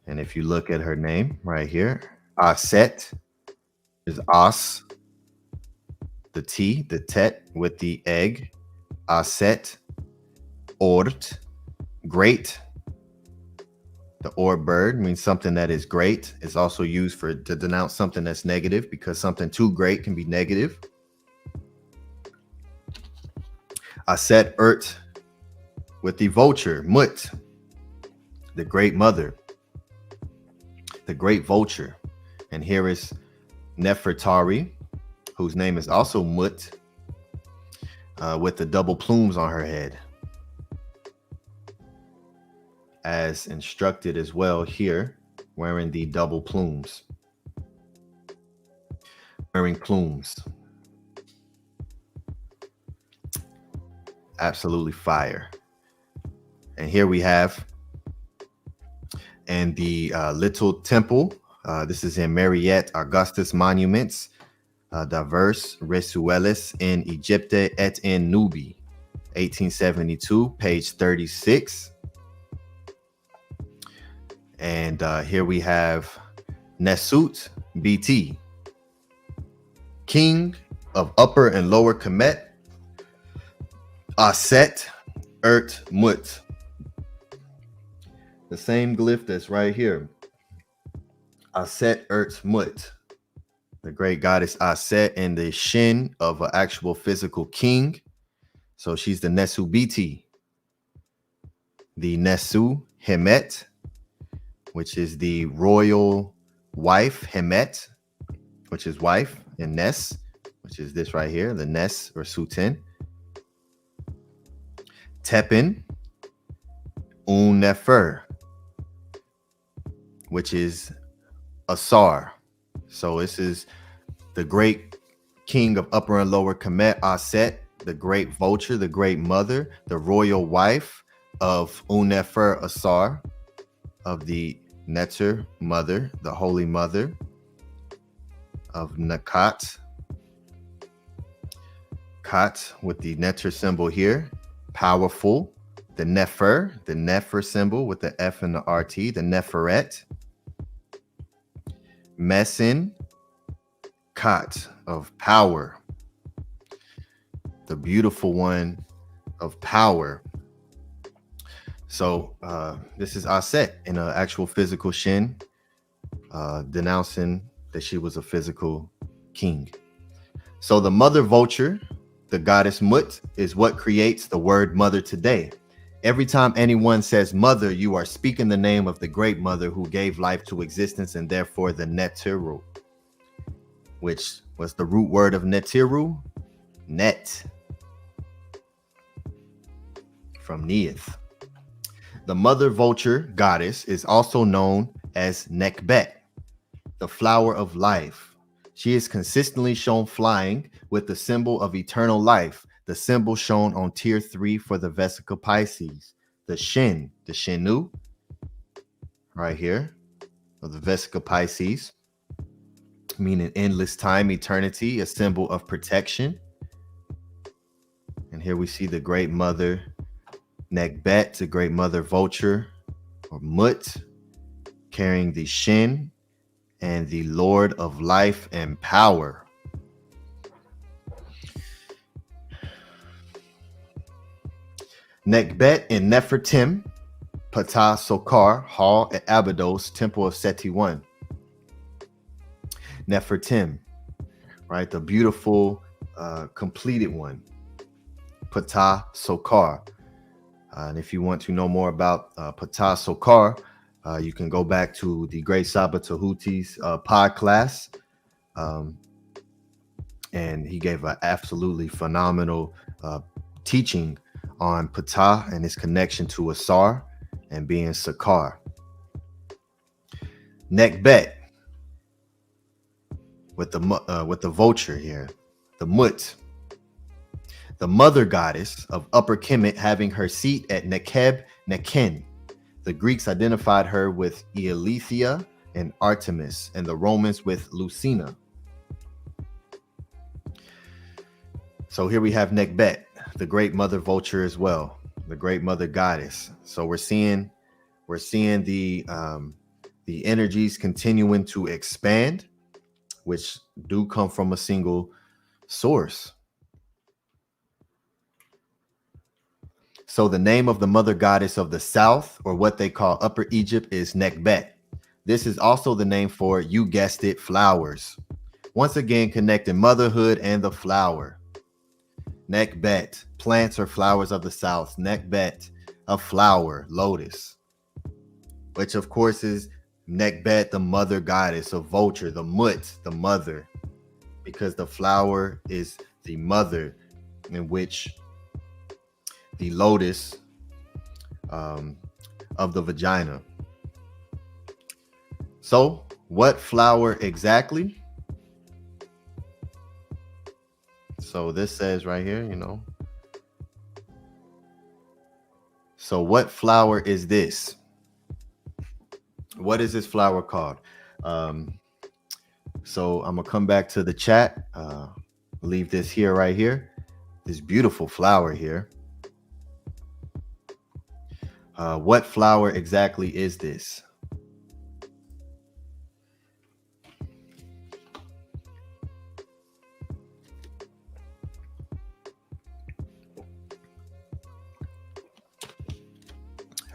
E: And if you look at her name right here, Aset is As, the T, the Tet with the egg. Aset, Ort, great. The or bird means something that is great. It's also used to denounce something that's negative, because something too great can be negative. Aset Ert with the vulture, Mut, the great mother, the great vulture. And here is Nefertari, whose name is also Mut, with the double plumes on her head, as instructed as well here, wearing the double plumes, wearing plumes. Absolutely fire. And here we have, and the little temple, this is in Mariette Augustus Monuments, diverse Resuelis in Egypte et in Nubi, 1872, page 36. And here we have Nesut BT, king of Upper and Lower Kemet, Aset Ert Mut. The same glyph that's right here. Aset Ert Mut. The great goddess Aset in the shin of an actual physical king. So she's the Nesu BT. The Nesu Hemet, which is the royal wife, Hemet, which is wife, and Nes, which is this right here, the Nes or Sutin. Tepin, Nefer, which is Asar. So this is the great king of Upper and Lower Kemet, Aset, the great vulture, the great mother, the royal wife of Nefer Asar, of the Neter mother, the holy mother of Nakat. Kat with the Neter symbol here. Powerful. The Nefer symbol with the F and the RT, the Neferet. Mesin, Kat of power. The beautiful one of power. So this is Aset in an actual physical shin, denouncing that she was a physical king. So the mother vulture, the goddess Mut, is what creates the word mother today. Every time anyone says mother, you are speaking the name of the great mother who gave life to existence, and therefore the Netiru, which was the root word of Netiru, net, from Neith. The mother vulture goddess is also known as Nekbet, the flower of life. She is consistently shown flying with the symbol of eternal life, the symbol shown on tier 3 for the Vesica Pisces, the Shin, the Shinu, right here, of the Vesica Pisces, meaning endless time, eternity, a symbol of protection, And here we see the great mother Nekbet, the great mother vulture, or Mut, carrying the Shin and the Lord of life and power. Nekbet in Nefertim, Ptah Sokar, Hall at Abydos, Temple of Seti I. Nefertim, right? The beautiful, completed one. Ptah Sokar. And if you want to know more about Ptah Sokar, you can go back to the Great Saba Tehuti's pod class. And he gave an absolutely phenomenal teaching on Ptah and his connection to Asar and being Sakar. Nekbet with the vulture here, the Mut, the mother goddess of Upper Kemet, having her seat at Nekeb Neken. The Greeks identified her with Eilethia and Artemis, and the Romans with Lucina. So here we have Nekbet, the great mother vulture as well, the great mother goddess. So we're seeing the energies continuing to expand, which do come from a single source. So the name of the mother goddess of the south, or what they call Upper Egypt, is Nekbet. This is also the name for, you guessed it, flowers. Once again, connecting motherhood and the flower. Nekbet, plants or flowers of the south. Nekbet, a flower, lotus. Which of course is Nekbet, the mother goddess, a vulture, the Mut, the mother. Because the flower is the mother, in which the lotus of the vagina. So what flower exactly? So this says right here, you know. So what flower is this? What is this flower called? So I'm gonna come back to the chat. Leave this here, right here. This beautiful flower here. What flower exactly is this?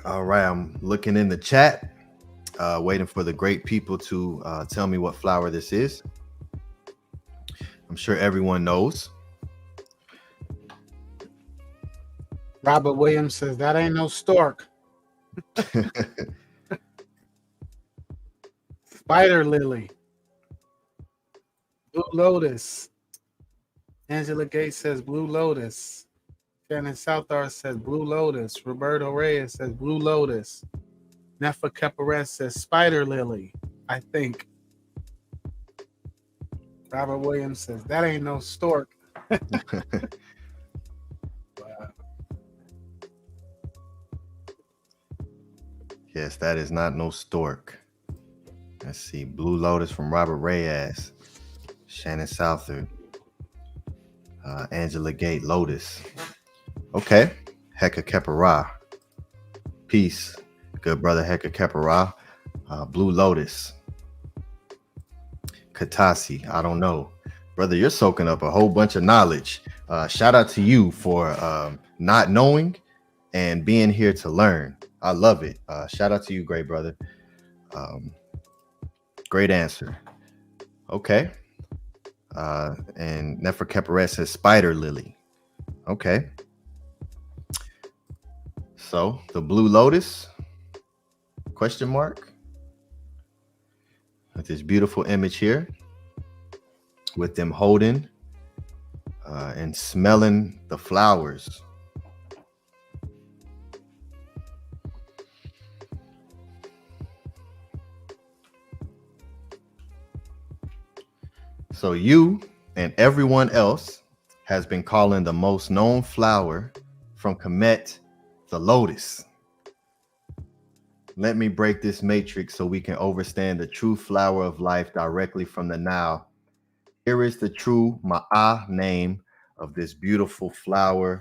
E: All right, I'm looking in the chat, waiting for the great people to tell me what flower this is. I'm sure everyone knows.
B: Robert Williams says that ain't no stork. Spider lily. Blue lotus. Angela Gates says blue lotus. Shannon Southar says blue lotus. Roberto Reyes says blue lotus. Nefa Kepares says spider lily, I think. Robert Williams says that ain't no stork.
E: Yes, that is not no stork. Let's see. Blue lotus from Robert Reyes. Shannon Southard. Angela Gate, lotus. Okay. Heka Kepara. Peace. Good brother Heka Kepara. Blue lotus. Katasi. I don't know. Brother, you're soaking up a whole bunch of knowledge. Shout out to you for not knowing and being here to learn. I love it. Shout out to you, great brother. Great answer. Okay. And Nefer Keparet says spider lily. Okay. So the blue lotus, question mark, with this beautiful image here with them holding and smelling the flowers. So you and everyone else has been calling the most known flower from Kemet the lotus. Let me break this matrix so we can understand the true flower of life directly from the Nile. Here is the true Ma'ah name of this beautiful flower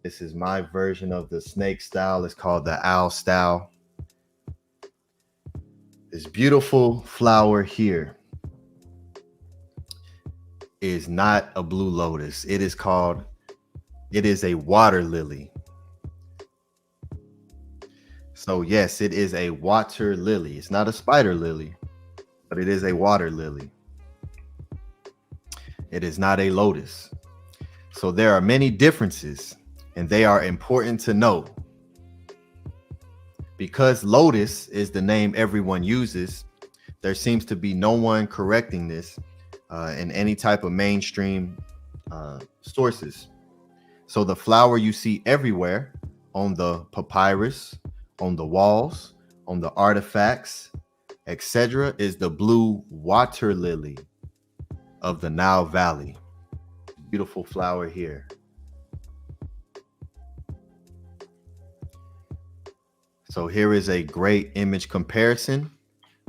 E: This is my version of the snake style. It's called the owl style. This beautiful flower here is not a blue lotus. It is a water lily. So yes, it is a water lily. It's not a spider lily, but it is a water lily. It is not a lotus. So there are many differences, and they are important to know. Because lotus is the name everyone uses, there seems to be no one correcting this in any type of mainstream sources. So the flower you see everywhere on the papyrus, on the walls, on the artifacts, etc., is the blue water lily of the Nile Valley. Beautiful flower here. So here is a great image comparison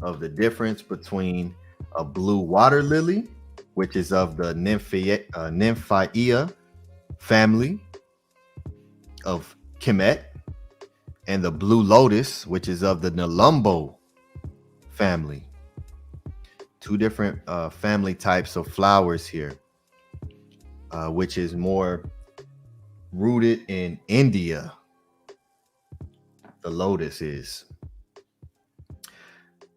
E: of the difference between a blue water lily, which is of the Nymphaea family of Kemet, and the blue lotus, which is of the Nelumbo family. Two different family types of flowers here, which is more rooted in India. The lotus is.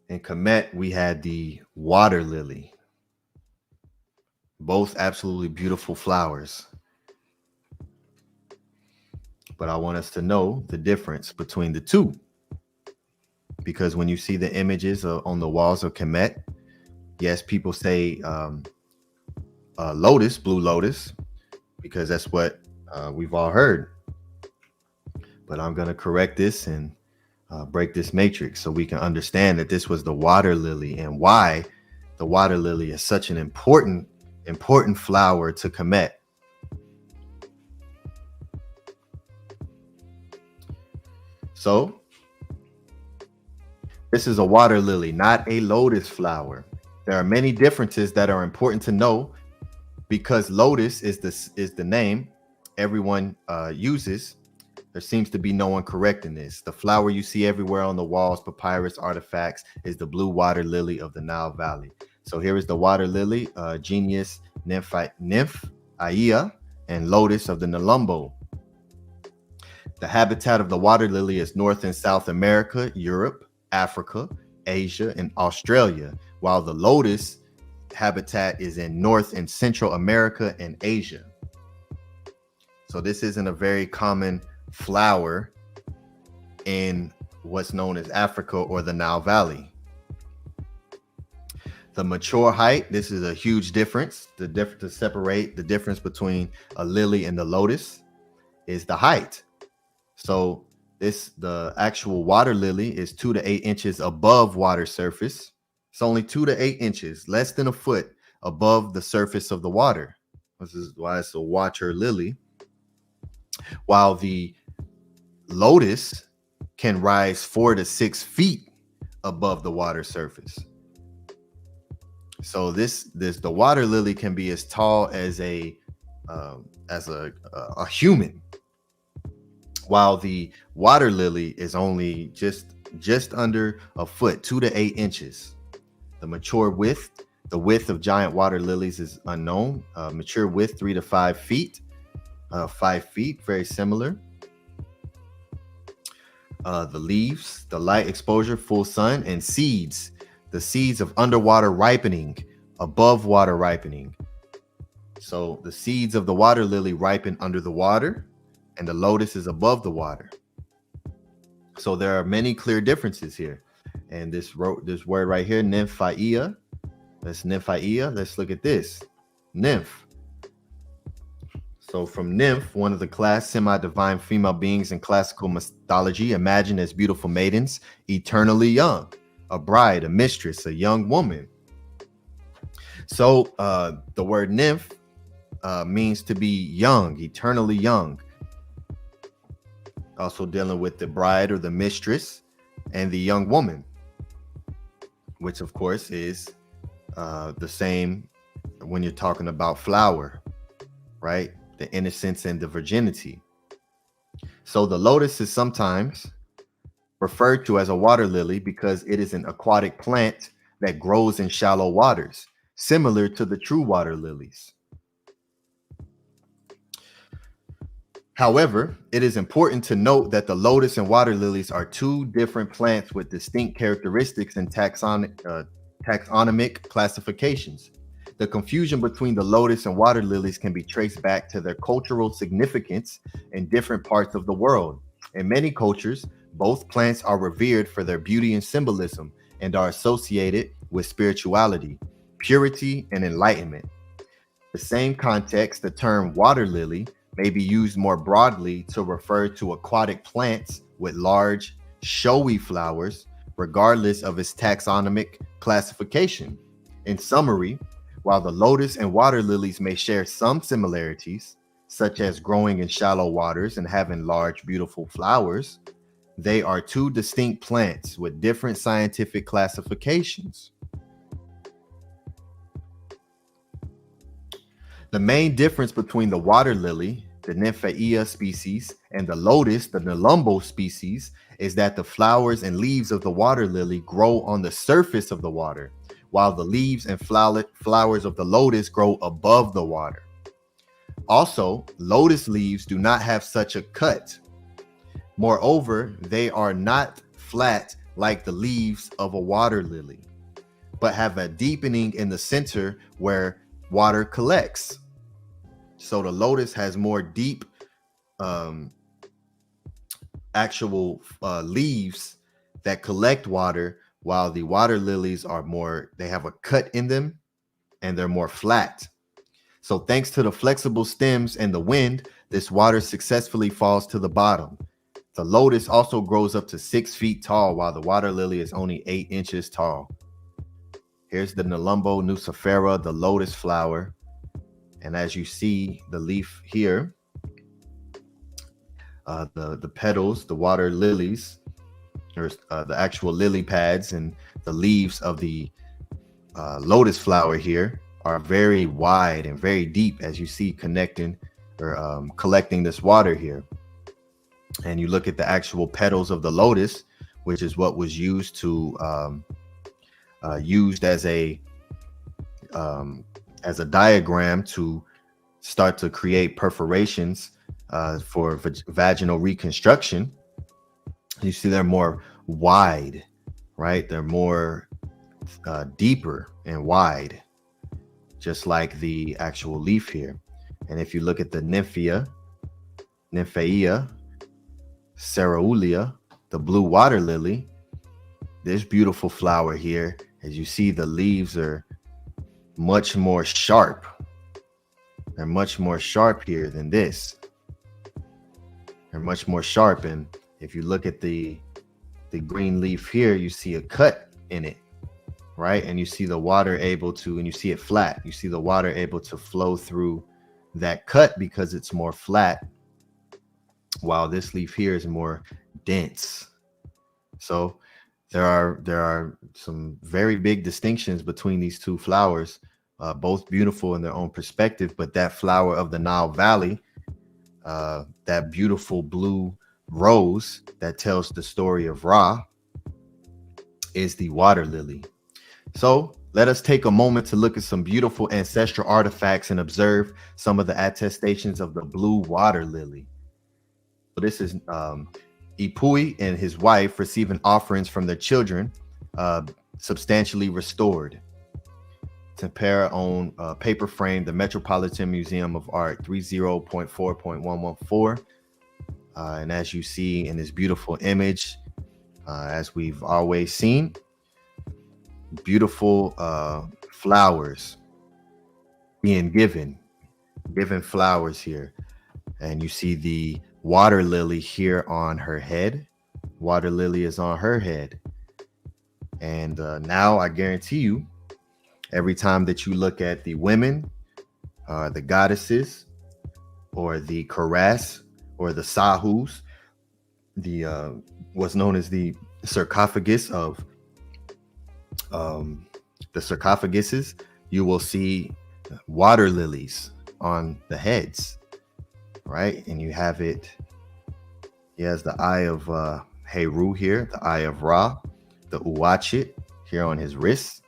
E: In Kemet, we had the water lily. Both absolutely beautiful flowers. But I want us to know the difference between the two. Because when you see the images on the walls of Kemet, yes, people say lotus, blue lotus, because that's what we've all heard. But I'm going to correct this and break this matrix so we can understand that this was the water lily and why the water lily is such an important flower to Kemet. So this is a water lily, not a lotus flower. There are many differences that are important to know because lotus is the name everyone uses. There seems to be no one correcting this. The flower you see everywhere on the walls, papyrus, artifacts, is the blue water lily of the Nile Valley. So here is the water lily, genus Nymphaea, and lotus of the Nelumbo. The habitat of the water lily is North and South America, Europe, Africa, Asia, and Australia, while the lotus habitat is in North and Central America and Asia. So this isn't a very common flower in what's known as Africa or the Nile Valley. The mature height, this is a huge difference. To separate the difference between a lily and the lotus is the height. So the actual water lily is 2 to 8 inches above water surface. It's only 2 to 8 inches, less than a foot above the surface of the water. This is why it's a water lily. While the lotus can rise 4 to 6 feet above the water surface. So the water lily can be as tall as a human, while the water lily is only just under a foot, 2 to 8 inches. The mature width, the width of giant water lilies is unknown. Mature width 3 to 5 feet. 5 feet, very similar. The leaves, the light exposure, full sun, and seeds. The seeds of underwater ripening, above water ripening. So the seeds of the water lily ripen under the water, and the lotus is above the water. So there are many clear differences here. And this word right here, Nymphaea. That's Nymphaea. Let's look at this. Nymph. So from nymph, one of the class semi-divine female beings in classical mythology, imagined as beautiful maidens, eternally young, a bride, a mistress, a young woman. So the word nymph means to be young, eternally young. Also dealing with the bride or the mistress and the young woman, which of course is the same when you're talking about flower, right? The innocence and the virginity. So the lotus is sometimes referred to as a water lily because it is an aquatic plant that grows in shallow waters, similar to the true water lilies. However, it is important to note that the lotus and water lilies are two different plants with distinct characteristics and taxonomic classifications. The confusion between the lotus and water lilies can be traced back to their cultural significance in different parts of the world. In many cultures, both plants are revered for their beauty and symbolism and are associated with spirituality, purity, and enlightenment. The same context, the term water lily may be used more broadly to refer to aquatic plants with large, showy flowers, regardless of its taxonomic classification. In summary, while the lotus and water lilies may share some similarities, such as growing in shallow waters and having large, beautiful flowers, they are two distinct plants with different scientific classifications. The main difference between the water lily, the Nymphaea species, and the lotus, the Nelumbo species, is that the flowers and leaves of the water lily grow on the surface of the water, while the leaves and flowers of the lotus grow above the water. Also, lotus leaves do not have such a cut. Moreover, they are not flat like the leaves of a water lily, but have a deepening in the center where water collects. So the lotus has more deep actual leaves that collect water, while the water lilies are more, they have a cut in them and they're more flat. So thanks to the flexible stems and the wind, this water successfully falls to the bottom. The lotus also grows up to 6 feet tall, while the water lily is only 8 inches tall. Here's the Nelumbo nucifera, the lotus flower. And as you see the leaf here, the petals, the water lilies, or the actual lily pads and the leaves of the lotus flower here are very wide and very deep, as you see connecting or collecting this water here. And you look at the actual petals of the lotus, which is what was used to used as a diagram to start to create perforations for vaginal reconstruction. You see they're more wide, right? They're more deeper and wide, just like the actual leaf here. And if you look at the Nymphaea cereulea, the blue water lily, this beautiful flower here, as you see, the leaves are much more sharp. They're much more sharp here than this. They're much more sharp. And if you look at the green leaf here, you see a cut in it, right? And you see the water able to, and you see it flat. You see the water able to flow through that cut because it's more flat, while this leaf here is more dense. So there are some very big distinctions between these two flowers, both beautiful in their own perspective. But that flower of the Nile Valley, that beautiful blue rose that tells the story of Ra, is the water lily. So let us take a moment to look at some beautiful ancestral artifacts and observe some of the attestations of the blue water lily. So this is Ipui and his wife receiving offerings from their children, substantially restored. Tempera on paper frame, the Metropolitan Museum of Art, 30.4.114. And as you see in this beautiful image, as we've always seen, beautiful flowers being given flowers here. And you see the water lily here on her head. Water lily is on her head. And now I guarantee you, every time that you look at the women, the goddesses, or the Karas, or the Sahus, the what's known as the sarcophagus of the sarcophaguses, you will see water lilies on the heads, right? And you have it He has the eye of Heru here, the eye of Ra, the Uwachit here on his wrist.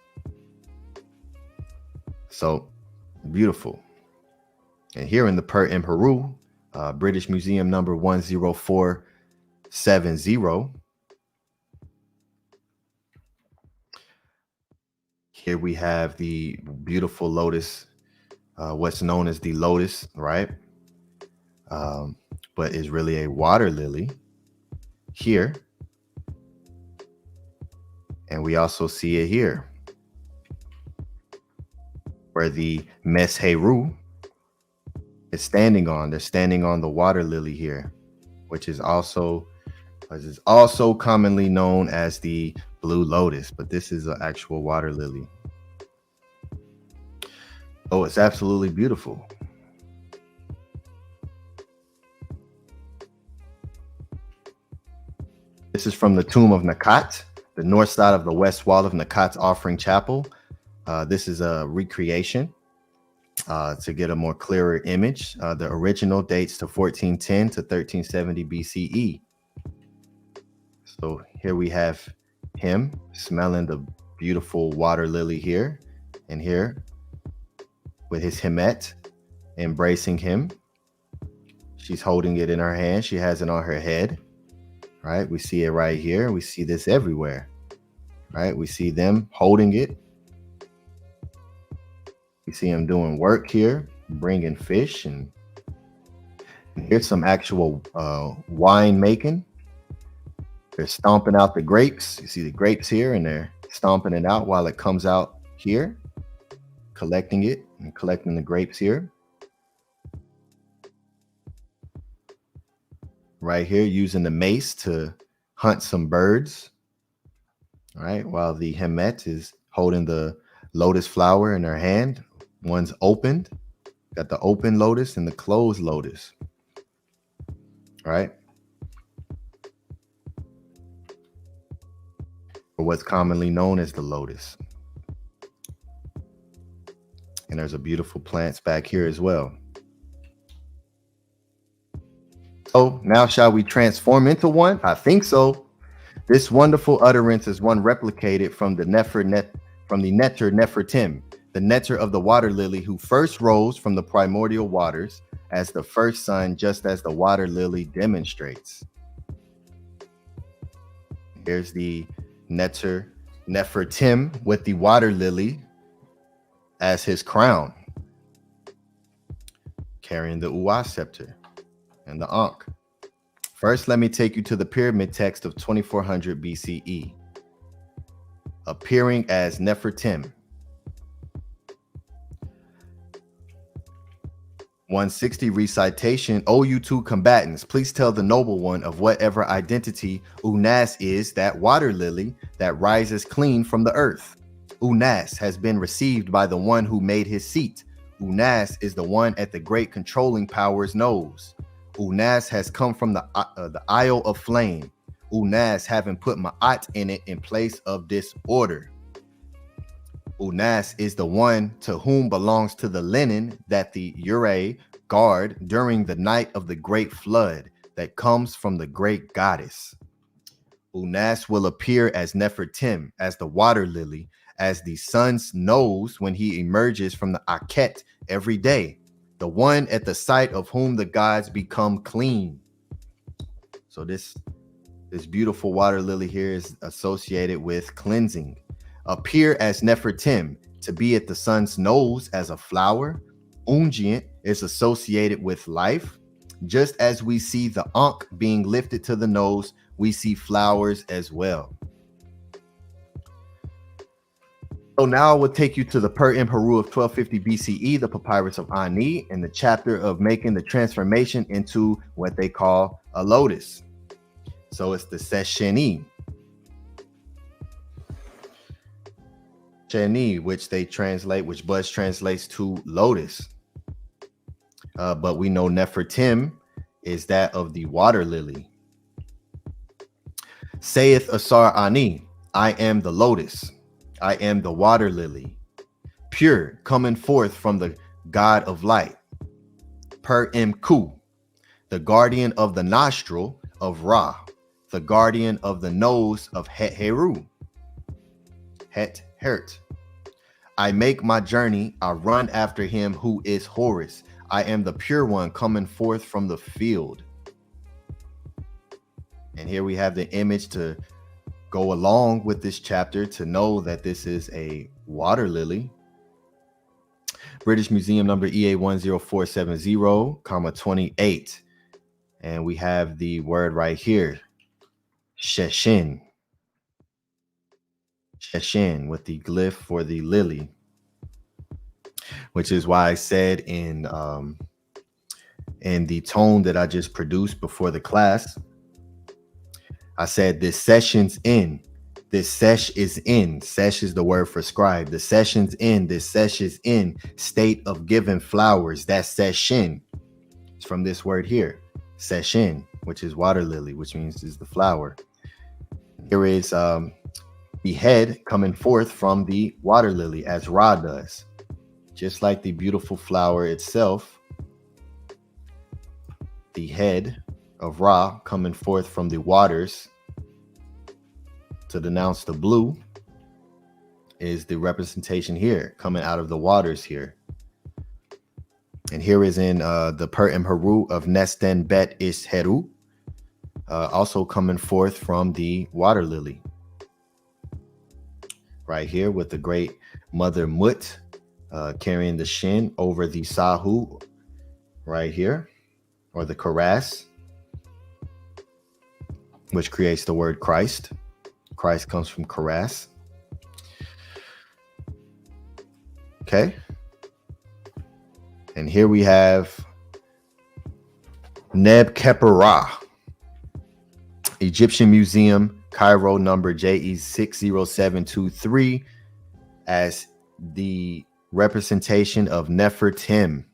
E: So beautiful. And here in the Per in Peru, British Museum number 10470. Here we have the beautiful lotus, what's known as the lotus, right? But is really a water lily here. And we also see it here, where the Mes Heru is standing on. They're standing on the water lily here, which is also commonly known as the blue lotus, but this is an actual water lily. Oh, it's absolutely beautiful. This is from the tomb of Nakat, the north side of the west wall of Nakat's offering chapel. This is a recreation to get a more clearer image. The original dates to 1410 to 1370 BCE. So here we have him smelling the beautiful water lily here, and here with his Hemet embracing him. She's holding it in her hand. She has it on her head, right? We see it right here. We see this everywhere, right? We see them holding it. We see him doing work here, bringing fish, and here's some actual wine making. They're stomping out the grapes. You see the grapes here, and they're stomping it out while it comes out here, collecting it and collecting the grapes here. Right here, using the mace to hunt some birds. All right, while the Hemet is holding the lotus flower in her hand. One's opened, got the open lotus and the closed lotus. All right. Or what's commonly known as the lotus. And there's a beautiful plants back here as well. So now shall we transform into one? I think so. This wonderful utterance is one replicated from the Netter Nefertim, the nectar of the water lily, who first rose from the primordial waters as the first sun, just as the water lily demonstrates. Here's the Netter Nefertim with the water lily as his crown, carrying the Uwa scepter and the Ankh. First, let me take you to the pyramid text of 2400 BCE, appearing as Nefertim. 160 recitation. O you two combatants, please tell the noble one of whatever identity Unas is, that water lily that rises clean from the earth. Unas has been received by the one who made his seat. Unas is the one at the great controlling power's nose. Unas has come from the Isle of Flame. Unas having put Maat in it in place of disorder. Unas is the one to whom belongs to the linen that the Ure guard during the night of the great flood that comes from the great goddess. Unas will appear as Nefertim, as the water lily, as the sun's nose when he emerges from the Akhet every day, the one at the sight of whom the gods become clean. So this beautiful water lily here is associated with cleansing. Appear as Nefertim, to be at the sun's nose as a flower. Ungiant is associated with life. Just as we see the Ankh being lifted to the nose, we see flowers as well. So now I will take you to the Per in Peru of 1250 BCE, the papyrus of Ani, in the chapter of making the transformation into what they call a lotus. So it's the Sesheni. Sheni, which Buzz translates to lotus. But we know Nefertim is that of the water lily. Saith Asar Ani, I am the lotus. I am the water lily, pure, coming forth from the God of light. Per Menkhu, the guardian of the nostril of Ra, the guardian of the nose of Het Heru. Het Hert. I make my journey, I run after him who is Horus. I am the pure one coming forth from the field. And here we have the image to go along with this chapter to know that this is a water lily. British Museum number EA10470, 28. And we have the word right here, Sheshin. Sheshin with the glyph for the lily, which is why I said in the tone that I just produced before the class, I said this session's in. This sesh is in. Sesh is the word for scribe. The session's in. This sesh is in. State of giving flowers. That's seshin. It's from this word here, seshin, which is water lily, which means is the flower. Here is the head coming forth from the water lily as Ra does. Just like the beautiful flower itself, the head of Ra coming forth from the waters to denounce the blue is the representation here coming out of the waters here. And here is in the Per Im Heru of Nesten Bet Is Heru, also coming forth from the water lily. Right here with the great mother Mut carrying the shin over the Sahu right here, or the Karas, which creates the word Christ. Christ comes from Karas. Okay. And here we have Neb Khepera, Egyptian Museum, Cairo number JE60723, as the representation of Nefertim,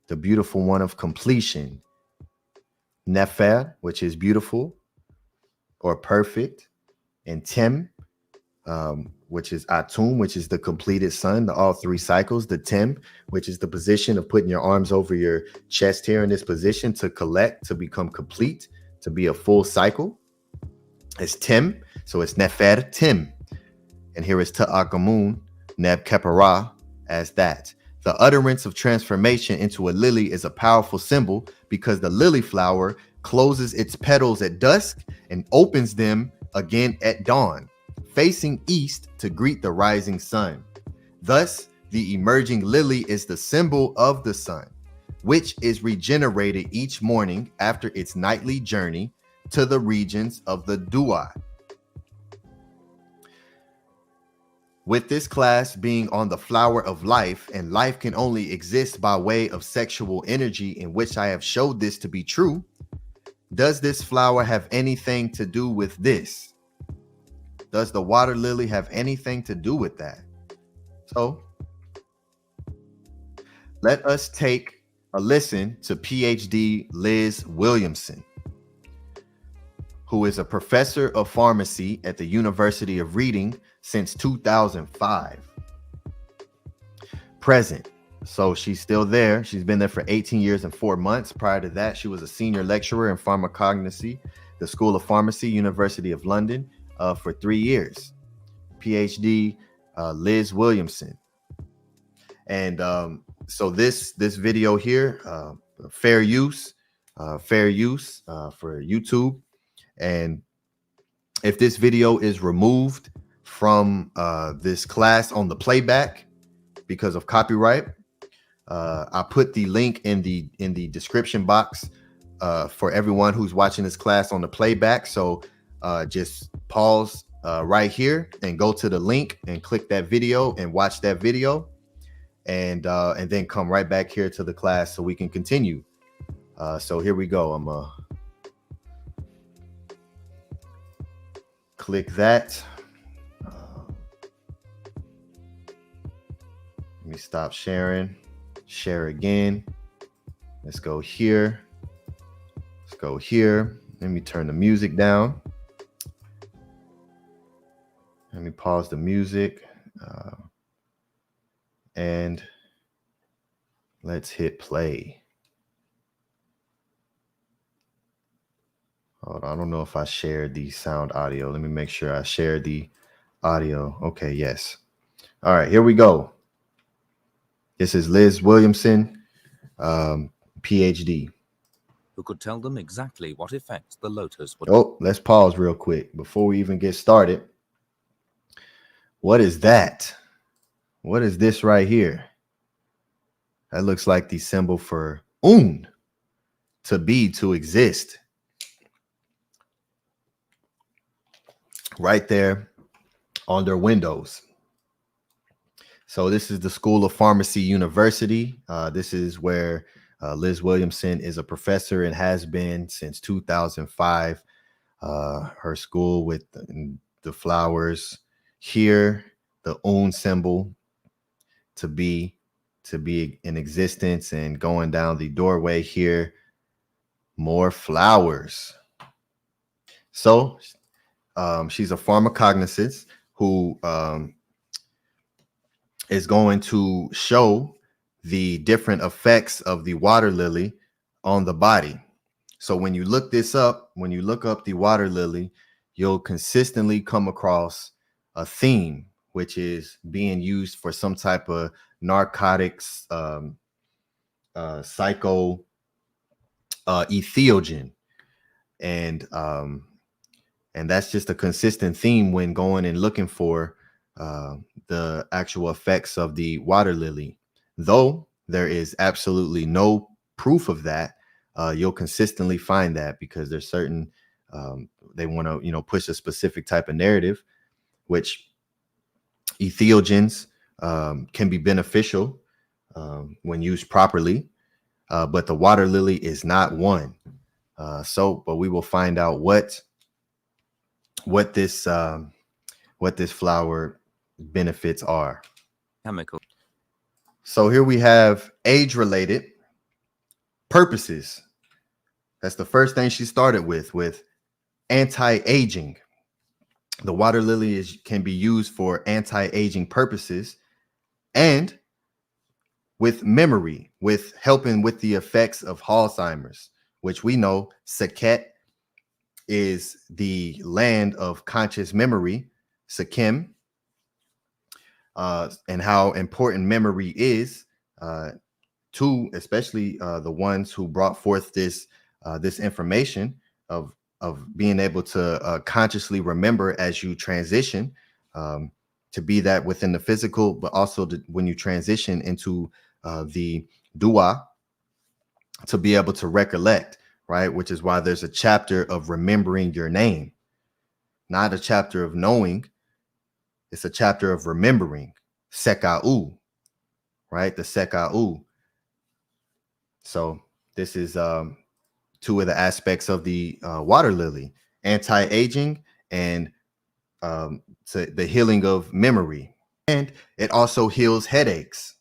E: the beautiful one of completion. Nefer, which is beautiful or perfect, and Tem, which is Atum, which is the completed sun, all three cycles. The Tem, which is the position of putting your arms over your chest here in this position to collect, to become complete, to be a full cycle. It's Tem, so it's Nefer Tim. And here is Ta'akamun, Neb Khepera, as that. The utterance of transformation into a lily is a powerful symbol because the lily flower closes its petals at dusk and opens them again at dawn, facing east to greet the rising sun. Thus, the emerging lily is the symbol of the sun, which is regenerated each morning after its nightly journey to the regions of the Dua. With this class being on the flower of life, and life can only exist by way of sexual energy, in which I have showed this to be true, does this flower have anything to do with this? Does the water lily have anything to do with that? So let us take a listen to PhD Liz Williamson, who is a professor of pharmacy at the University of Reading since 2005. Present. So she's still there. She's been there for 18 years and 4 months. Prior to that, she was a senior lecturer in pharmacognosy, the School of Pharmacy, University of London, for 3 years. PhD Liz Williamson. And so this video here, fair use for YouTube. And if this video is removed from this class on the playback because of copyright, I put the link in the description box for everyone who's watching this class on the playback. So just pause right here and go to the link and click that video and watch that video, and then come right back here to the class so we can continue. So here we go. I'm click that. Let me stop sharing. Share again. Let's go here. Let's go here. Let me turn the music down. Let me pause the music. And let's hit play. Hold on, I don't know if I shared the sound audio. Let me make sure I shared the audio. Okay, yes. All right, here we go. This is Liz Williamson, PhD.
F: Who could tell them exactly what effects the lotus would.
E: Oh, let's pause real quick before we even get started. What is that? What is this right here? That looks like the symbol for to be, to exist. Right there on their windows. So this is the School of Pharmacy University. This is where Liz Williamson is a professor and has been since 2005. Her school with the flowers here, the symbol, to be in existence, and going down the doorway here, more flowers. So she's a pharmacognosist who is going to show the different effects of the water lily on the body. So when you look this up, when you look up the water lily, you'll consistently come across a theme, which is being used for some type of narcotics, psycho entheogen. And that's just a consistent theme when going and looking for the actual effects of the water lily. Though there is absolutely no proof of that, you'll consistently find that because there's certain, they want to, push a specific type of narrative, which entheogens can be beneficial when used properly, but the water lily is not one. But we will find out what this flower benefits are.
F: Chemical.
E: So here we have age-related purposes. That's the first thing she started with anti-aging. The water lily can be used for anti-aging purposes and with memory, with helping with the effects of Alzheimer's, which we know Sekhet is the land of conscious memory, Sekhem, and how important memory is to especially the ones who brought forth this information of being able to consciously remember as you transition, to be that within the physical, but also when you transition into the dua, to be able to recollect, right? Which is why there's a chapter of remembering your name, not a chapter of knowing. It's a chapter of remembering, seka'u, right? The seka'u. So this is two of the aspects of the water lily: anti-aging and the healing of memory. And it also heals headaches.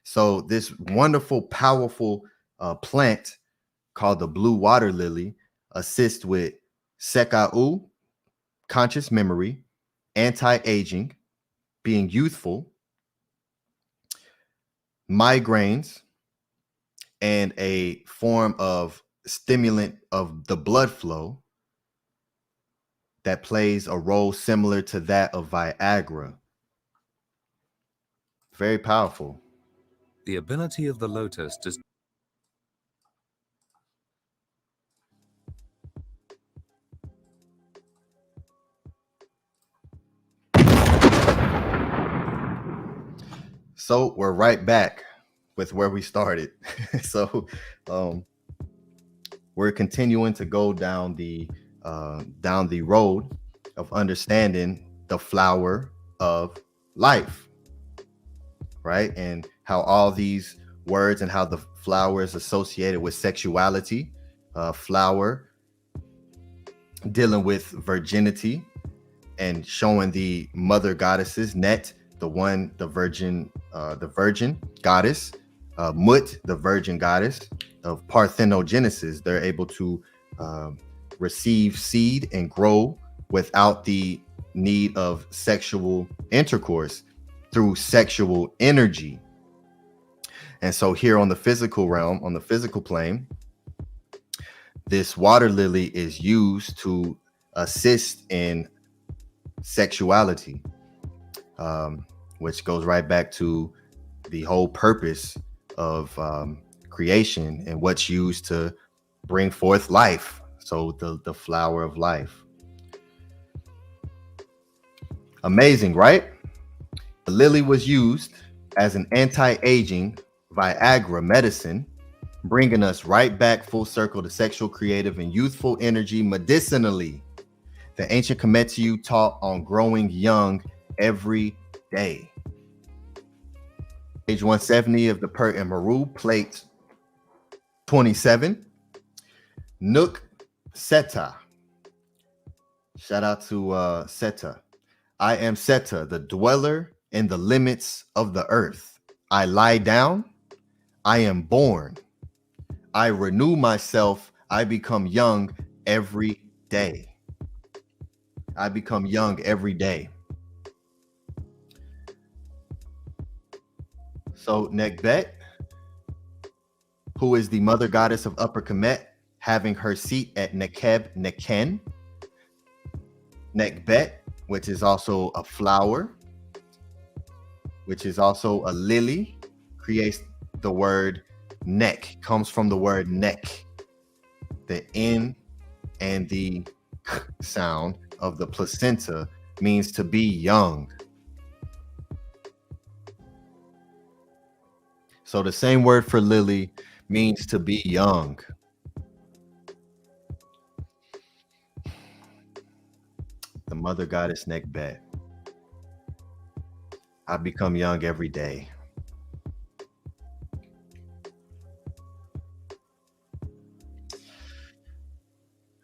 E: So this wonderful, powerful plant called the blue water lily assists with seka'u, conscious memory, anti-aging, being youthful, migraines, and a form of stimulant of the blood flow that plays a role similar to that of Viagra. Very powerful.
F: The ability of the lotus to
E: So we're right back with where we started. So we're continuing to go down the road of understanding the flower of life, right? And how all these words and how the flower is associated with sexuality, flower dealing with virginity and showing the mother goddesses, Net, the virgin goddess, Mut, the virgin goddess of parthenogenesis. They're able to receive seed and grow without the need of sexual intercourse through sexual energy. And so here on the physical realm, on the physical plane, this water lily is used to assist in sexuality, which goes right back to the whole purpose of creation and what's used to bring forth life. So the flower of life. Amazing, right? The lily was used as an anti-aging Viagra medicine, bringing us right back full circle to sexual, creative, and youthful energy medicinally. The ancient Kemetu taught on growing young every day. Page 170 of the Per and Meru, plate 27. Nook Seta. Shout out to Seta. I am Seta, the dweller in the limits of the earth. I lie down. I am born. I renew myself. I become young every day. I become young every day. So Nekbet, who is the mother goddess of Upper Kemet, having her seat at Nekeb Neken. Nekbet, which is also a flower, which is also a lily, creates the word neck, comes from the word neck. The N and the K sound of the placenta means to be young. So the same word for lily means to be young. The mother goddess Nekbet. I become young every day.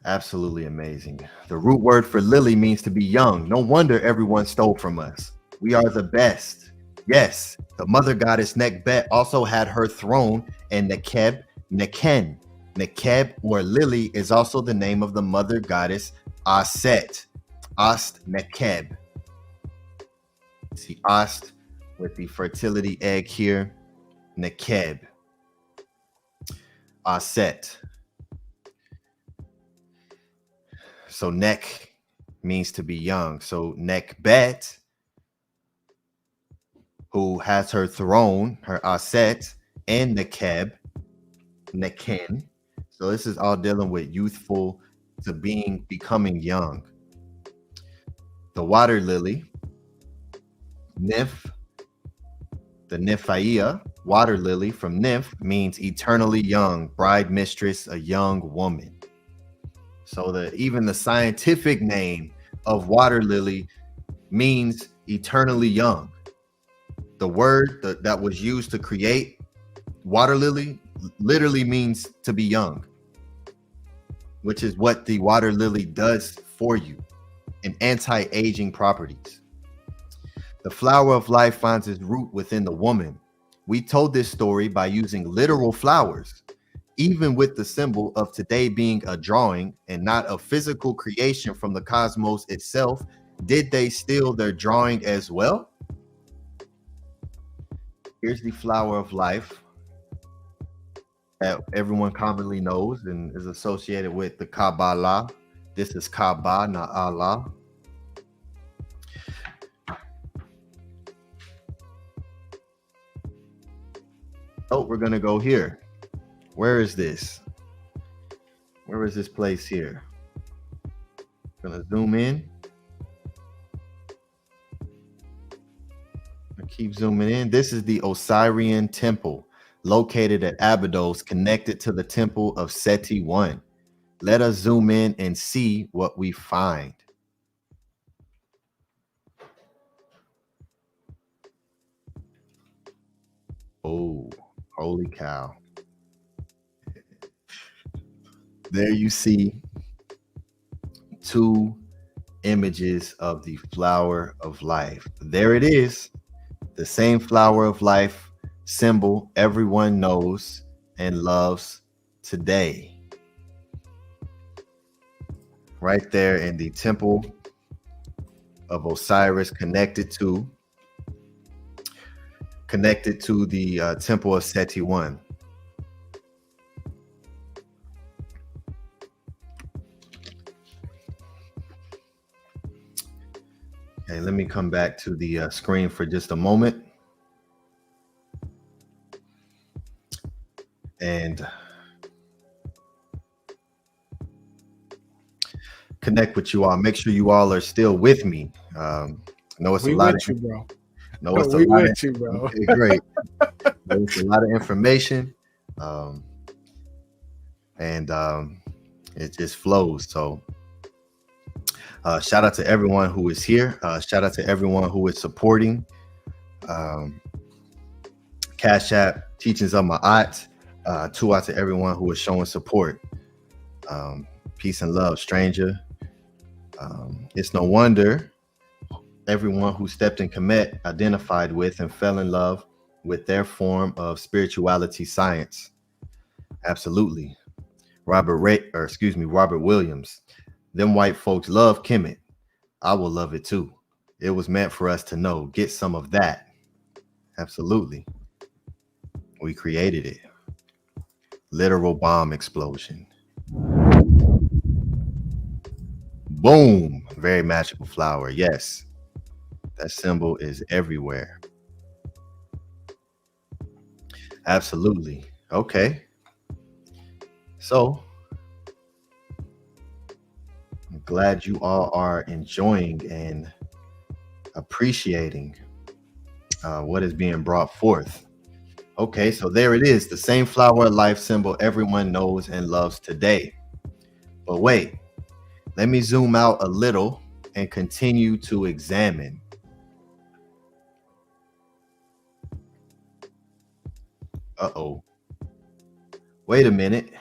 E: Absolutely amazing. The root word for lily means to be young. No wonder everyone stole from us. We are the best. Yes, the mother goddess Nekbet also had her throne in Nekeb Neken. Nekeb, or lily, is also the name of the mother goddess Aset. Ast Nekeb. See Ast with the fertility egg here. Nekeb. Aset. So Nek means to be young. So Nekbet, who has her throne, her Aset, and Nekeb, Neken. So this is all dealing with youthful to becoming young. The water lily, Nymph, the Nymphaea, water lily from nymph, means eternally young, bride mistress, a young woman. So even the scientific name of water lily means eternally young. The word that was used to create water lily literally means to be young, which is what the water lily does for you in anti-aging properties. The flower of life finds its root within the woman. We told this story by using literal flowers, even with the symbol of today being a drawing and not a physical creation from the cosmos itself. Did they steal their drawing as well? Here's the flower of life that everyone commonly knows and is associated with the Kabbalah. This is Kaaba, not Allah. Oh, we're gonna go here. Where is this? Where is this place here? Gonna zoom in. I keep zooming in. This is the Osirian temple located at Abydos, connected to the temple of Seti I. Let us zoom in and see what we find. Oh, holy cow. There you see two images of the flower of life. There it is, the same flower of life symbol everyone knows and loves today. Right there in the temple of Osiris, connected to the temple of Seti I. Okay, let me come back to the screen for just a moment. And connect with you all. Make sure you all are still with me. Know it's
B: We
E: a lot
B: with
E: of
B: you, bro.
E: know it's a
B: We
E: lot
B: with
E: of,
B: you, bro.
E: okay, great. Know it's a lot of information. And it just flows. So shout out to everyone who is here. Shout out to everyone who is supporting. Cash App, Teachings of Maat. 2 out to everyone who is showing support. Peace and love, stranger. It's no wonder everyone who stepped in Kemet identified with and fell in love with their form of spirituality science. Absolutely. Robert Williams. Them white folks love Kemet. I will love it too. It was meant for us to know. Get some of that. Absolutely. We created it. Literal bomb explosion. Boom. Very magical flower. Yes. That symbol is everywhere. Absolutely. Okay. So I'm glad you all are enjoying and appreciating what is being brought forth. Okay, so there it is, the same flower of life symbol everyone knows and loves today. But wait, let me zoom out a little and continue to examine. Uh-oh. Wait a minute.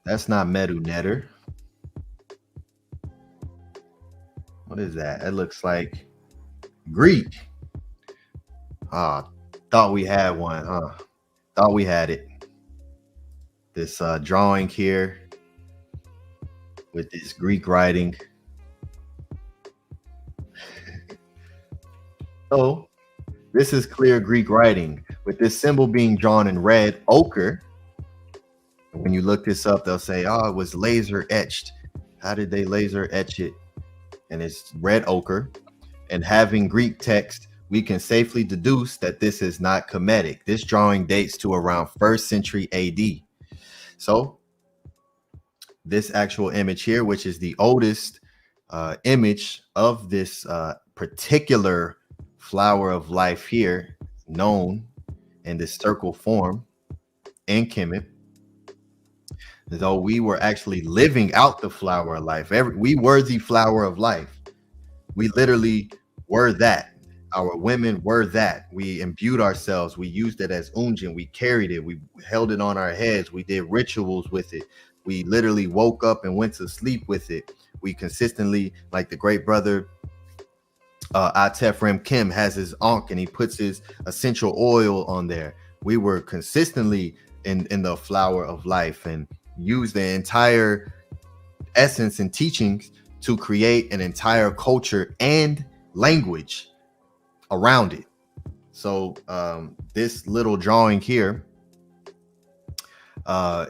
E: That's not Medu Netter. What is that? It looks like Greek. Thought we had one, huh? Thought we had it. This drawing here with this Greek writing. So this is clear Greek writing with this symbol being drawn in red ochre. When you look this up, they'll say, oh, it was laser etched. How did they laser etch it? And it's red ochre. And having Greek text, we can safely deduce that this is not Kemetic. This drawing dates to around 1st century AD. So this actual image here, which is the oldest image of this particular flower of life here, known in this circle form in Kemet, though we were actually living out the flower of life. We were the flower of life. We literally were that. Our women were that. We imbued ourselves. We used it as unjin. We carried it. We held it on our heads. We did rituals with it. We literally woke up and went to sleep with it. We consistently, like the great brother Atef Kim has his ankh and he puts his essential oil on there. We were consistently in the flower of life and used the entire essence and teachings to create an entire culture and language around it. So this little drawing here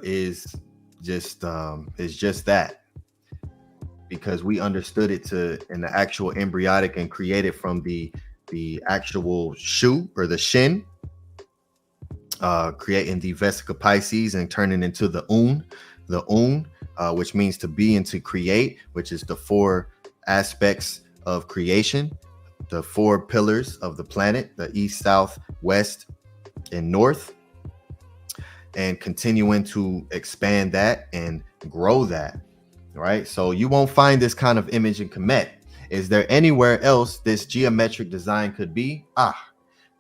E: is just that, because we understood it in the actual embryonic and created from the actual shu or the shin, creating the Vesica Pisces and turning into the un, which means to be and to create, which is the 4 aspects of creation, the 4 pillars of the planet, the east, south, west, and north, and continuing to expand that and grow that. Right. So you won't find this kind of image in Kemet. Is there anywhere else this geometric design could be?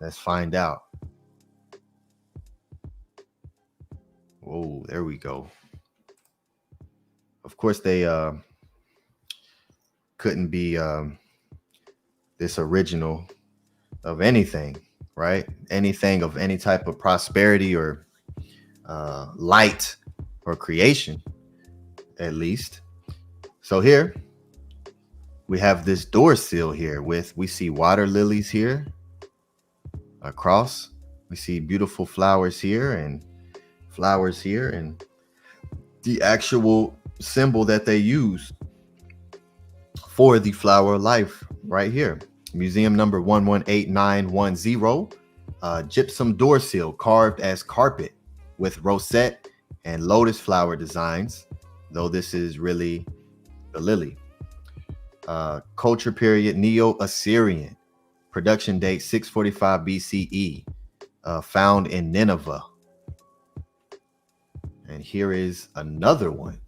E: Let's find out. Whoa, there we go. Of course, they couldn't be this original of anything, right? Anything of any type of prosperity or light or creation, at least. So here we have this door seal here we see water lilies here across. We see beautiful flowers here and flowers here, and the actual symbol that they use for the flower of life right here. Museum number 118910. Gypsum door seal carved as carpet with rosette and lotus flower designs, though this is really the lily. Culture period Neo-Assyrian. Production date 645 BCE. Found in Nineveh. And here is another one,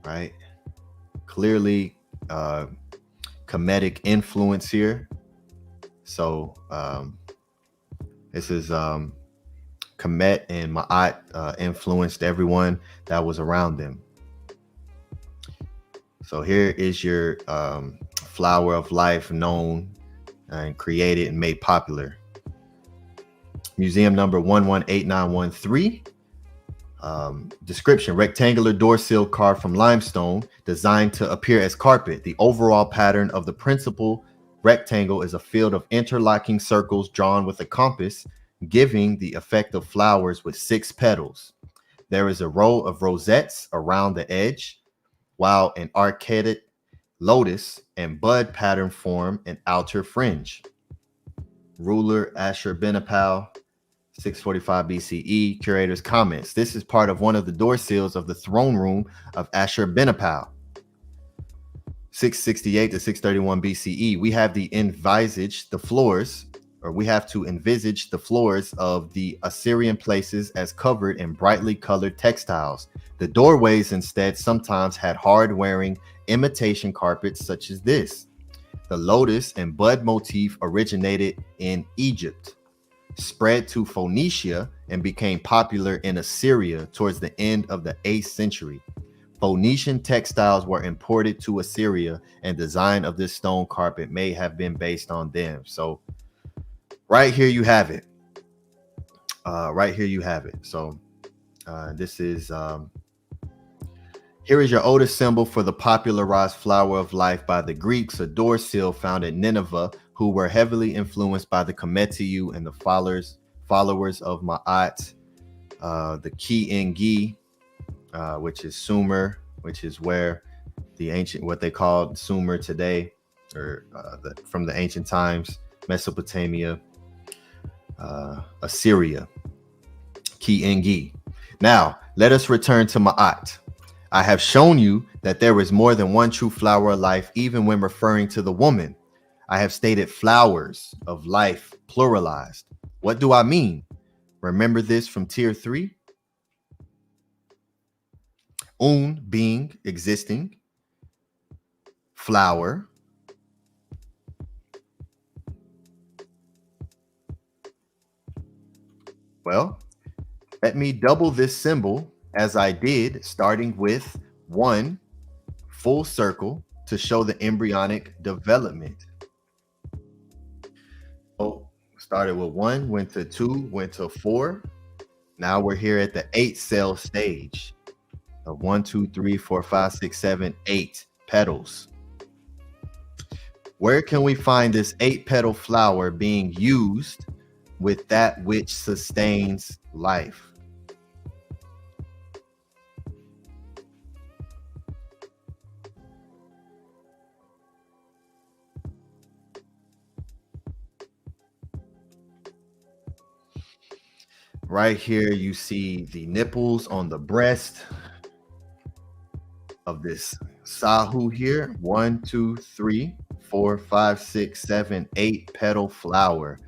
E: right? Clearly Kemetic influence here. So this is Kemet and Maat influenced everyone that was around them. So here is your flower of life, known and created and made popular. Museum number 118913. Description: rectangular door seal carved from limestone, designed to appear as carpet. The overall pattern of the principal rectangle is a field of interlocking circles drawn with a compass, giving the effect of flowers with 6 petals. There is a row of rosettes around the edge, while an arcaded lotus and bud pattern form an outer fringe. Ruler Ashurbanipal, 645 BCE. Curator's comments: this is part of one of the door seals of the throne room of Ashurbanipal. 668 to 631 BCE. We have to envisage the floors of the Assyrian places as covered in brightly colored textiles. The doorways instead sometimes had hard-wearing imitation carpets such as this. The lotus and bud motif originated in Egypt, spread to Phoenicia, and became popular in Assyria towards the end of the 8th century. Phoenician textiles were imported to Assyria, and design of this stone carpet may have been based on them. So right here you have it. So this is here is your oldest symbol for the popularized flower of life by the Greeks, a door seal found at Nineveh, who were heavily influenced by the Kemetiu and the followers of Maat. The Ki-Engi, which is Sumer, which is where the ancient, what they called Sumer today, or from the ancient times, Mesopotamia, Assyria. Ki-Engi. Now, let us return to Maat. I have shown you that there is more than one true flower of life, even when referring to the woman. I have stated flowers of life pluralized. What do I mean? Remember this from tier 3. Un, being, existing. Flower. Well, let me double this symbol as I did, starting with 1 full circle to show the embryonic development. So started with 1, went to 2, went to 4. Now we're here at the 8 cell stage of 1, 2, 3, 4, 5, 6, 7, 8 petals. Where can we find this 8 petal flower being used with that which sustains life? Right here, you see the nipples on the breast of this Sahu here. 1, 2, 3, 4, 5, 6, 7, 8 petal flower.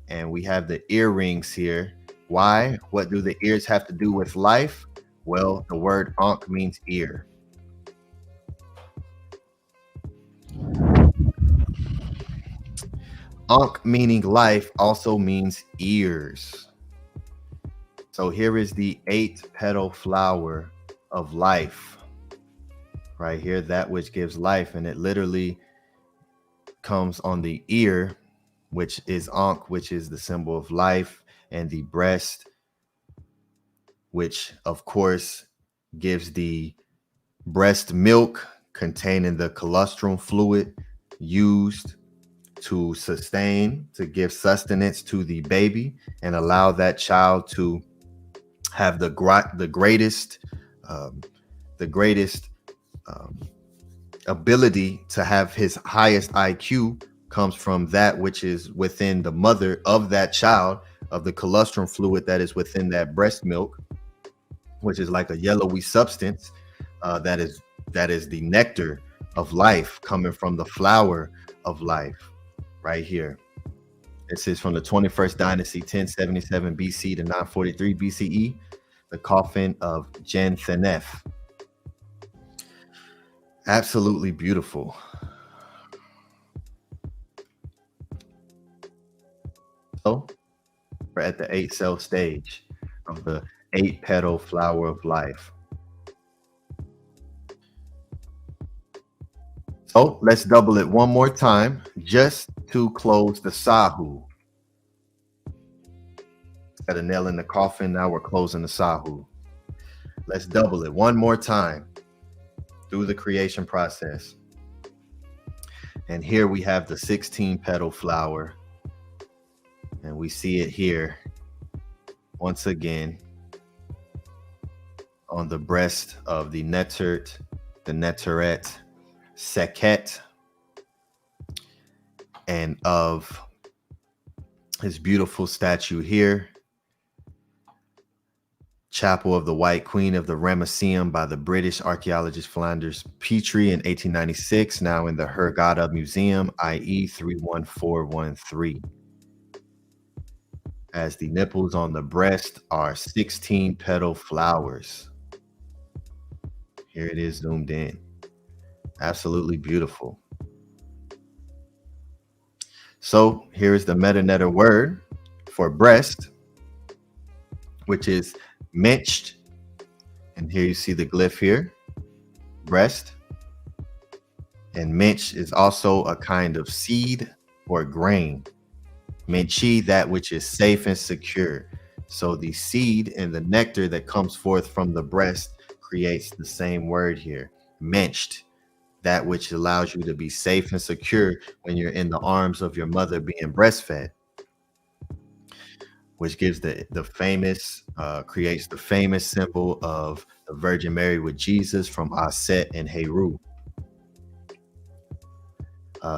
E: And we have the earrings here. Why? What do the ears have to do with life? Well, the word Ankh means ear. Ankh meaning life also means ears. So here is the 8 petal flower of life. Right here, that which gives life. And it literally comes on the ear, which is Ankh, which is the symbol of life, and the breast, which of course gives the breast milk containing the colostrum fluid used to sustain, to give sustenance to the baby and allow that child to have the greatest ability to have his highest IQ comes from that which is within the mother of that child, of the colostrum fluid that is within that breast milk, which is like a yellowy substance that is the nectar of life coming from the flower of life right here. This is from the 21st dynasty, 1077 BC to 943 BCE, the coffin of Gen-Thenef. Absolutely beautiful. So we're at the 8-cell stage of the 8-petal flower of life. So let's double it one more time just to close the Sahu. Got a nail in the coffin. Now we're closing the Sahu. Let's double it one more time through the creation process. And here we have the 16-petal flower. And we see it here once again on the breast of the Netert, the Neteret, Sekhet, and of his beautiful statue here, Chapel of the White Queen of the Ramesseum by the British archaeologist Flanders Petrie in 1896, now in the Hurghada Museum, i.e. 31413. As the nipples on the breast are 16 petal flowers. Here it is zoomed in. Absolutely beautiful. So here is the metanetter word for breast, which is menched. And here you see the glyph here, breast. And mench is also a kind of seed or grain. Menchi, that which is safe and secure. So the seed and the nectar that comes forth from the breast creates the same word here, menched. That which allows you to be safe and secure when you're in the arms of your mother being breastfed, which gives the famous, creates the famous symbol of the Virgin Mary with Jesus from Aset and Heru.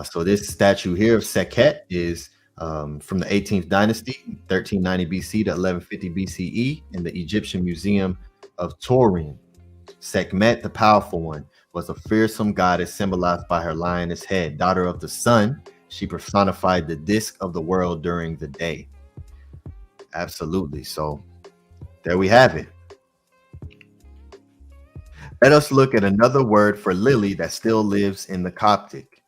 E: So this statue here of Sekhet is from the 18th dynasty, 1390 BC to 1150 BCE in the Egyptian Museum of Turin. Sekhmet, the powerful one, was a fearsome goddess symbolized by her lioness head. Daughter of the sun, she personified the disk of the world during the day. Absolutely. So there we have it. Let us look at another word for lily that still lives in the Coptic.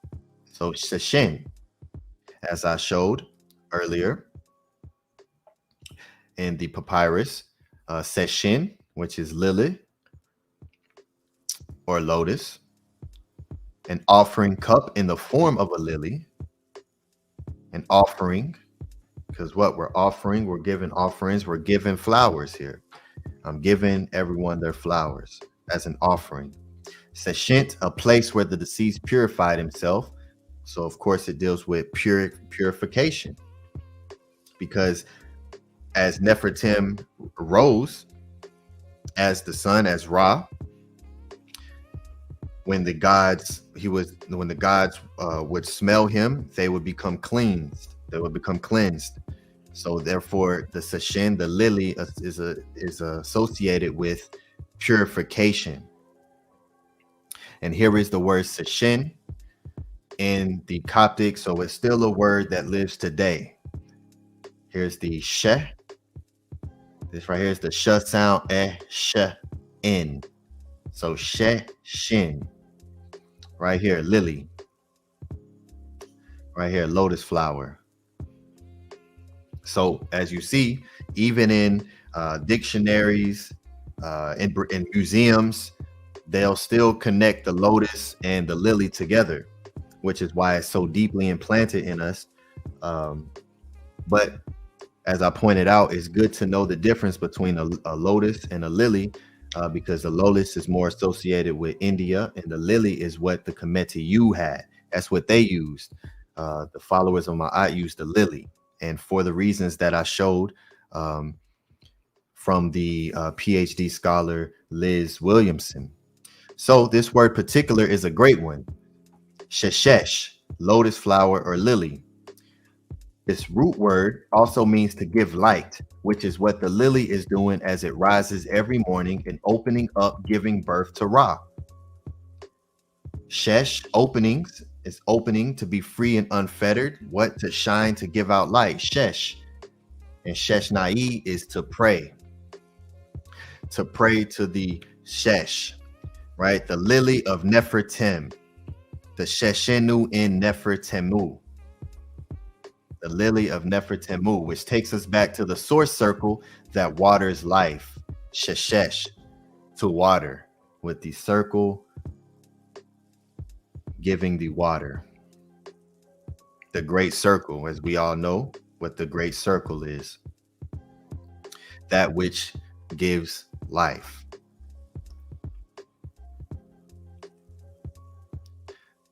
E: So Sheshin, as I showed earlier in the papyrus, Seshin, which is lily or lotus, an offering cup in the form of a lily, an offering, because what we're offering, we're giving offerings, we're giving flowers here. I'm giving everyone their flowers as an offering. Seshint, a place where the deceased purified himself. So of course it deals with purification, because as Nefertim rose as the sun, as Ra, when the gods would smell him, they would become cleansed. They would become cleansed. So therefore, the Seshin, the lily, is associated with purification. And here is the word Seshin in the Coptic, so it's still a word that lives today. Here's the she. This right here is the sh sound, sh, in. So she, shin. Right here, lily. Right here, lotus flower. So as you see, even in dictionaries, in museums, they'll still connect the lotus and the lily together, which is why it's so deeply implanted in us. But as I pointed out, it's good to know the difference between a lotus and a lily, because the lotus is more associated with India, and the lily is what the Kemetu had. That's what they used. The followers of Maat used the lily, and for the reasons that I showed from the PhD scholar Liz Williamson. So this word particular is a great one. Sheshesh, lotus flower or lily. This root word also means to give light, which is what the lily is doing as it rises every morning and opening up, giving birth to Ra. Shesh, openings, is opening to be free and unfettered. What? To shine, to give out light. Shesh. And Sheshnai is to pray. To pray to the Shesh, right? The lily of Nefertem. The Sheshenu in Nefertemu. The lily of Nefertemu, which takes us back to the source circle that waters life. Sheshesh, to water, with the circle giving the water. The great circle, as we all know what the great circle is. That which gives life.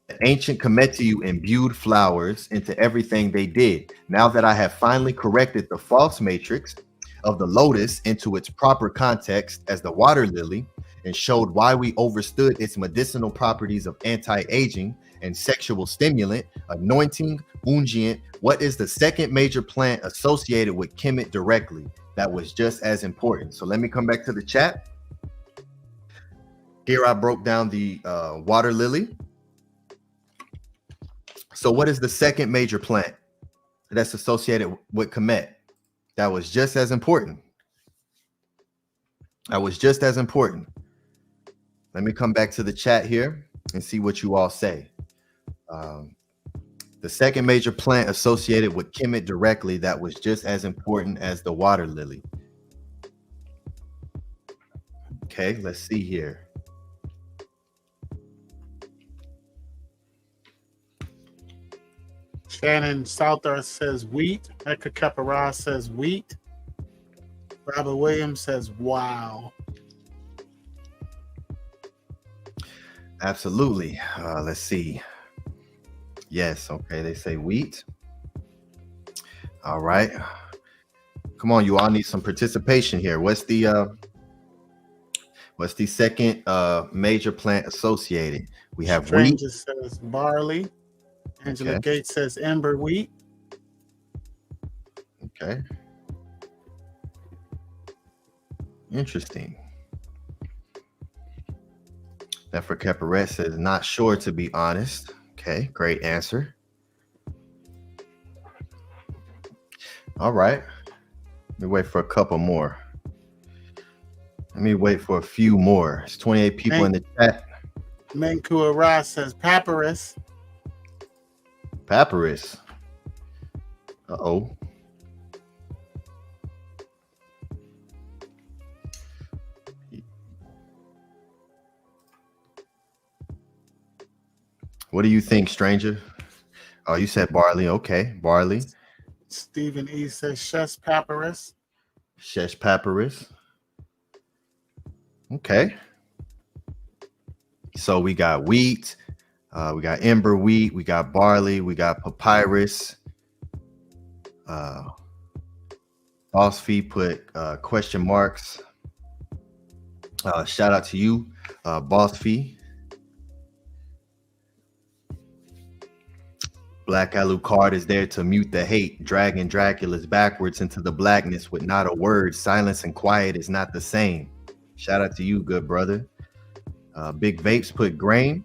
E: The ancient Kemetiu imbued flowers into everything they did. Now that I have finally corrected the false matrix of the lotus into its proper context as the water lily, and showed why we overstood its medicinal properties of anti-aging and sexual stimulant, anointing, unguent. What is the second major plant associated with Kemet directly? That was just as important. So let me come back to the chat. Here I broke down the water lily. So what is the second major plant that's associated with Kemet? That was just as important. That was just as important. Let me come back to the chat here and see what you all say. The second major plant associated with Kemet directly that was just as important as the water lily. Okay, let's see here.
B: Shannon Souther says wheat. Eka Kepara says wheat. Robert Williams says wow.
E: Absolutely. Let's see. Yes. Okay. They say wheat. All right. Come on, you all need some participation here. What's the second major plant associated? We have wheat.
B: Stranger says barley. Angela
E: Okay.
B: Gates says ember wheat.
E: Okay. Interesting. Nefer Keperet says not sure, to be honest. Okay, great answer. All right. Let me wait for a couple more. Let me wait for a few more. It's 28 people in the chat.
B: Menkhu Ara says papyrus.
E: Papyrus. Uh-oh. What do you think, stranger? Oh, you said barley. Okay, barley.
B: Stephen E says Shesh papyrus.
E: Shesh papyrus. Okay. So we got wheat, we got ember wheat, we got barley, we got papyrus. Boss Fee put question marks. Shout out to you, Boss Fee. Black Alucard is there to mute the hate, dragging Dracula's backwards into the blackness with not a word. Silence and quiet is not the same. Shout out to you, good brother. Big Vapes put grain.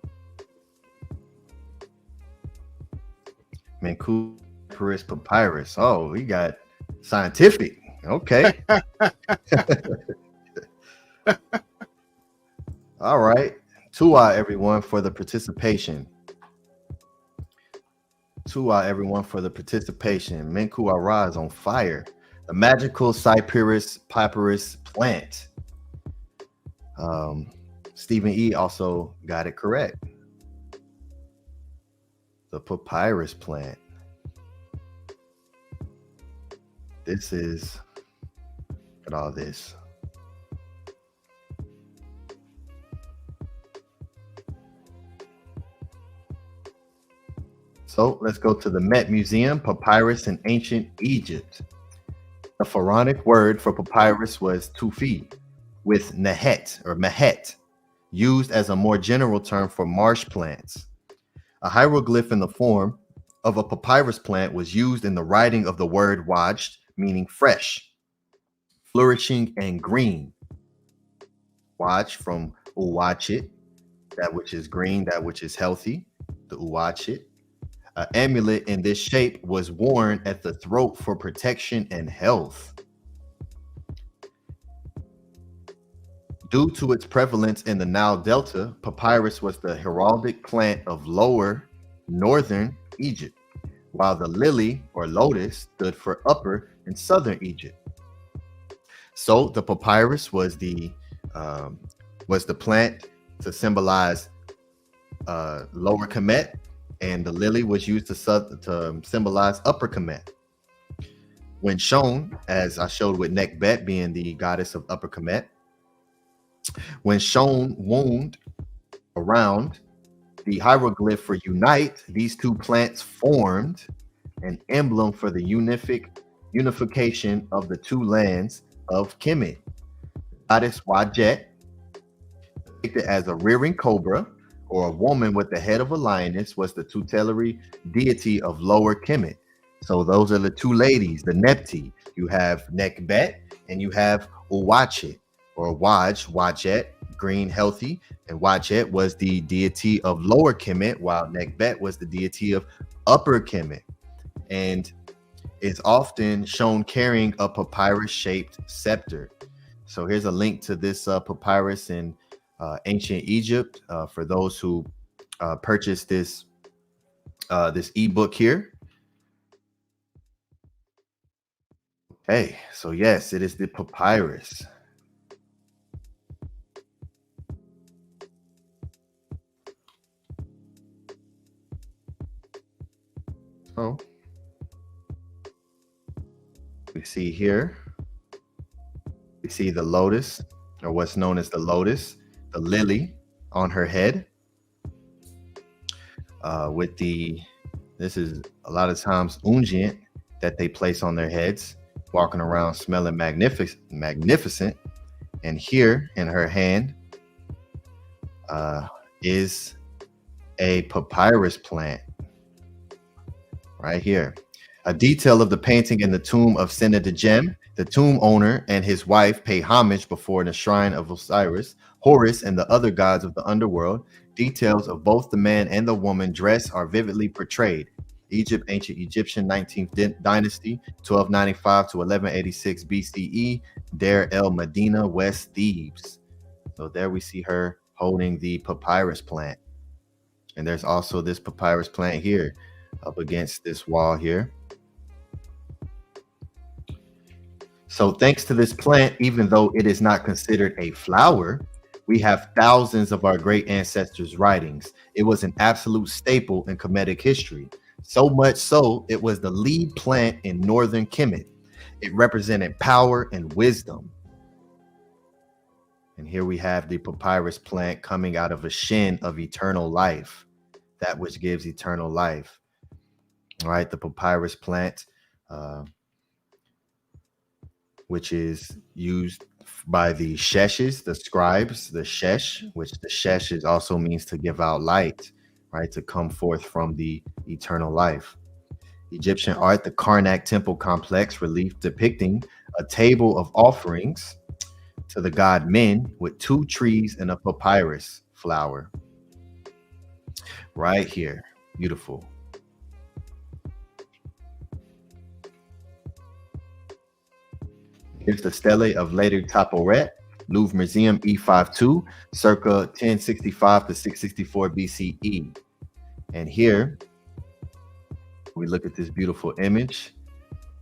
E: Menkhu papyrus. Oh, we got scientific. Okay. All right. Tua, everyone, for the participation. Tua, everyone, for the participation. Menkhu Ara is on fire. The magical Cyperus papyrus plant. Stephen E also got it correct. The papyrus plant. This is, look at all this. So let's go to the Met Museum, papyrus in ancient Egypt. The pharaonic word for papyrus was tufi, with nehet or mehet. used as a more general term for marsh plants. A hieroglyph in the form of a papyrus plant was used in the writing of the word wajd, meaning fresh, flourishing, and green. Waj from uwachit, that which is green, that which is healthy, the uwachit. An amulet in this shape was worn at the throat for protection and health. Due to its prevalence in the Nile Delta, papyrus was the heraldic plant of lower northern Egypt, while the lily or lotus stood for upper and southern Egypt. So the papyrus was the plant to symbolize lower Kemet, and the lily was used to symbolize upper Kemet. When shown, as I showed with Nekbet being the goddess of upper Kemet, when shown wound around the hieroglyph for unite, these two plants formed an emblem for the unification of the two lands of Kemet. Goddess Wajet, depicted as a rearing cobra or a woman with the head of a lioness, was the tutelary deity of Lower Kemet. So those are the two ladies, the Nepti. You have Nekbet and you have Uwachet or Wajet, green, healthy, and Wajet was the deity of Lower Kemet, while Nekbet was the deity of Upper Kemet, and is often shown carrying a papyrus-shaped scepter. So here's a link to this papyrus in ancient Egypt for those who purchased this ebook here. Okay, so yes, it is the papyrus. So we see here, we see the lotus, or what's known as the lotus, the lily on her head, with this is a lot of times unguent that they place on their heads, walking around smelling magnificent. And here in her hand is a papyrus plant right here. A detail of the painting in the tomb of Senedjem. The tomb owner and his wife pay homage before the shrine of Osiris, Horus, and the other gods of the underworld. Details of both the man and the woman dress are vividly portrayed. Egypt, ancient Egyptian, 19th dynasty, 1295 to 1186 BCE, Deir el Medina, West Thebes. So there we see her holding the papyrus plant. And there's also this papyrus plant here up against this wall here. So thanks to this plant, even though it is not considered a flower, we have thousands of our great ancestors' writings. It was an absolute staple in Kemetic history. So much so, it was the lead plant in northern Kemet. It represented power and wisdom. And here we have the papyrus plant coming out of a shin of eternal life, that which gives eternal life. All right, the papyrus plant, which is used by the sheshes, the scribes, the shesh, which the shesh is also means to give out light, right, to come forth from the eternal life. Egyptian art, the Karnak temple complex relief depicting a table of offerings to the god Men with two trees and a papyrus flower. Right here, beautiful. Here's the stele of Lady Taporet, Louvre Museum, E52, circa 1065 to 664 BCE. And here we look at this beautiful image.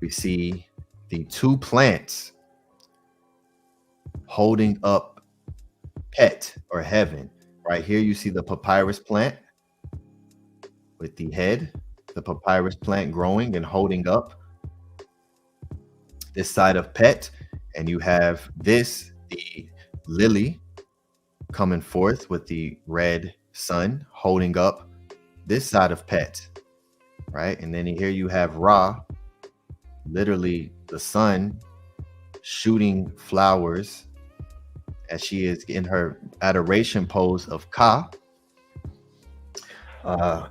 E: We see the two plants holding up Pet or heaven. Right here, you see the papyrus plant with the head, the papyrus plant growing and holding up this side of Pet, and you have this, the lily, coming forth with the red sun holding up this side of Pet, right? And then here you have Ra, literally the sun shooting flowers as she is in her adoration pose of Ka.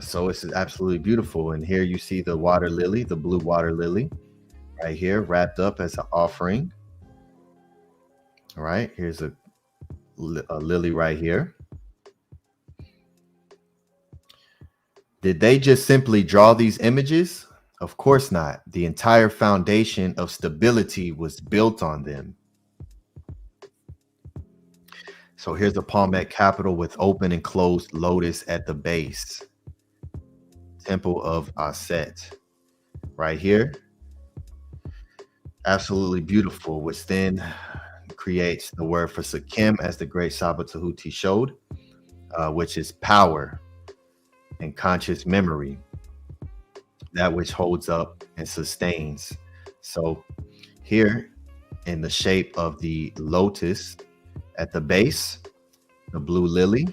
E: So it's absolutely beautiful. And here you see the water lily, the blue water lily, right here, wrapped up as an offering. All right, here's a lily right here. Did they just simply draw these images? Of course not. The entire foundation of stability was built on them. So here's a palmette capital with open and closed lotus at the base. Temple of Aset right here. Absolutely beautiful, which then creates the word for Sekem, as the great Saba Tehuti showed, which is power and conscious memory, that which holds up and sustains. So here in the shape of the lotus at the base, the blue lily,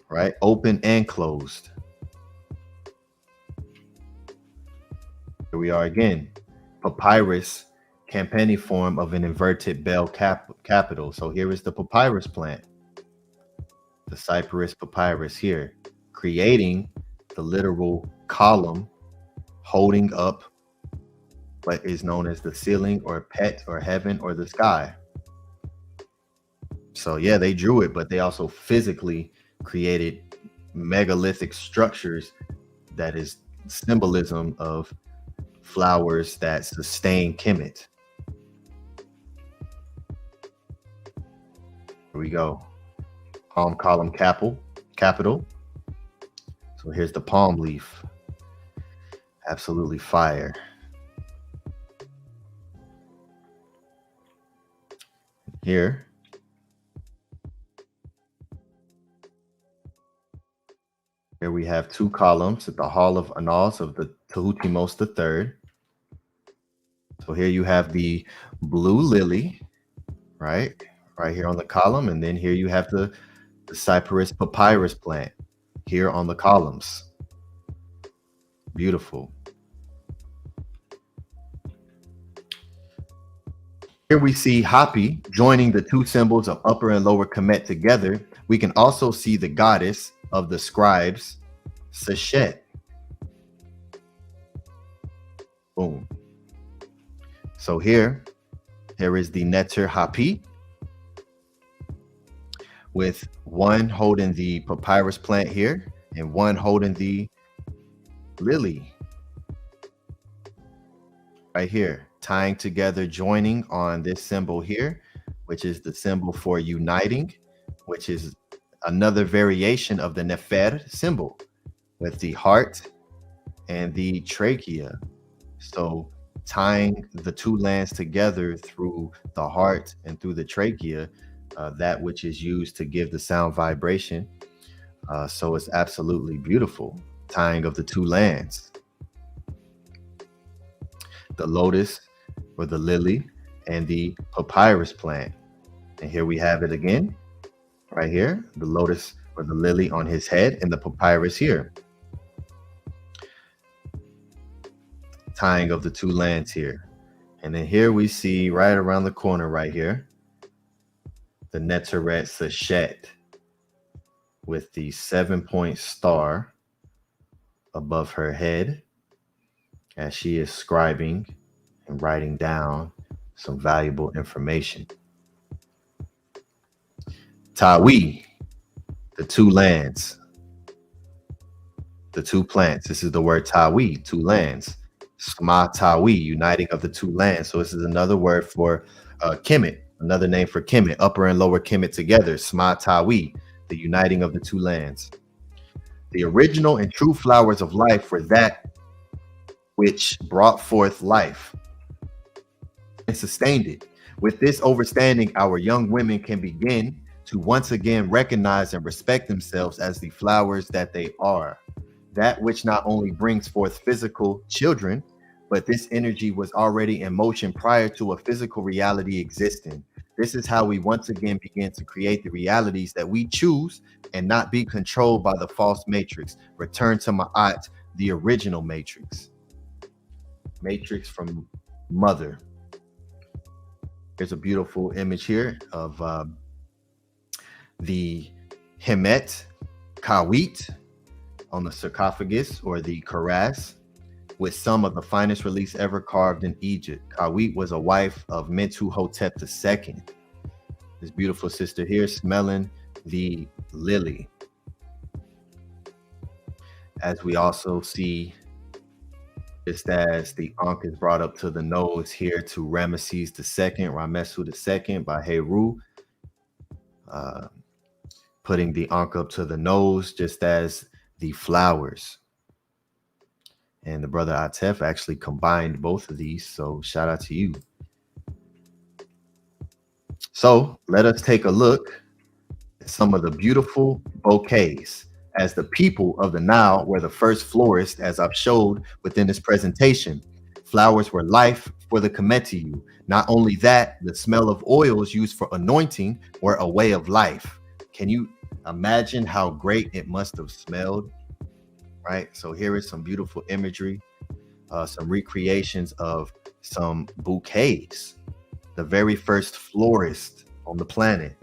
E: right? Open and closed. Here we are again. Papyrus, campaniform of an inverted bell capital. So here is the papyrus plant, the cypress papyrus here, creating the literal column holding up what is known as the ceiling or pet or heaven or the sky. So yeah, they drew it, but they also physically created megalithic structures that is symbolism of flowers that sustain Kemet. Here we go. Palm column capital. So here's the palm leaf. Absolutely fire. Here we have two columns at the Hall of Annals of the Tehuti III. So here you have the blue lily, right here on the column, and then here you have the cypress papyrus plant here on the columns. Beautiful. Here we see Hapi joining the two symbols of upper and lower Kemet together. We can also see the goddess of the scribes, Seshet. Boom. So here is the Neter Hapi, with one holding the papyrus plant here and one holding the lily right here, tying together, joining on this symbol here, which is the symbol for uniting, which is another variation of the Nefer symbol with the heart and the trachea. So tying the two lands together through the heart and through the trachea, that which is used to give the sound vibration. So it's absolutely beautiful, tying of the two lands. The lotus or the lily and the papyrus plant. And here we have it again, right here, the lotus or the lily on his head and the papyrus here. Tying of the two lands here. And then here we see right around the corner right here, the Neteret Seshet with the 7-point star above her head as she is scribing and writing down some valuable information. Tawi, the two lands, the two plants. This is the word Tawi, two lands. Sma Tawi, uniting of the two lands. So this is another word for Kemet, another name for Kemet, upper and lower Kemet together. Sma Tawi, the uniting of the two lands. The original and true flowers of life were that which brought forth life and sustained it. With this understanding, our young women can begin to once again recognize and respect themselves as the flowers that they are. That which not only brings forth physical children, but this energy was already in motion prior to a physical reality existing. This is how we once again begin to create the realities that we choose and not be controlled by the false matrix. Return to Maat, the original matrix. Matrix from mother. Here's a beautiful image here of the Hemet Kawit on the sarcophagus, or the Karas, with some of the finest reliefs ever carved in Egypt. Kawit was a wife of Menkhu II. This beautiful sister here smelling the lily. As we also see, just as the Ankh is brought up to the nose here to Ramesses II, Ramesu II by Heru, putting the Ankh up to the nose, just as the flowers. And the brother Atef actually combined both of these, so shout out to you. So let us take a look at some of the beautiful bouquets, as the people of the Nile were the first florists, as I've showed within this presentation. Flowers were life for the Kemetu. Not only that, the smell of oils used for anointing were a way of life. Can you imagine how great it must have smelled? Right? So here is some beautiful imagery, some recreations of some bouquets. The very first florist on the planet,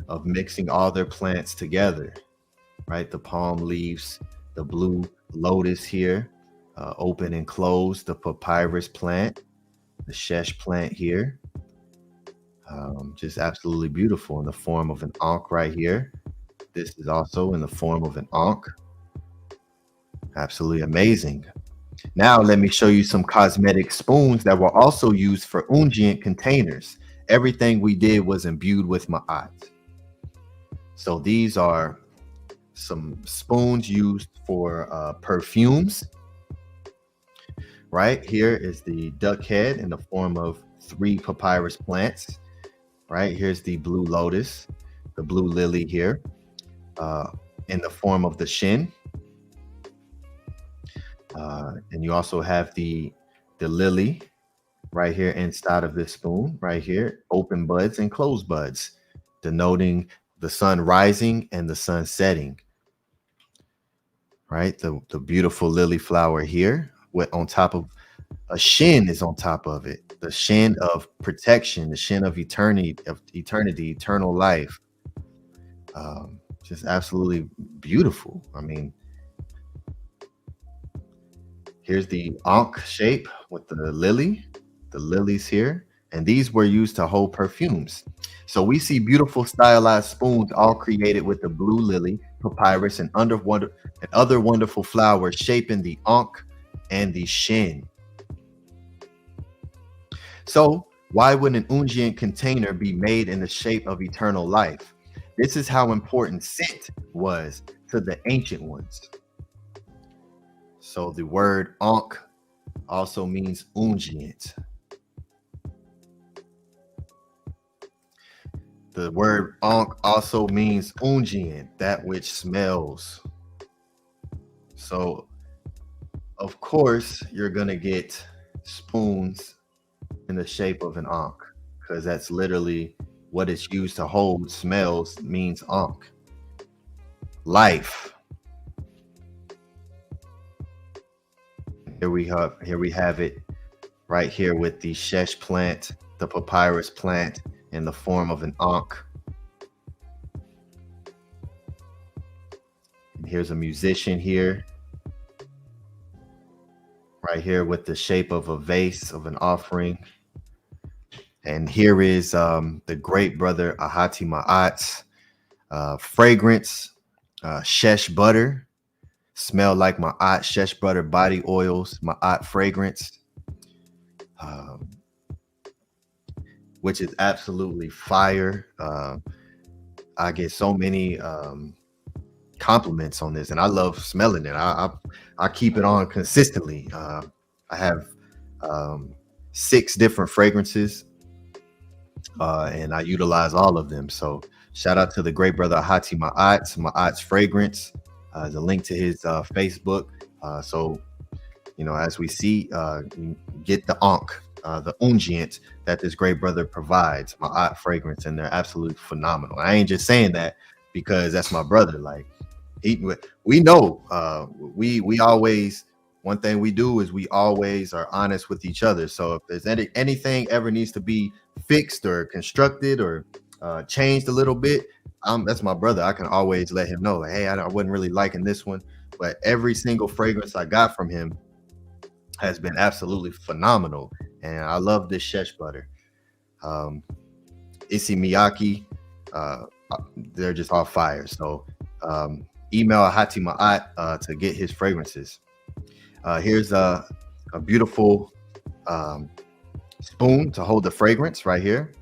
E: of mixing all their plants together, right? The palm leaves, the blue lotus here, open and closed, the papyrus plant, the shesh plant here, just absolutely beautiful in the form of an ankh right here. This is also in the form of an ankh. Absolutely amazing. Now let me show you some cosmetic spoons that were also used for unguent containers. Everything we did was imbued with Maat. So these are some spoons used for perfumes. Right here is the duck head in the form of 3 papyrus plants. Right here's the blue lotus, the blue lily here, in the form of the shin. And you also have the lily right here inside of this spoon, right here, open buds and closed buds, denoting the sun rising and the sun setting. Right, the beautiful lily flower here, with on top of a shin is on top of it, the shin of protection, the shin of eternity, eternal life. Just absolutely beautiful. I mean, here's the ankh shape with the lilies here, and these were used to hold perfumes. So we see beautiful stylized spoons, all created with the blue lily, papyrus, and other wonderful flowers shaping the ankh and the shin. So why would an unguent container be made in the shape of eternal life? This is how important scent was to the ancient ones. So the word ankh also means unguent. The word ankh also means unguent, that which smells. So, of course, you're going to get spoons in the shape of an ankh, because that's literally what it's used to hold. Smells means ankh. Life. Here we have it right here with the shesh plant, the papyrus plant, in the form of an ankh. And here's a musician here, right here with the shape of a vase of an offering. And here is the great brother Ahati Maat's fragrance, shesh butter, smell like Maat, shesh butter body oils, Maat fragrance, which is absolutely fire. I get so many compliments on this, and I love smelling it. I keep it on consistently. I have 6 different fragrances, and I utilize all of them. So shout out to the great brother Ahati Maat's fragrance. There's a link to his Facebook. So, you know, as we see, get the ankh, the unguent that this great brother provides, Maat fragrance, and they're absolutely phenomenal. I ain't just saying that because that's my brother. Like, we know, we always one thing we do is we always are honest with each other. So if there's anything ever needs to be fixed or constructed or changed a little bit, that's my brother. I can always let him know, like, hey, I wasn't really liking this one, but every single fragrance I got from him has been absolutely phenomenal. And I love this shesh butter. Issey Miyake, they're just all fire. So email Ahati Maat to get his fragrances. Here's a beautiful spoon to hold the fragrance right here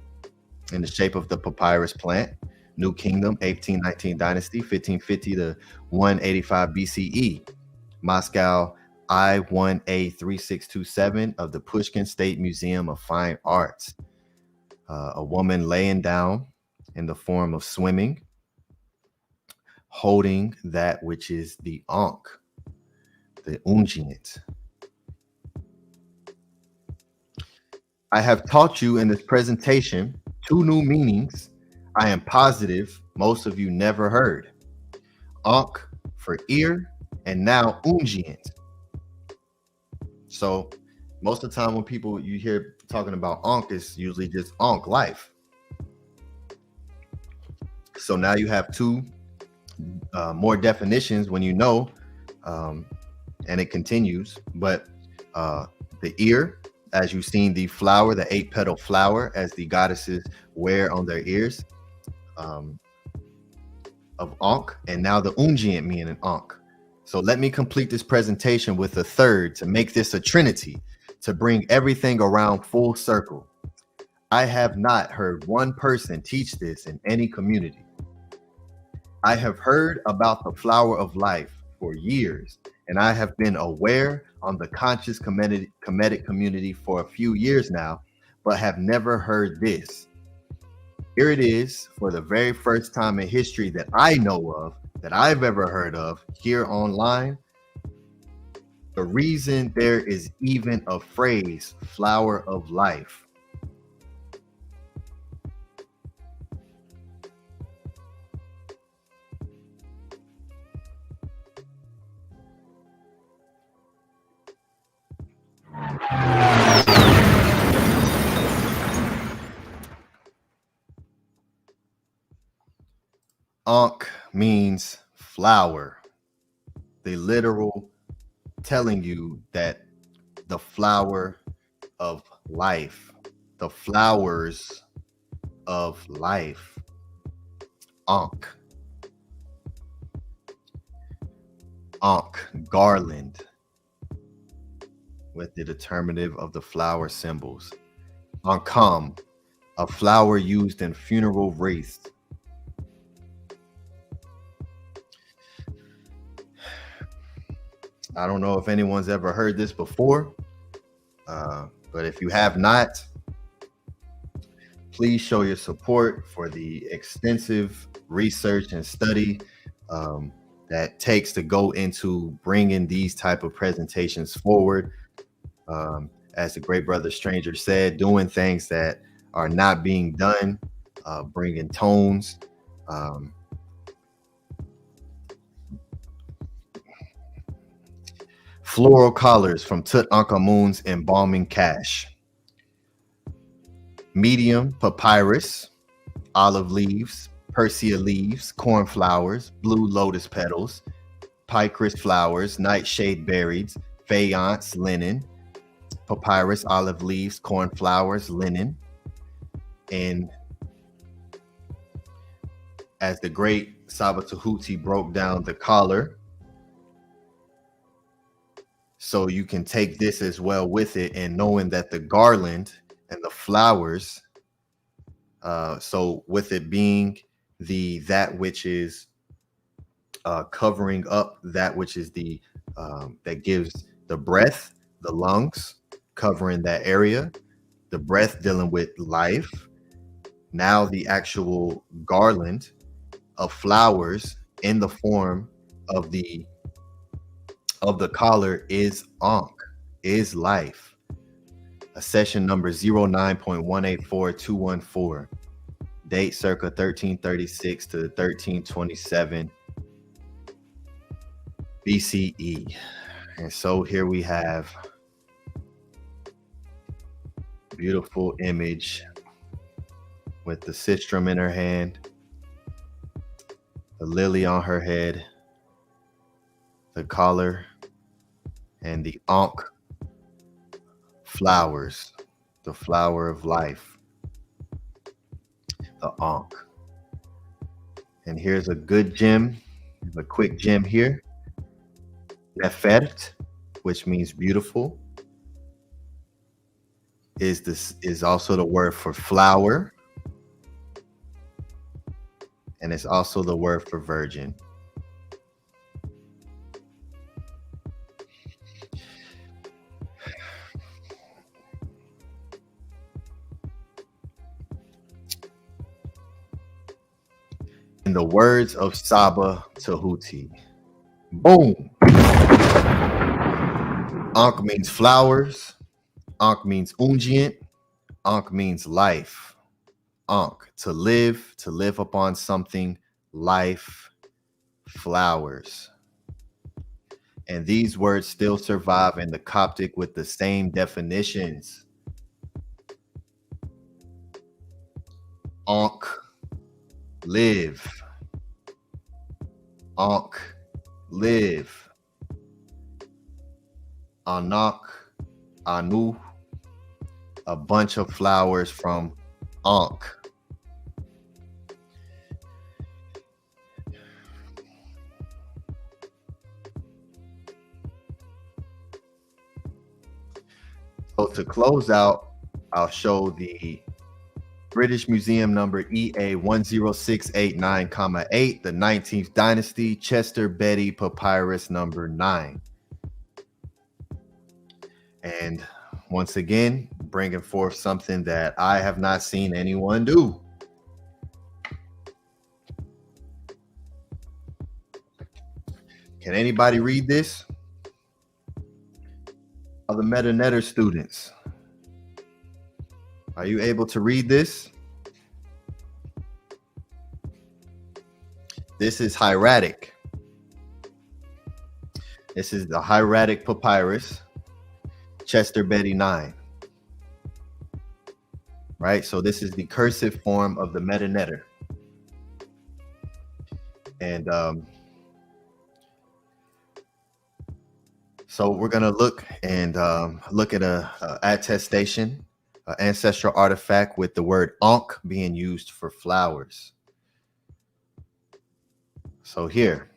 E: in the shape of the papyrus plant. New Kingdom, 1819 Dynasty, 1550 to 185 BCE. Moscow I1A3627 of the Pushkin State Museum of Fine Arts. A woman laying down in the form of swimming, holding that which is the Ankh, the unguent. I have taught you in this presentation 2 new meanings I am positive most of you never heard. Ankh for ear, and now unguent. So most of the time when people you hear talking about Ankh, it's usually just Ankh life. So now you have 2 more definitions when you know, and it continues. But the ear, as you've seen the flower, the 8-petal flower, as the goddesses wear on their ears, of Ankh, and now the unguent meaning Ankh. So let me complete this presentation with a third to make this a trinity, to bring everything around full circle. I have not heard one person teach this in any community. I have heard about the flower of life for years, and I have been aware on the conscious Kemetic community for a few years now, but have never heard this. Here it is for the very first time in history that I know of, that I've ever heard of here online. The reason there is even a phrase, flower of life. Ankh means flower. The literal telling you that the flower of life, the flowers of life. Ankh. Ankh, garland, with the determinative of the flower symbols. Ankham, a flower used in funeral wreaths. I don't know if anyone's ever heard this before, but if you have not, please show your support for the extensive research and study that takes to go into bringing these type of presentations forward. As the great brother Stranger said, doing things that are not being done, bringing tones, floral collars from Tutankhamun's embalming cache. Medium papyrus, olive leaves, persea leaves, cornflowers, blue lotus petals, picris flowers, nightshade berries, faience, linen, papyrus, olive leaves, cornflowers, linen. And as the great Saba Tehuti broke down the collar, so you can take this as well with it, and knowing that the garland and the flowers, so with it being that which is covering up that which is the that gives the breath, the lungs, covering that area, the breath dealing with life. Now the actual garland of flowers in the form of the collar is Ankh, is life. A session number 09.184214. Date circa 1336 to 1327 BCE. And so here we have a beautiful image with the sistrum in her hand, the lily on her head, the collar, and the Ankh flowers, the flower of life, the Ankh. And here's a good gem, a quick gem here. Nefert, which means beautiful, is also the word for flower, and it's also the word for virgin. In the words of Saba Tehuti, boom. Ankh means flowers. Ankh means unguent. Ankh means life. Ankh, to live upon something, life, flowers. And these words still survive in the Coptic with the same definitions. Ankh, live. Ankh, live. Anak, Anu, a bunch of flowers from Ankh. So to close out, I'll show the British Museum number EA 10689,8, the 19th dynasty, Chester Beatty Papyrus number 9. And once again, bringing forth something that I have not seen anyone do. Can anybody read this? Are the MetaNetter students? Are you able to read this? This is hieratic. This is the hieratic papyrus, Chester Beatty 9. Right? So this is the cursive form of the MetaNetter. And so we're going to look at a attestation, an ancestral artifact with the word Ankh being used for flowers. So here,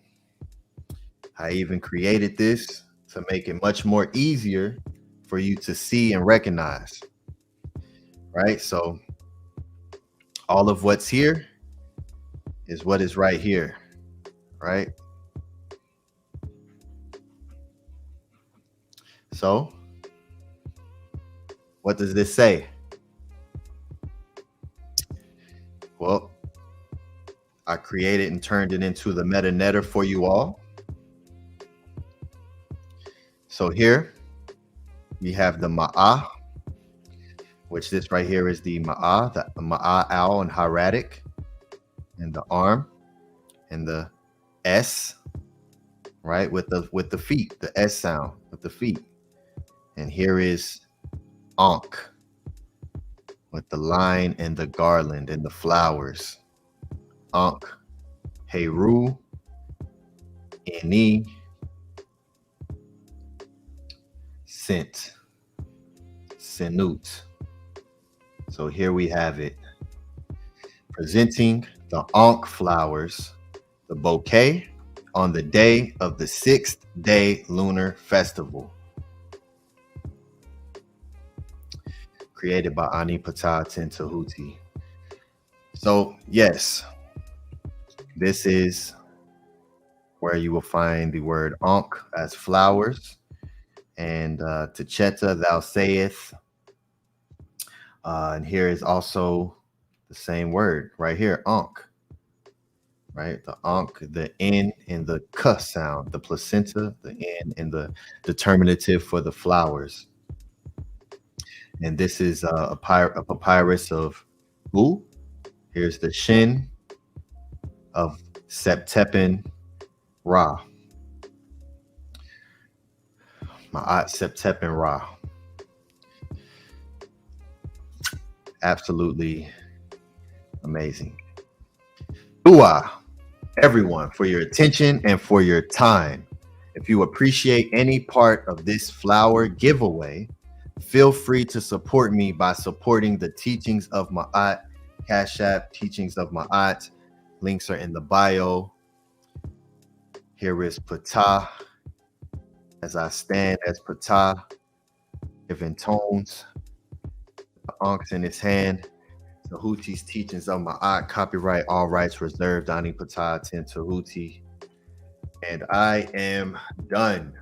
E: I even created this to make it much more easier for you to see and recognize. Right? So all of what's here is what is right here. Right? So, what does this say? Well, I created and turned it into the MetaNetter for you all. So here we have the Maat, which this right here is the Maat, the Maat owl in hieratic, and the arm, and the S, right, with the feet, the S sound with the feet. And here is Ankh with the line and the garland and the flowers. Ankh, Heru, Eni, Sint, Sinut. So here we have it, presenting the Ankh flowers, the bouquet, on the day of the 6th day lunar festival. Created by Ani Ptah Tehuti. So yes, this is where you will find the word Ankh as flowers, and Techeta thou sayest, and here is also the same word right here, Ankh. Right, the Ankh, the N and the K sound, the placenta, the N and the determinative for the flowers. And this is a papyrus of U. Here's the Shin of Septepen Ra. Maat Septep and Ra. Absolutely amazing. Dua, everyone, for your attention and for your time. If you appreciate any part of this flower giveaway, feel free to support me by supporting the Teachings of Maat, Cash App, Teachings of Maat. Links are in the bio. Here is Ptah. As I stand as Ptah, giving tones, the Ankhs in his hand. Tehuti's Teachings of Maat, copyright, all rights reserved. Ani Ptah Aten Tehuti. And I am done.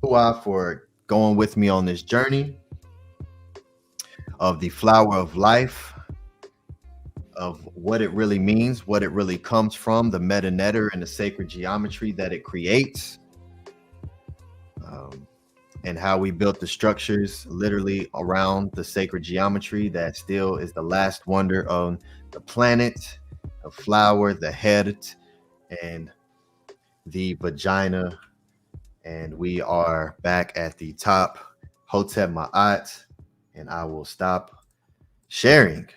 E: Dua for going with me on this journey of the flower of life, of what it really means, what it really comes from, the meta netter and the sacred geometry that it creates, and how we built the structures literally around the sacred geometry that still is the last wonder on the planet, the flower, the head, and the vagina. And we are back at the top. Hotep Maat, and I will stop sharing.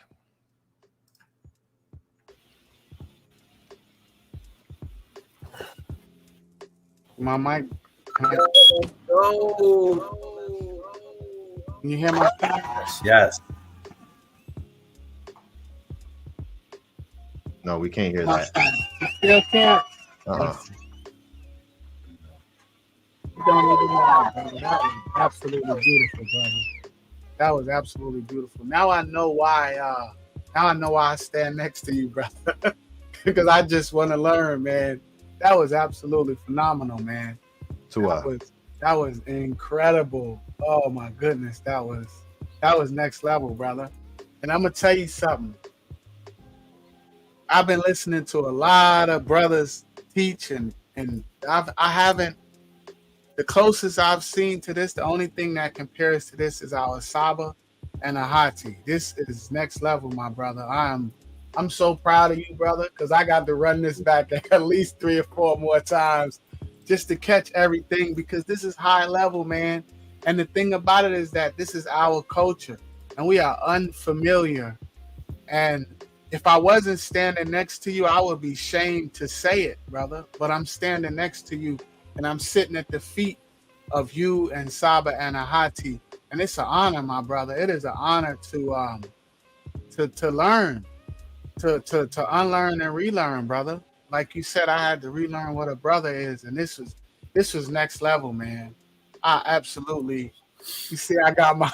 B: My mic.
C: Oh.
B: Can you hear my sound?
C: Yes.
E: No, we can't hear
B: My
E: that.
B: sound. You still can't? Don't even know, brother. That was absolutely beautiful, brother. That was absolutely beautiful. Now I know why. Now I know why I stand next to you, brother. Because I just want to learn, man. That was absolutely phenomenal, man. That was incredible. Oh my goodness, that was next level, brother. And I'm gonna tell you something. I've been listening to a lot of brothers teach, and I haven't. The closest I've seen to this, the only thing that compares to this is our Saba and Ahati. This is next level, my brother. I'm so proud of you, brother, because I got to run this back at least 3 or 4 more times just to catch everything, because this is high level, man. And the thing about it is that this is our culture and we are unfamiliar. And if I wasn't standing next to you, I would be ashamed to say it, brother. But I'm standing next to you and I'm sitting at the feet of you and Saba and Ahati. And it's an honor, my brother. It is an honor to learn, to unlearn and relearn, brother. Like you said, I had to relearn what a brother is, and this was next level, man. I absolutely. You see, I got my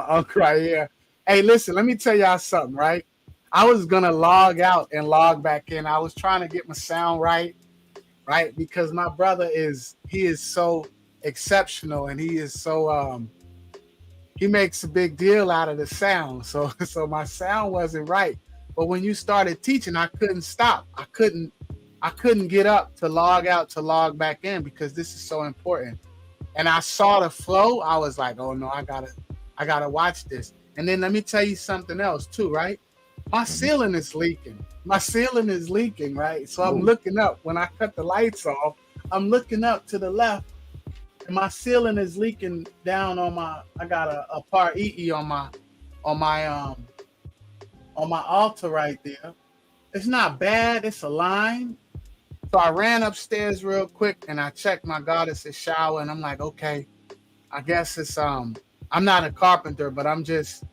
B: uncle right here. Hey, listen, let me tell y'all something, right? I was gonna log out and log back in. I was trying to get my sound right, because my brother is so exceptional, and he is so he makes a big deal out of the sound. So my sound wasn't right. But when you started teaching, I couldn't stop. I couldn't get up to log out to log back in, because this is so important. And I saw the flow. I was like, oh no, I gotta watch this. And then let me tell you something else too, right? My ceiling is leaking. Right? So I'm looking up. When I cut the lights off, I'm looking up to the left, and my ceiling is leaking down on my. I got a par EE on my altar right there. It's not bad. It's a line. So I ran upstairs real quick and I checked my goddess's shower, and I'm like, okay, I guess it's I'm not a carpenter, but I'm just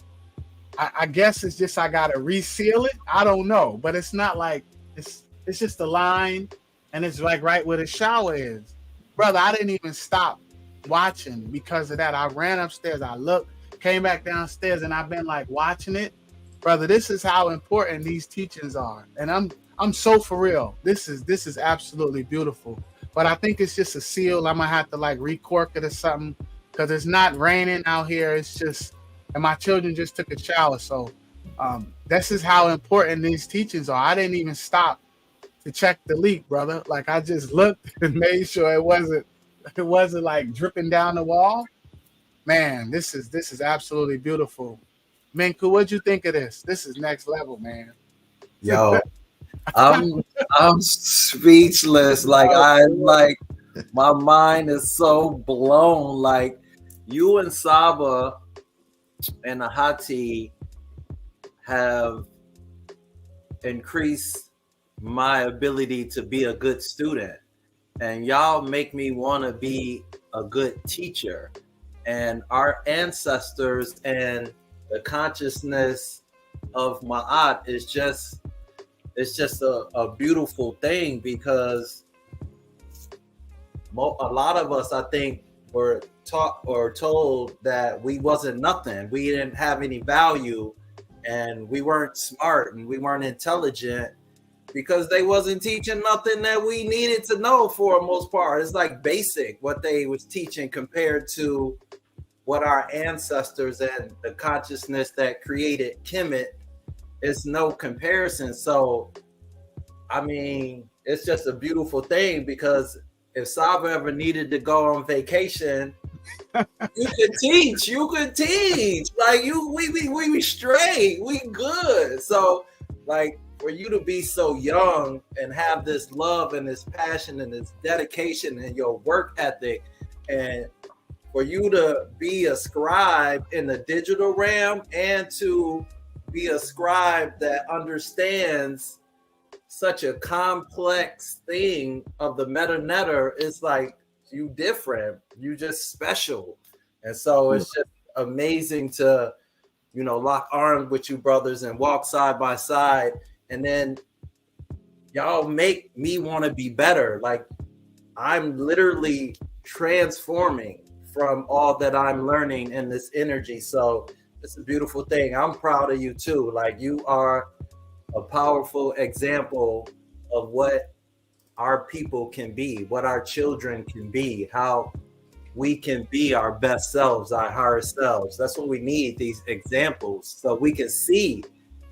B: I guess it's just I gotta reseal it. I don't know, but it's not like it's just a line, and it's like right where the shower is. Brother, I didn't even stop watching because of that. I ran upstairs, I looked, came back downstairs, and I've been like watching it. Brother, this is how important these teachings are. And I'm so for real. This is absolutely beautiful. But I think it's just a seal. I'm gonna have to like recork it or something, because it's not raining out here. It's just, and my children just took a shower. So this is how important these teachings are. I didn't even stop to check the leak, brother. Like I just looked and made sure it wasn't like dripping down the wall. Man, this is absolutely beautiful. Menkhu, what'd you think of this? This is next level, man.
C: Yo, I'm speechless. Like My mind is so blown. Like you and Saba and Ahati have increased my ability to be a good student, and y'all make me want to be a good teacher. And our ancestors and the consciousness of Maat is just, it's just a beautiful thing, because a lot of us, I think, were taught or told that we wasn't nothing, we didn't have any value, and we weren't smart and we weren't intelligent, because they wasn't teaching nothing that we needed to know for the most part. It's like basic what they was teaching compared to what our ancestors and the consciousness that created Kemet is no comparison. So, I mean, it's just a beautiful thing, because if Saba ever needed to go on vacation, you could teach. Like we straight, we good. So, like, for you to be so young and have this love and this passion and this dedication and your work ethic, and for you to be a scribe in the digital realm and to be a scribe that understands such a complex thing of the meta netter, is like, you different, you just special. And so it's just amazing to, you know, lock arms with you brothers and walk side by side, and then y'all make me want to be better. Like, I'm literally transforming from all that I'm learning in this energy. So it's a beautiful thing. I'm proud of you too. Like, you are a powerful example of what our people can be, what our children can be, how we can be our best selves, our higher selves. That's what we need, these examples, so we can see,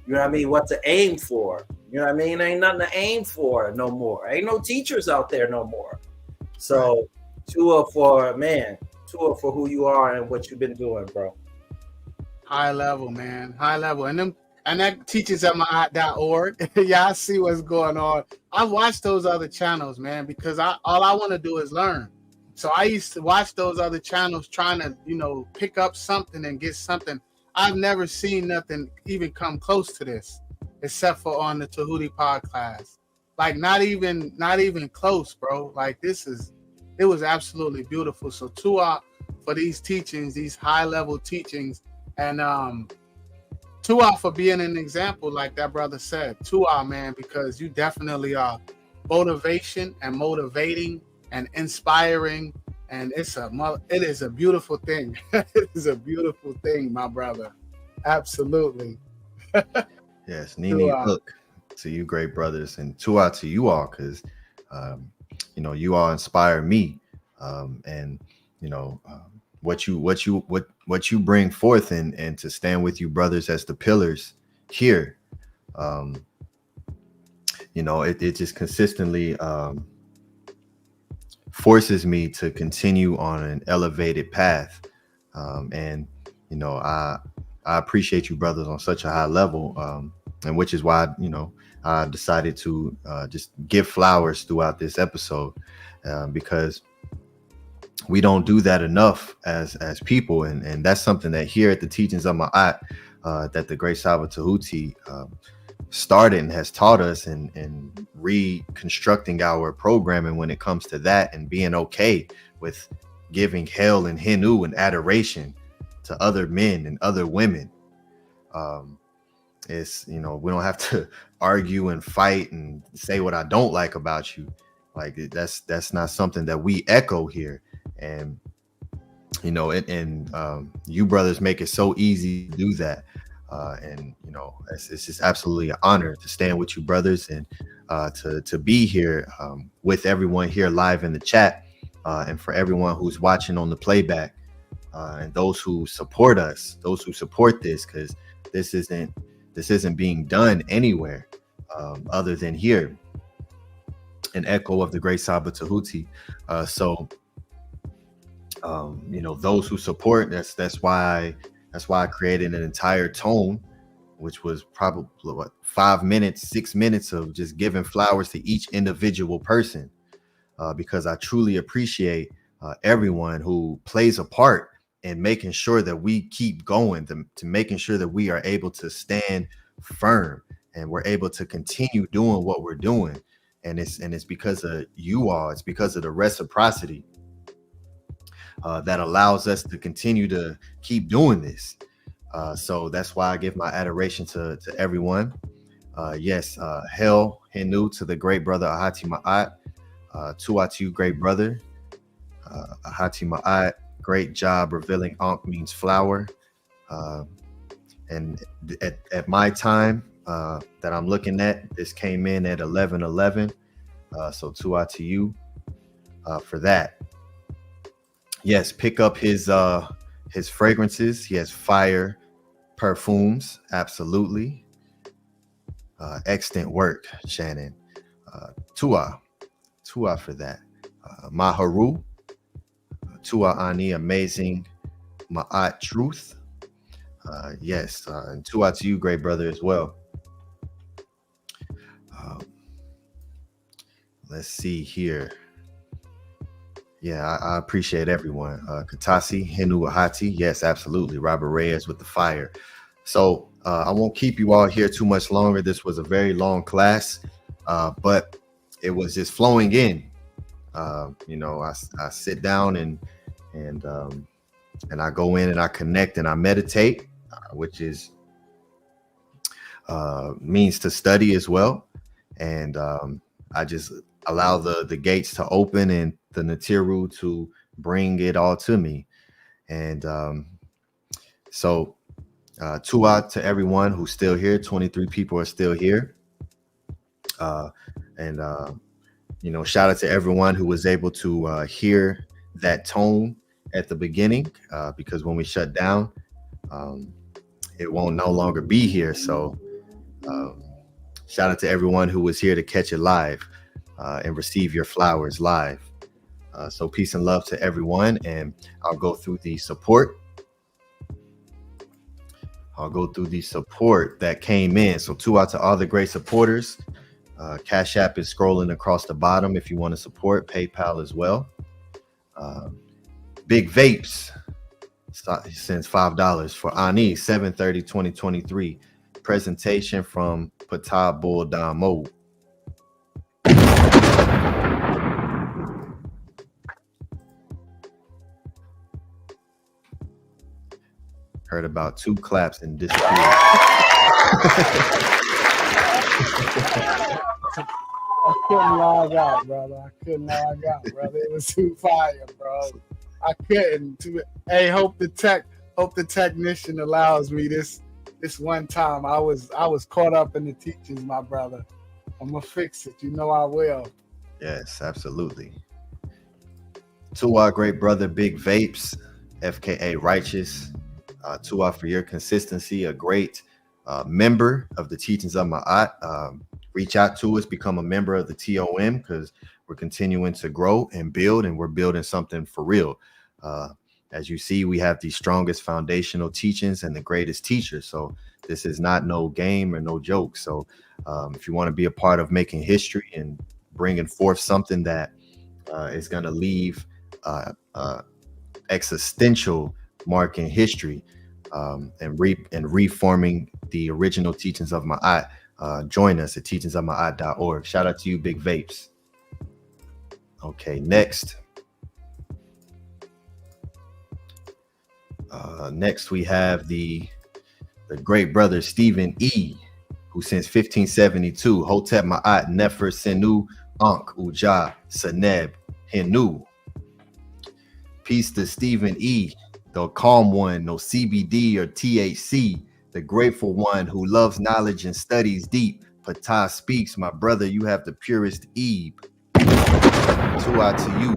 C: you know what I mean, what to aim for. You know what I mean? Ain't nothing to aim for no more. Ain't no teachers out there no more. So Tua for who you are and what you've been doing, bro.
B: High level, man. High level. And that teaches at maat.org. Y'all see what's going on. I watch those other channels, man, because all I want to do is learn. So I used to watch those other channels trying to, you know, pick up something and get something. I've never seen nothing even come close to this, except for on the Tehuti podcast. Like, not even close, bro. Like, it was absolutely beautiful. So Tua for these teachings, these high level teachings, and Tua for being an example, like that brother said. Tua, man, because you definitely are motivation and motivating and inspiring, and it is a beautiful thing. It is a beautiful thing, my brother. Absolutely.
E: Yes, Nini, look to you, great brothers, and Tua to you all, because you know, you all inspire me, and you know, what you bring forth, and to stand with you brothers as the pillars here. You know, it just consistently forces me to continue on an elevated path, and you know, I appreciate you brothers on such a high level, and which is why, you know, I decided to just give flowers throughout this episode, because we don't do that enough as people, and that's something that here at the Teachings of Maat, that the great Saba Tehuti started and has taught us, and reconstructing our programming when it comes to that, and being okay with giving hail and hinu and adoration to other men and other women. It's, you know, we don't have to argue and fight and say what I don't like about you. Like, that's not something that we echo here. And you know, you brothers make it so easy to do that, and you know, it's just absolutely an honor to stand with you brothers, and to be here with everyone here live in the chat, and for everyone who's watching on the playback, and those who support us, those who support this, because this isn't being done anywhere other than here, an echo of the great Saba Tehuti. So you know, those who support, that's why I created an entire tone, which was probably what, 5 minutes, 6 minutes of just giving flowers to each individual person, because I truly appreciate everyone who plays a part in making sure that we keep going, to making sure that we are able to stand firm and we're able to continue doing what we're doing. And it's because of you all. It's because of the reciprocity that allows us to continue to keep doing this. So that's why I give my adoration to everyone. Yes, Hell Henu to the great brother Ahati Maat. Tua to you, great brother. Ahati Maat, great job revealing Ankh means flower. And at my time that I'm looking at, this came in at 11:11. So Tua to you for that. Yes, pick up his fragrances. He has fire perfumes. Absolutely. Excellent work, Shannon. Tua for that. Maharu. Tua Ani, amazing. Maat truth. Yes, and Tua to you, great brother, as well. Let's see here. Yeah, I appreciate everyone. Katasi, Henu Ahati. Yes, absolutely. Robert Reyes with the fire. So I won't keep you all here too much longer. This was a very long class, but it was just flowing in. You know, I sit down and I go in and I connect and I meditate, which is means to study as well. And I just allow the gates to open and the Natiru to bring it all to me. And so Tua to everyone who's still here. 23 people are still here. You know, shout out to everyone who was able to hear that tone at the beginning, because when we shut down, it won't no longer be here. So shout out to everyone who was here to catch it live and receive your flowers live. So peace and love to everyone. And I'll go through the support. I'll go through the support that came in. So out to all the great supporters. Cash App is scrolling across the bottom if you want to support. PayPal as well. Big Vapes sends $5 for Ani 7/30/2023. Presentation from Ptah Bull Damo. Heard about 2 claps and disappeared.
B: I couldn't log out, brother. It was too fire, bro. I couldn't. Hey, hope the technician allows me this one time. I was caught up in the teachings, my brother. I'm gonna fix it. You know I will.
E: Yes, absolutely. To our great brother, Big Vapes, FKA Righteous. To for your consistency, a great member of the teachings of Maat. Reach out to us, become a member of the TOM, because we're continuing to grow and build, and we're building something for real. As you see, we have the strongest foundational teachings and the greatest teachers. So this is not no game or no joke. So if you want to be a part of making history and bringing forth something that is going to leave existential mark in history, and reforming the original teachings of Maat, join us at teachingsofmaat.org. Shout out to you, Big Vapes. Okay, next we have the great brother Stephen E, who sends 1572. Hotep Maat Nefer Senu Ankh Uja Seneb Henu. Peace to Stephen E, the calm one, no CBD or THC, the grateful one who loves knowledge and studies deep. Ptah speaks, my brother, you have the purest Eve. Tua to you.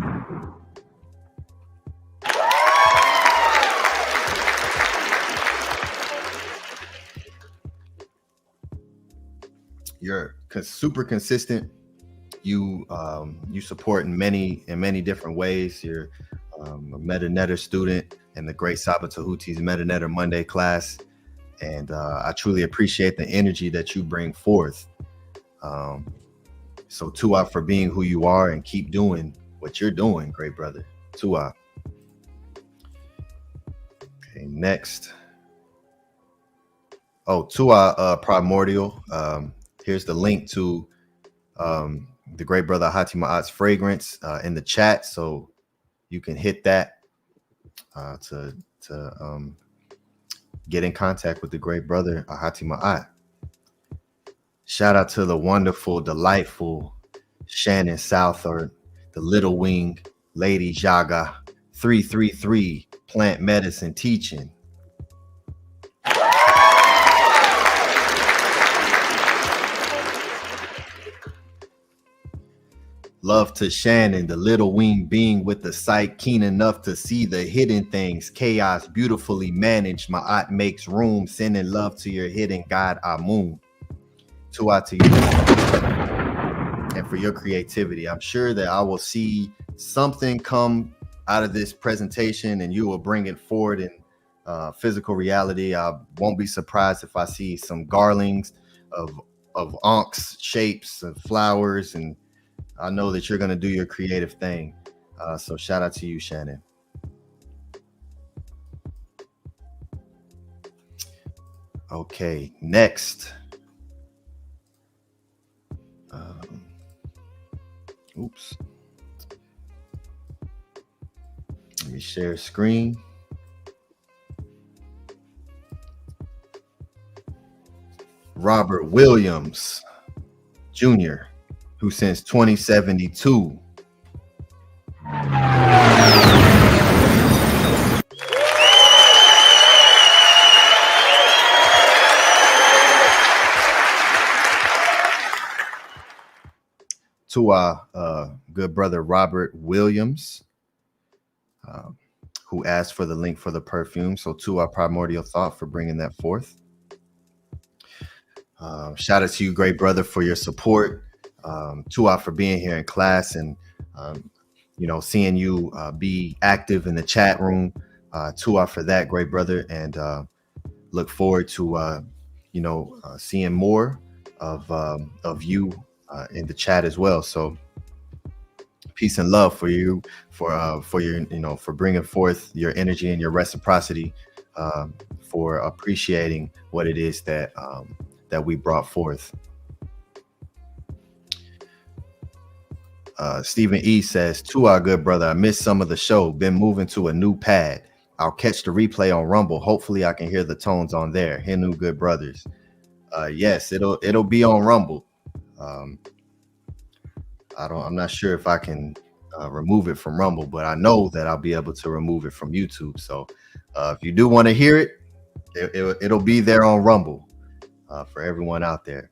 E: You're super consistent. You support in many different ways. You're a MetaNetter student in the great Saba Tehuti's MetaNetter Monday class. And I truly appreciate the energy that you bring forth. So Tua for being who you are and keep doing what you're doing, great brother. Tua. Okay, next. Oh, Tua Primordial. Here's the link to the great brother Ahati Maat's fragrance in the chat, so you can hit that to get in contact with the great brother Ahati Maat. Shout out to the wonderful, delightful Shannon Southard, the Little Wing, Lady Jaga, 333, Plant Medicine Teaching. Love to Shannon, the little wing being with the sight keen enough to see the hidden things. Chaos beautifully managed. Maat makes room. Sending love to your hidden God Amun. Tua to you and for your creativity. I'm sure that I will see something come out of this presentation and you will bring it forward in physical reality. I won't be surprised if I see some garlands of ankhs, shapes of flowers, and I know that you're going to do your creative thing. So shout out to you, Shannon. Okay, next. Oops. Let me share screen. Robert Williams Jr., who since 2072 to our good brother Robert Williams, who asked for the link for the perfume. So to our Primordial Thought for bringing that forth. Shout out to you, great brother, for your support. Tua for being here in class and seeing you be active in the chat room. Tua for that, great brother, and look forward to seeing more of you in the chat as well. So peace and love for you, for your for bringing forth your energy and your reciprocity, for appreciating what it is that that we brought forth. Stephen E says, to our good brother, I missed some of the show, been moving to a new pad. I'll catch the replay on Rumble. Hopefully I can hear the tones on there. Hinu good brothers. Yes, it'll be on Rumble. I'm not sure if I can remove it from Rumble, but I know that I'll be able to remove it from YouTube. So if you do want to hear it, it'll be there on Rumble for everyone out there.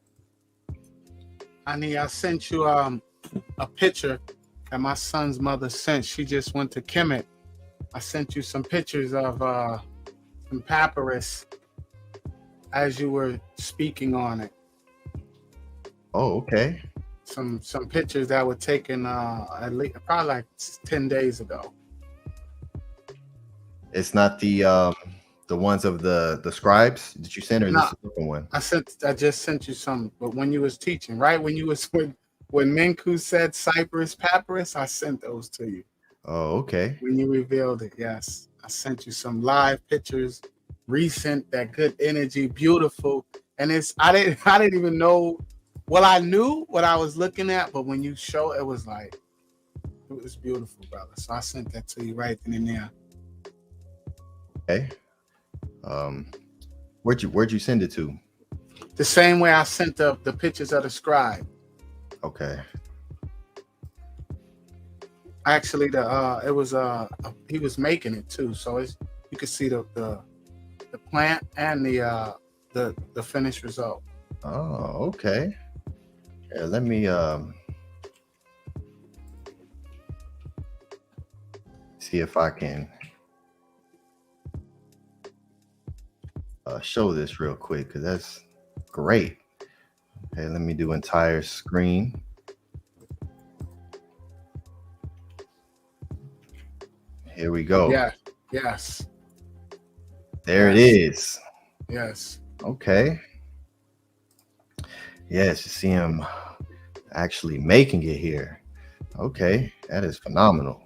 B: I sent you a picture that my son's mother sent. She just went to Kemet. I sent you some pictures of some papyrus as you were speaking on it.
E: Oh, okay.
B: Some pictures that were taken at least probably like 10 days ago.
E: It's not the ones of the scribes that you sent, or
B: No,
E: this is a different one?
B: I just sent you some, but when you was teaching, right? When you was when Menkhu said Cypress papyrus, I sent those to you.
E: Oh, okay.
B: When you revealed it, yes. I sent you some live pictures, recent, that good energy, beautiful. And I didn't even know. Well, I knew what I was looking at, but when you show it was beautiful, brother. So I sent that to you right then and there.
E: Okay. Where'd you send it to?
B: The same way I sent the pictures of the scribe.
E: Okay.
B: Actually, it was he was making it too, so you could see the plant and the finished result.
E: Oh, okay. Yeah, let me see if I can show this real quick, because that's great. Okay, let me do entire screen. Here we go.
B: Yeah. Yes.
E: There it is.
B: Yes.
E: Okay. Yes, you see him actually making it here. Okay, that is phenomenal.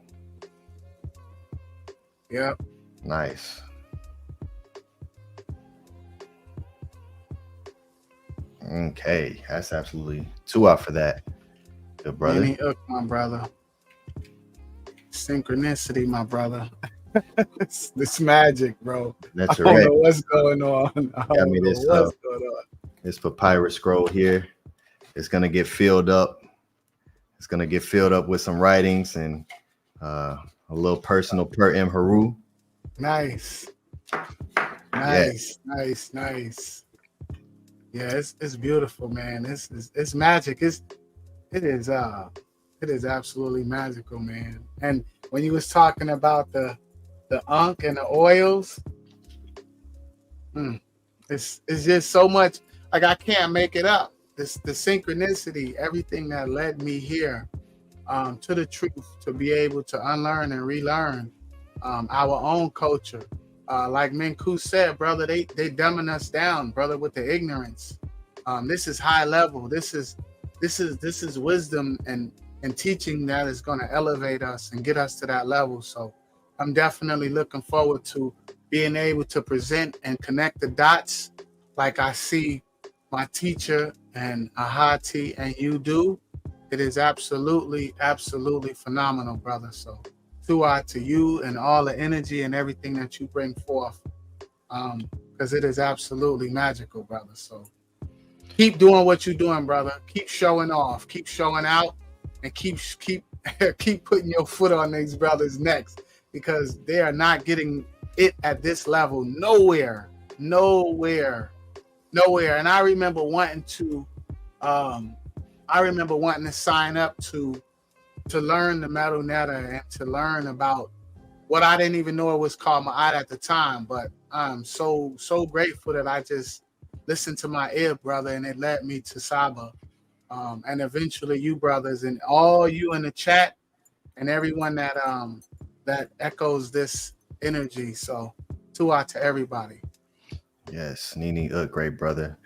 B: Yep.
E: Nice. Okay, that's absolutely 2 out for that. Good brother.
B: Any hook, my brother. Synchronicity, my brother. This magic, bro.
E: That's
B: I don't
E: right.
B: know what's going on. I don't know
E: this
B: what's going on.
E: this papyrus scroll here. It's gonna get filled up. It's gonna get filled up with some writings and a little personal per M Haru.
B: Nice. Nice, nice, nice. Yeah, it's beautiful, man. It's magic. It is absolutely magical, man. And when you was talking about the unk and the oils, it's just so much. Like, I can't make it up. The synchronicity, everything that led me here to the truth, to be able to unlearn and relearn our own culture. Like Menkhu said, brother, they dumbing us down, brother, with the ignorance. This is high level. This is wisdom and teaching that is going to elevate us and get us to that level. So I'm definitely looking forward to being able to present and connect the dots like I see my teacher and Ahati and you do. It is absolutely, absolutely phenomenal, brother. So throughout to you and all the energy and everything that you bring forth, because it is absolutely magical, brother. So keep doing what you're doing, brother. Keep showing off, keep showing out, and keep putting your foot on these brothers' necks, because they are not getting it at this level nowhere. And I remember wanting to sign up to learn the metal netta and to learn about what I didn't even know it was called Maat at the time. But I'm so grateful that I just listened to my ear, brother, and it led me to Saba. And eventually you brothers and all you in the chat and everyone that echoes this energy. So 2 out to everybody.
E: Yes, Nini, great brother.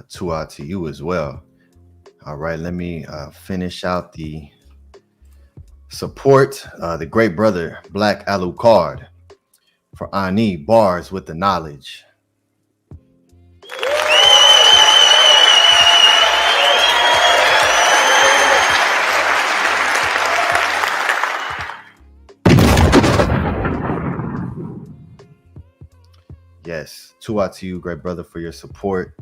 E: 2 out to you as well. All right, let me finish out the support. The great brother, Black Alucard, for Ani, bars with the knowledge. Yes, 2 out to you, great brother, for your support,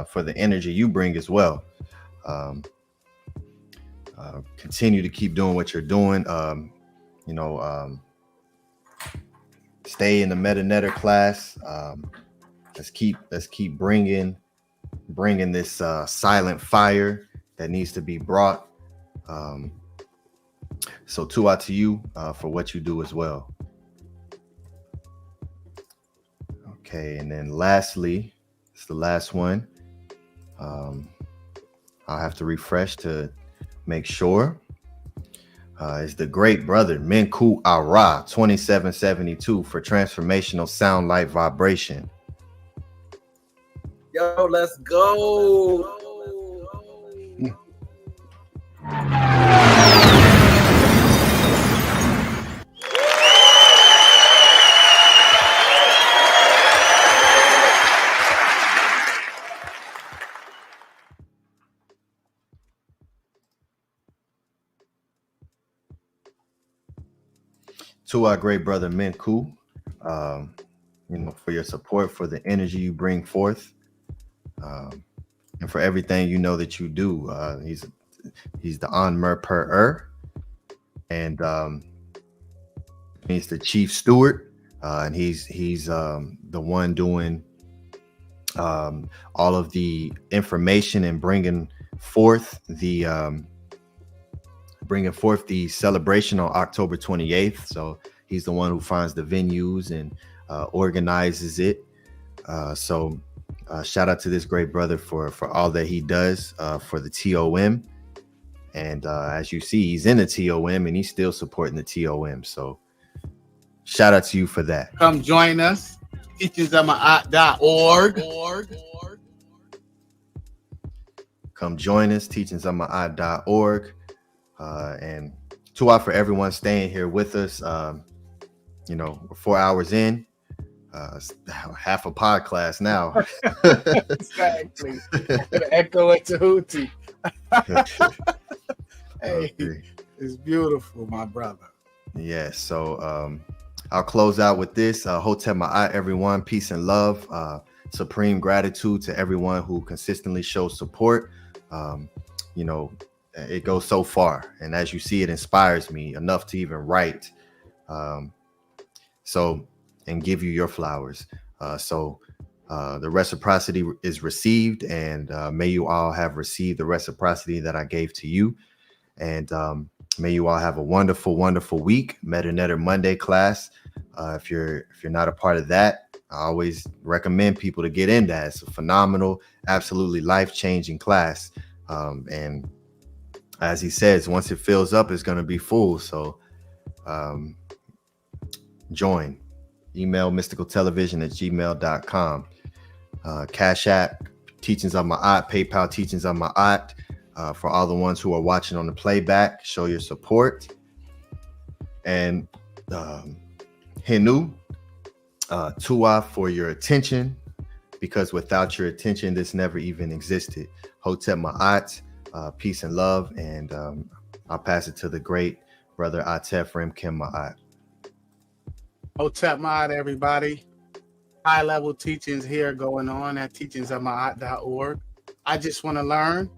E: for the energy you bring as well. Continue to keep doing what you're doing. Stay in the meta netter class. Let's keep bringing this silent fire that needs to be brought. So 2 out to you for what you do as well. Okay, and then lastly, it's the last one. I'll have to refresh to make sure. It's the great brother Menkhu Ara 2772 for transformational sound light vibration.
C: Yo, let's go.
E: To our great brother Menkhu, for your support, for the energy you bring forth, and for everything that you do. He's the Mer Per and he's the chief steward, and he's the one doing all of the information and bringing forth the celebration on October 28th. So he's the one who finds the venues and organizes it. So shout out to this great brother for all that he does for the TOM. And as you see, he's in the TOM and he's still supporting the TOM. So shout out to you for that.
B: Come join us. teachesamaat.org.
E: come join us, teachingsofmaat.org. And Tuah for everyone staying here with us. You know, we're 4 hours in, half a pod class now.
B: Exactly. Echo at Tehuti. Hey,
E: Okay.
B: it's beautiful, my brother.
E: Yeah, so I'll close out with this. Hotep Ma'at, everyone. Peace and love. Supreme gratitude to everyone who consistently shows support. You know, it goes so far. And as you see, it inspires me enough to even write. And give you your flowers. The reciprocity is received, and may you all have received the reciprocity that I gave to you. And may you all have a wonderful, wonderful week. Meta Netter Monday class. If you're not a part of that, I always recommend people to get in that. It's a phenomenal, absolutely life-changing class. And as he says, once it fills up, it's going to be full. So join. Email mysticaltelevision@gmail.com. Cash App, Teachings of Maat, PayPal, Teachings of Maat. For all the ones who are watching on the playback, show your support. And Henu, Tuah for your attention, because without your attention, this never even existed. Hotep Ma'at, peace and love. And I'll pass it to the great brother Atef Remkem Ma'at.
B: Hotep Maat, everybody. High level teachings here going on at teachingsofmaat.org. I just want to learn,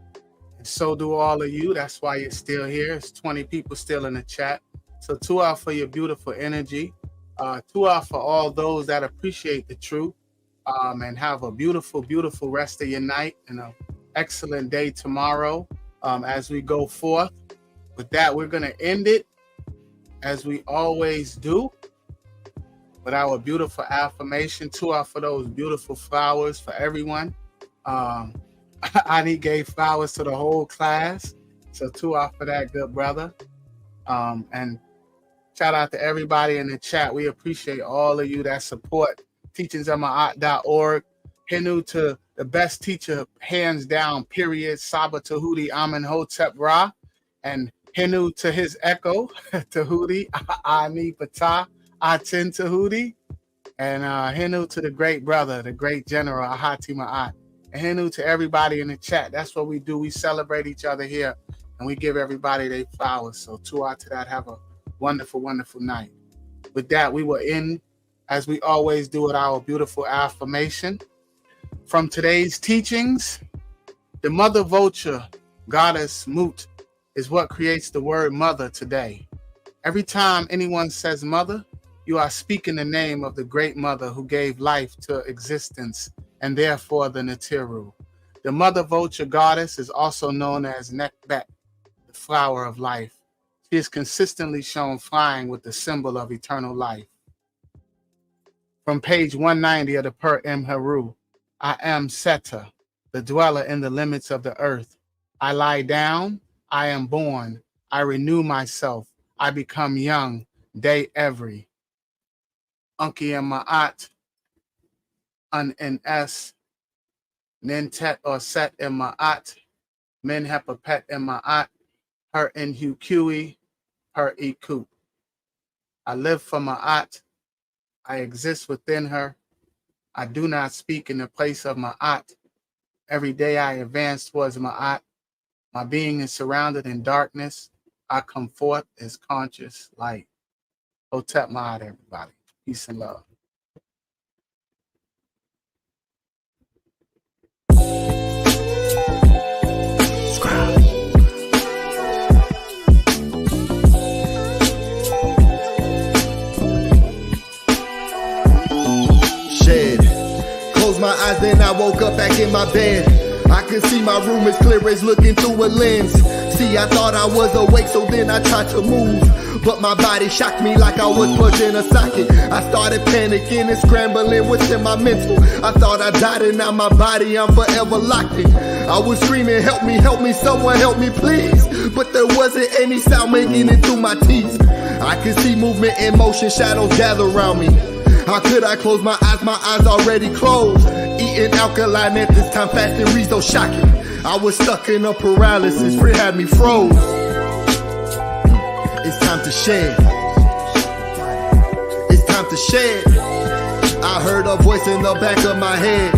B: and so do all of you. That's why you're still here. It's 20 people still in the chat. So Tuah for your beautiful energy. Tuah for all those that appreciate the truth. And have a beautiful, beautiful rest of your night and an excellent day tomorrow as we go forth. With that, we're going to end it as we always do, with our beautiful affirmation. Tuah for those beautiful flowers for everyone. Ahati gave flowers to the whole class. So Tuah for that, good brother. And shout out to everybody in the chat. We appreciate all of you that support teachingsofmaat.org. Henu to the best teacher, hands down, period. Saba Tehuti, Amen Hotep Ra. And Henu to his echo, Tehuti, Ani Ptah, Aten Tehuti. And Henu to the great brother, the great general, Ahati Maat. And Henu to everybody in the chat. That's what we do. We celebrate each other here, and we give everybody their flowers. So Tuah to that, have a wonderful, wonderful night. With that, we will end, as we always do, with our beautiful affirmation. From today's teachings, the mother vulture, goddess Maat, is what creates the word mother today. Every time anyone says mother, you are speaking the name of the great mother who gave life to existence, and therefore the Natiru. The mother vulture goddess is also known as Nekbet, the flower of life. She is consistently shown flying with the symbol of eternal life. From page 190 of the Per Em Heru, I am Seta, the dweller in the limits of the earth. I lie down, I am born, I renew myself, I become young, day every. Unki and Maat, NS, Nintet or Set and Maat, Men Hepapet and Maat, her in Hukui, her Iku. I live for Maat, I exist within her. I do not speak in the place of Maat. Every day I advance towards Maat. My being is surrounded in darkness. I come forth as conscious light. Hotep Maat, everybody. Peace and love.
A: Close my eyes, then I woke up back in my bed. I could see my room as clear as looking through a lens. See, I thought I was awake, so then I tried to move, but my body shocked me like I was plugged in a socket. I started panicking and scrambling within my mental. I thought I died and now my body, I'm forever locked in. I was screaming, help me, someone help me please. But there wasn't any sound making it through my teeth. I could see movement in motion, shadows gather around me. How could I close my eyes already closed? Eating alkaline at this time, fasting reads so shocking. I was stuck in a paralysis, fear had me froze. It's time to shed. It's time to shed. I heard a voice in the back of my head.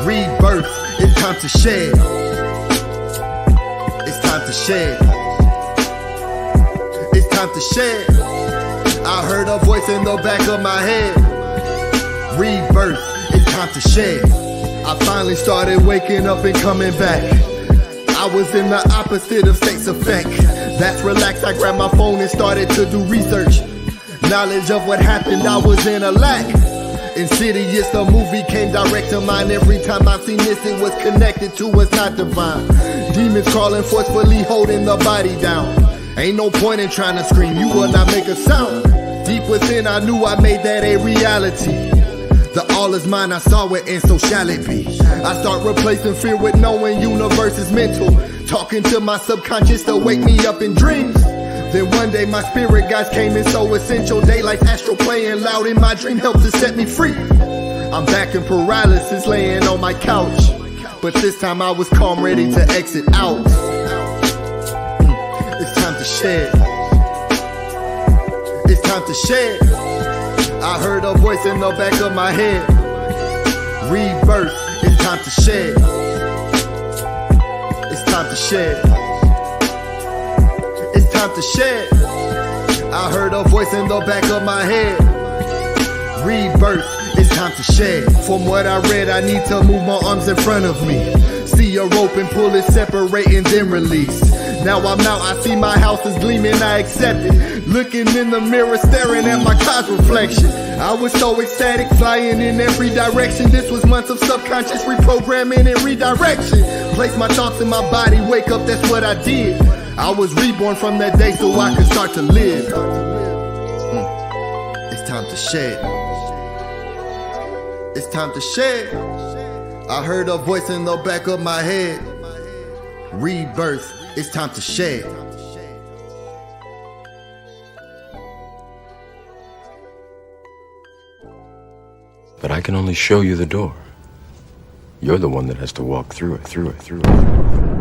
A: Rebirth, it's time to shed. It's time to shed. It's time to shed. I heard a voice in the back of my head. Rebirth, it's time to shed. I finally started waking up and coming back. I was in the opposite of state's effect. That's relaxed, I grabbed my phone and started to do research. Knowledge of what happened, I was in a lack. Insidious, the movie came direct to mind. Every time I seen this, it was connected to what's not divine. Demons crawling forcefully, holding the body down. Ain't no point in trying to scream, you will not make a sound. Deep within, I knew I made that a reality. The all is mine, I saw it, and so shall it be. I start replacing fear with knowing universe is mental. Talking to my subconscious to wake me up in dreams. Then one day my spirit guides came in so essential. Daylight astral playing loud in my dream helped to set me free. I'm back in paralysis laying on my couch. But this time I was calm, ready to exit out. It's time to shed. It's time to shed. I heard a voice in the back of my head. Rebirth, it's time to shed. It's time to shed. It's time to shed. I heard a voice in the back of my head. Rebirth, it's time to shed. From what I read, I need to move my arms in front of me. See a rope and pull it, separate and then release. Now I'm out, I see my house is gleaming, I accept it. Looking in the mirror, staring at my car's reflection. I was so ecstatic, flying in every direction. This was months of subconscious reprogramming and redirection. Place my thoughts in my body, wake up, that's what I did. I was reborn from that day so I could start to live. It's time to shed. It's time to shed. I heard a voice in the back of my head. Rebirth, it's time to shed.
D: But I can only show you the door. You're the one that has to walk through it.